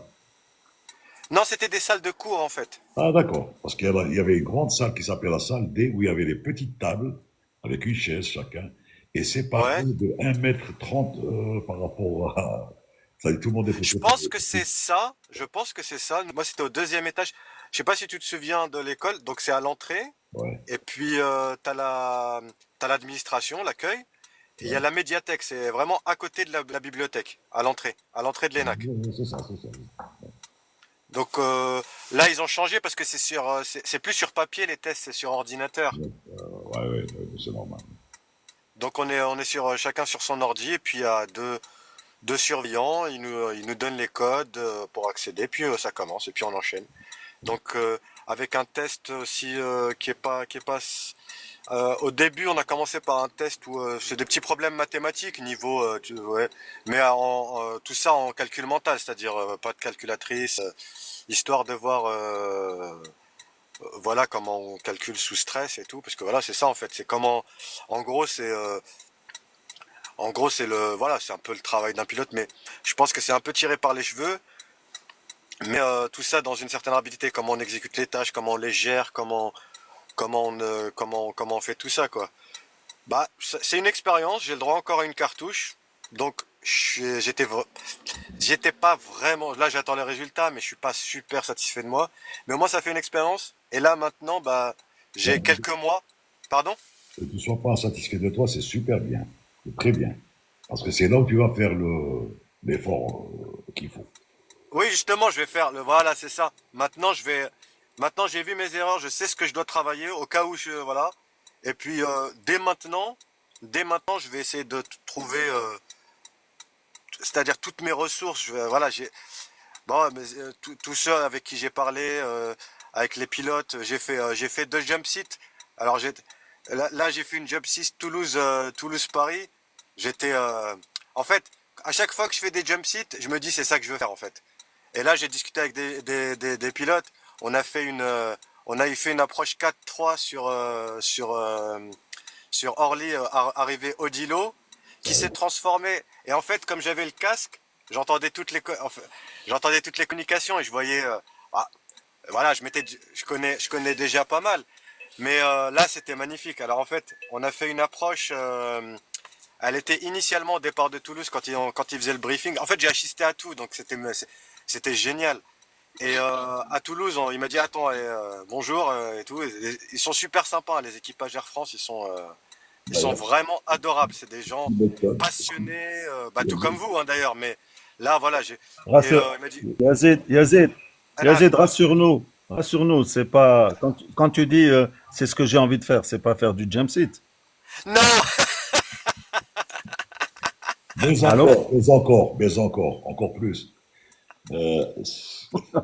Non, c'était des salles de cours en fait. Ah, d'accord. Parce qu'il y avait une grande salle qui s'appelait la salle D, où il y avait des petites tables avec une chaise chacun, et séparées Ouais. de 1,30 m par rapport à. Ça dit, tout le monde était Je séparé. pense que c'est ça. Je pense que c'est ça. Moi, c'était au deuxième étage. Je sais pas si tu te souviens de l'école. Donc, c'est à l'entrée. Ouais, Et puis, t'as l'administration, l'accueil. Et il y a ouais. la médiathèque. C'est vraiment à côté de la bibliothèque, à l'entrée de l'ENAC. C'est ça, c'est ça. Donc, là, ils ont changé parce que c'est plus sur papier les tests, c'est sur ordinateur. Ouais, ouais, ouais, c'est normal. Donc, on est chacun sur son ordi. Et puis, il y a deux surveillants. Ils nous donnent les codes pour accéder. Puis, ça commence. Et puis, on enchaîne. Donc avec un test aussi qui est pas au début on a commencé par un test où c'est des petits problèmes mathématiques niveau ouais, mais tout ça en calcul mental, c'est-à-dire pas de calculatrice, histoire de voir voilà comment on calcule sous stress et tout parce que voilà c'est ça en fait c'est comment en gros c'est voilà c'est un peu le travail d'un pilote mais je pense que c'est un peu tiré par les cheveux. Mais tout ça dans une certaine rapidité, comment on exécute les tâches, comment on les gère, comment on fait tout ça quoi. Bah c'est une expérience, j'ai le droit encore à une cartouche, donc j'étais pas vraiment, là j'attends les résultats, mais je suis pas super satisfait de moi. Mais au moins ça fait une expérience. Et là maintenant bah Ouais. j'ai quelques mois, pardon? Que tu ne sois pas satisfait de toi, c'est super bien. C'est très bien. Parce que c'est là où tu vas faire l'effort qu'il faut. Oui justement je vais faire voilà c'est ça. Maintenant j'ai vu mes erreurs, je sais ce que je dois travailler au cas où voilà. Et puis dès maintenant, je vais essayer de trouver, c'est-à-dire toutes mes ressources. Voilà, bon, mais, tous ceux avec qui j'ai parlé, avec les pilotes, j'ai fait deux jump seats. Alors là j'ai fait une jump seat Toulouse Paris. J'étais, en fait, à chaque fois que je fais des jump seats, je me dis c'est ça que je veux faire en fait. Et là j'ai discuté avec des pilotes. On a fait on a fait une approche 4-3 sur Orly, arrivé Odilo, qui s'est transformé. Et en fait, comme j'avais le casque, j'entendais toutes les communications et je voyais. Ah, voilà, je connais déjà pas mal. Mais là, c'était magnifique. Alors en fait, on a fait une approche. Elle était initialement au départ de Toulouse quand ils faisaient le briefing. En fait, j'ai assisté à tout, donc c'était génial. Et à Toulouse, il m'a dit attends, bonjour et tout. Ils sont super sympas, les équipages Air France, ils sont D'ailleurs, vraiment adorables. C'est des gens tu m'étonnes. passionnés, bah, tout comme vous hein, d'ailleurs. Mais là, voilà, il m'a dit, Yazid, Anna, rassure-nous. Rassure-nous, c'est pas. Quand tu dis c'est ce que j'ai envie de faire, c'est pas faire du jump seat. non, Mais Allô? encore, mais encore, mais encore, encore plus. Euh, on peut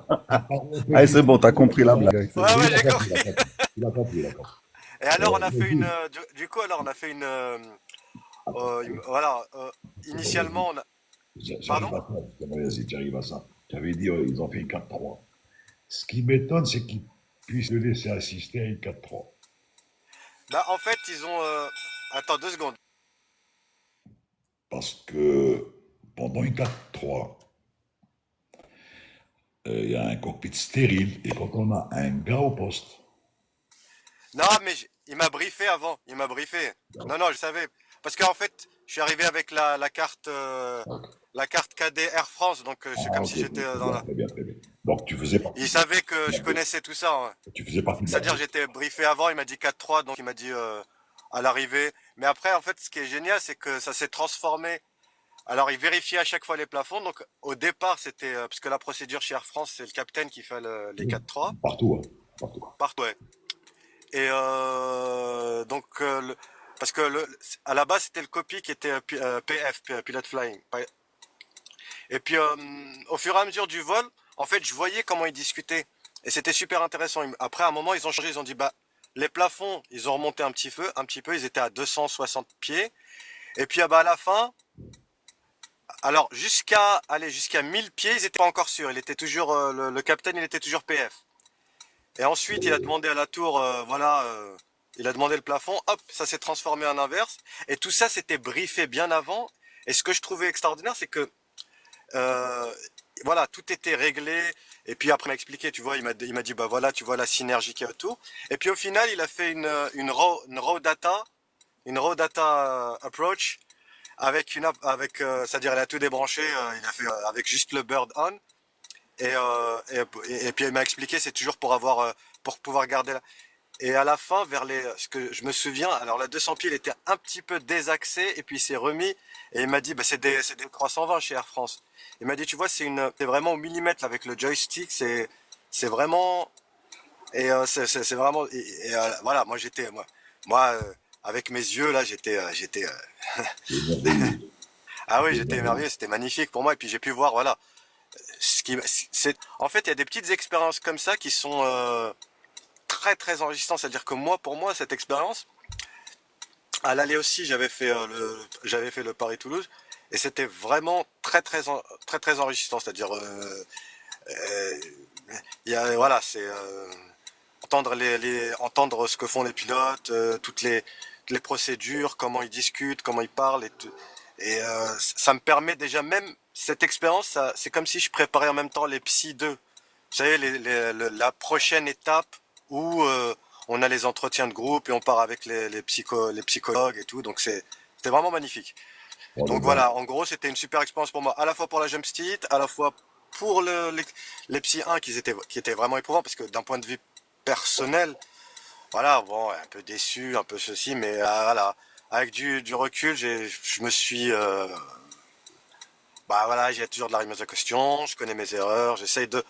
Allez, dire. c'est bon, t'as compris la blague. C'est ouais, bon. Oui, ouais, j'ai compris. il a compris, il a compris. Et alors, on a Mais fait dis, du coup, alors on a fait attends, voilà, attends, vas-y, initialement, pardon? j'arrive à ça. Vas-y, j'arrive à ça. J'avais dit, ils ont fait une 4-3. Ce qui m'étonne, c'est qu'ils puissent le laisser assister à une 4-3. Bah, en fait, ils ont. Attends 2 secondes. Parce que pendant une 4-3, il y a un cockpit stérile, et quand on a un gars au poste, Non, mais il m'a briefé avant. Il m'a briefé. Non, non, je savais. Parce qu'en fait, je suis arrivé avec la carte cadet Air France, donc c'est comme ok, si j'étais très dans bien, la. très bien, très bien. Donc tu faisais partie Il de savait que la je connaissais tout ça, hein. tu faisais partie de la C'est-à-dire, j'étais briefé avant, il m'a dit 4-3, donc il m'a dit à l'arrivée. Mais après, en fait, ce qui est génial, c'est que ça s'est transformé. Alors, il vérifiait à chaque fois les plafonds. Donc, au départ, c'était. Parce que la procédure chez Air France, c'est le capitaine qui fait les 4-3. partout, hein, partout. Partout, ouais. Et donc, parce que à la base, c'était le copie qui était PF, Pilot Flying. Et puis, au fur et à mesure du vol, en fait, je voyais comment ils discutaient. Et c'était super intéressant. Après, à un moment, ils ont changé. Ils ont dit, bah, les plafonds, ils ont remonté un petit peu. Ils étaient à 260 pieds. Et puis, bah, à la fin, alors, jusqu'à 1000 pieds, ils n'étaient pas encore sûrs. Il était toujours, le capitaine, il était toujours PF. Et ensuite, il a demandé à la tour, voilà, il a demandé le plafond, hop, ça s'est transformé en inverse. Et tout ça, c'était briefé bien avant. Et ce que je trouvais extraordinaire, c'est que, euh, voilà, tout était réglé. Et puis après, il m'a expliqué, tu vois, il m'a dit, bah voilà, tu vois la synergie qu'il y a autour. Et puis au final, il a fait une raw data approach c'est-à-dire, il a tout débranché, il a fait avec juste le bird on. Et puis il m'a expliqué, c'est toujours pour pouvoir garder la. Et à la fin, ce que je me souviens, alors la 200 pieds, il était un petit peu désaxé, et puis il s'est remis, et il m'a dit, bah, c'est des 320 chez Air France. Il m'a dit, tu vois, c'est vraiment au millimètre, là, avec le joystick, c'est vraiment, c'est vraiment, voilà, avec mes yeux, là, ah oui, j'étais émerveillé, c'était magnifique pour moi, et puis j'ai pu voir, voilà, en fait, il y a des petites expériences comme ça qui sont très très enrichissantes. C'est-à-dire que pour moi, cette expérience, à l'aller aussi, j'avais fait le Paris-Toulouse, et c'était vraiment très très très très enrichissant. C'est-à-dire, euh, voilà, c'est entendre ce que font les pilotes, toutes les procédures, comment ils discutent, comment ils parlent, et ça me permet déjà, même cette expérience, c'est comme si je préparais en même temps les Psy 2. Vous savez, la prochaine étape où on a les entretiens de groupe et on part avec les psychologues et tout. Donc c'était vraiment magnifique. Bon, Donc voilà, en gros, c'était une super expérience pour moi, à la fois pour la Jump Street, à la fois pour les Psy 1 qui étaient vraiment éprouvants, parce que d'un point de vue personnel, voilà, bon, un peu déçu, un peu ceci, mais voilà, avec du recul, je me suis, bah voilà, j'ai toujours de la remise de question, je connais mes erreurs, j'essaye de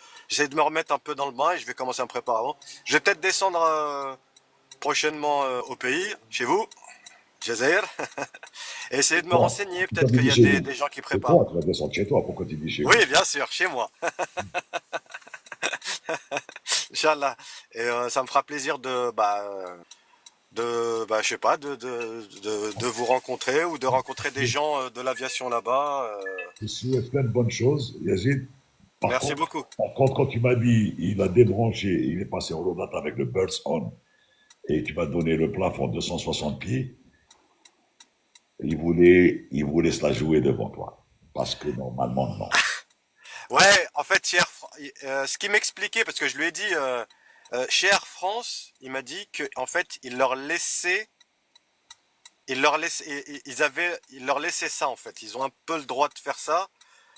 me remettre un peu dans le bain, et je vais commencer à me préparer avant. Je vais peut-être descendre prochainement au pays, chez vous, Jazair, et essayer de me toi, renseigner, pourquoi peut-être tu qu'il y dis a chez vous? des gens qui C'est préparent. toi, tu vas descendre chez toi, pourquoi tu dis chez Oui, vous? bien sûr, chez moi, Inch'Allah. Et ça me fera plaisir je sais pas, de vous rencontrer, ou de rencontrer des gens de l'aviation là-bas. Je souhaite plein de bonnes choses, Yazid. Par Merci contre, beaucoup. par contre, quand tu m'as dit, il a débranché, il est passé en low data avec le Birds On, et tu m'as donné le plafond 260 pieds, il voulait se la jouer devant toi. Parce que normalement, non. Ouais, en fait, ce qui m'expliquait, parce que je lui ai dit, chez Air France, il m'a dit que, en fait, il leur laissait ça, en fait. Ils ont un peu le droit de faire ça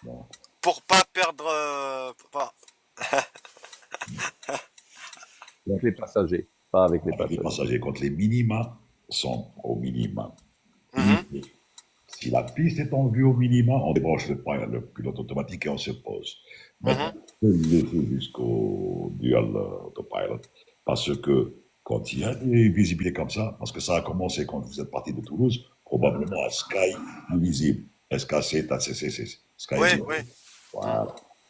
Non. pour pas perdre, Avec les passagers, pas avec les Avec les passagers. passagers, quand les minima sont au minima, Mhm, si la piste est en vue au minima, on débranche le pilote automatique et on se pose. Maintenant, mhm. on peut le laisser jusqu'au dual autopilot. Parce que quand il y a des visibilités comme ça, parce que ça a commencé quand vous êtes parti de Toulouse, probablement à Sky invisible. SKC, TACCC, Sky Oui, Invisible. oui. Mhm. Voilà.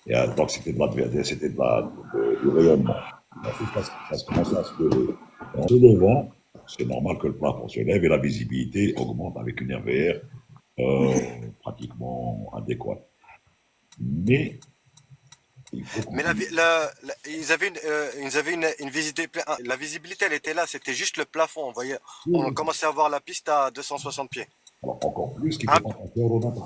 Et donc c'était du rayonnement. Ensuite, ça se commence à se lever. Et en se levant, c'est normal que le plafond se lève et la visibilité augmente avec une RVR pratiquement adéquate. Mais Il faut qu'on Mais puisse. ils avaient une visibilité, la visibilité, elle était là, c'était juste le plafond. On voyait, Oui, on oui. commençait à voir la piste à 260 pieds. Alors, encore plus qu'il ne Un faut pas passer au Rodata.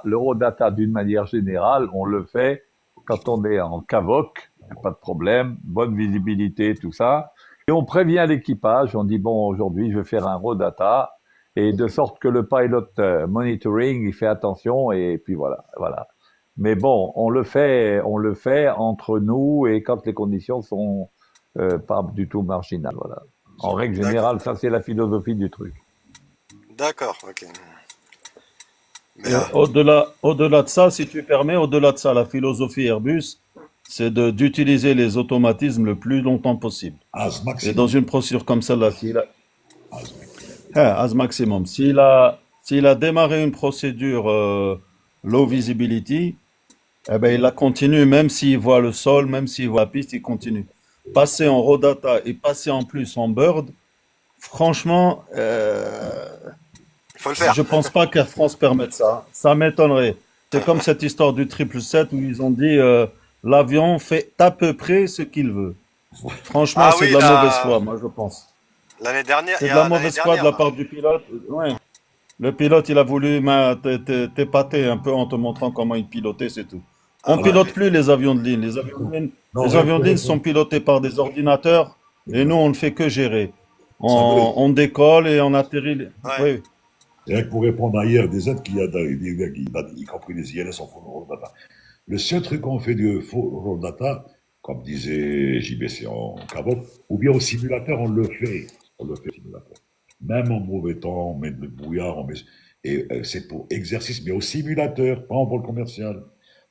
L'Eurodata, d'une manière générale, on le fait quand on est en CAVOC, y a pas de problème, bonne visibilité, tout ça. Et on prévient l'équipage, on dit, bon, aujourd'hui, je vais faire un Rodata, et de sorte que le pilot monitoring, il fait attention, et puis voilà, voilà. Mais bon, on le fait entre nous, et quand les conditions sont pas du tout marginales, voilà. En règle D'accord, générale, ça, c'est la philosophie du truc. d'accord, ok. Mais Et au-delà de ça, si tu permets, au-delà de ça, la philosophie Airbus, c'est d'utiliser les automatismes le plus longtemps possible. Az Et dans maximum. une procédure comme celle-là, Az maximum. as maximum, s'il a démarré une procédure low visibility, eh ben, il la continue, même s'il voit le sol, même s'il voit la piste, il continue. Passer en raw data et passer en plus en bird, franchement, il faut le faire. je pense pas qu'Air France permette ça. Ça m'étonnerait. C'est comme cette histoire du 777 où ils ont dit l'avion fait à peu près ce qu'il veut. Franchement, Ah c'est oui, de la mauvaise foi, moi je pense. l'année dernière, C'est de la mauvaise foi de la part du pilote. Ouais. Le pilote, il a voulu t'épater un peu en te montrant comment il pilotait, c'est tout. Ah On bah pilote oui. plus les avions de ligne. Les avions de ligne, Non, les rien avions que de ligne sont répondre. pilotés par des ordinateurs et nous, on ne fait que gérer. Sabri, On décolle et on atterrit. Ouais. Oui. rien que pour répondre à hier, des aides qu'il y a, y compris les ILS en faux Rodata. Le seul truc qu'on fait du faux Rodata, comme disait JBC en CAVOC, ou bien au simulateur, on le fait. On le fait au simulateur. Même en mauvais temps, on met de brouillard, et c'est pour exercice, mais au simulateur, pas en vol commercial.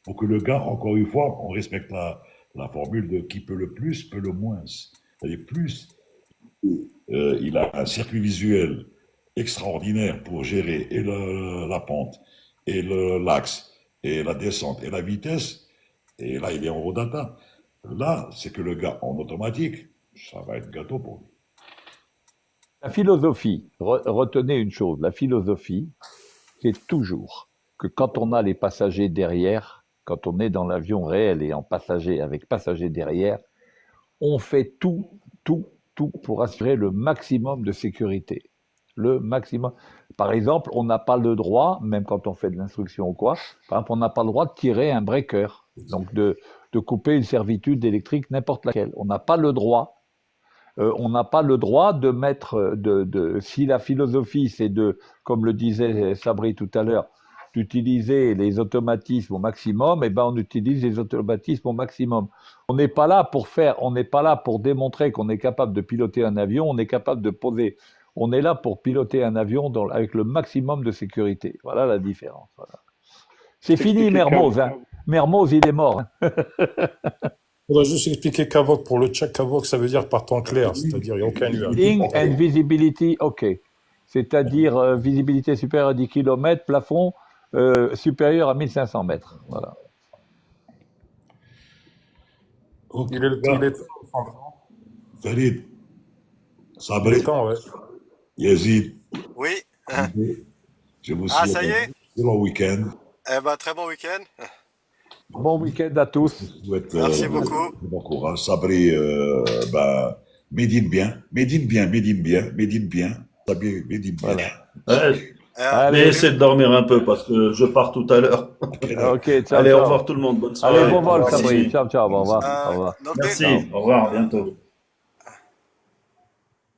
Pour que le gars, encore une fois, on respecte la formule de qui peut le plus, peut le moins. C'est-à-dire plus il a un circuit visuel extraordinaire pour gérer et la pente, et l'axe, et la descente, et la vitesse, et là, il est en raw data. Là, c'est que le gars, en automatique, ça va être gâteau pour lui. La philosophie, retenez une chose, la philosophie, c'est toujours que quand on a les passagers derrière, quand on est dans l'avion réel et en passager avec passagers derrière, on fait tout pour assurer le maximum de sécurité. Le maximum. Par exemple, on n'a pas le droit, même quand on fait de l'instruction ou quoi, par exemple, on n'a pas le droit de tirer un breaker, donc de couper une servitude électrique, n'importe laquelle. On n'a pas le droit. On n'a pas le droit de mettre, si la philosophie c'est comme le disait Sabri tout à l'heure, d'utiliser les automatismes au maximum, eh ben on utilise les automatismes au maximum. On n'est pas là pour démontrer qu'on est capable de piloter un avion, on est capable de poser. On est là pour piloter un avion avec le maximum de sécurité. Voilà la différence. Voilà. C'est fini Mermoz. Hein. Mermoz, il est mort. Hein. Il faudrait juste expliquer CAVOC. Pour le check CAVOC, ça veut dire par temps clair, c'est-à-dire il n'y a aucun nuage. Heading and visibility, OK. C'est-à-dire visibilité supérieure à 10 km, plafond supérieur à 1500 mètres. Voilà. Ok. Il est temps, Farid, il Sabri, est temps, ouais. Yazid, Oui. je vous Ah, souhaite ça y un est? excellent week-end. Eh ben, très bon week-end. Bon week-end à tous. Je vous souhaite Merci beaucoup. bon courage. Sabri, médine bien, médine bien, médine bien, médine bien. Sabri, médine bien. Voilà. Ouais, Allez. mais essaie de dormir un peu parce que je pars tout à l'heure. OK, ciao, Allez, au ciao. revoir tout le monde. Bonne soirée. Allez, bon vol, Merci. Sabri. Ciao, ciao. Au revoir. Au revoir. Donc, Merci. Au revoir. À bientôt.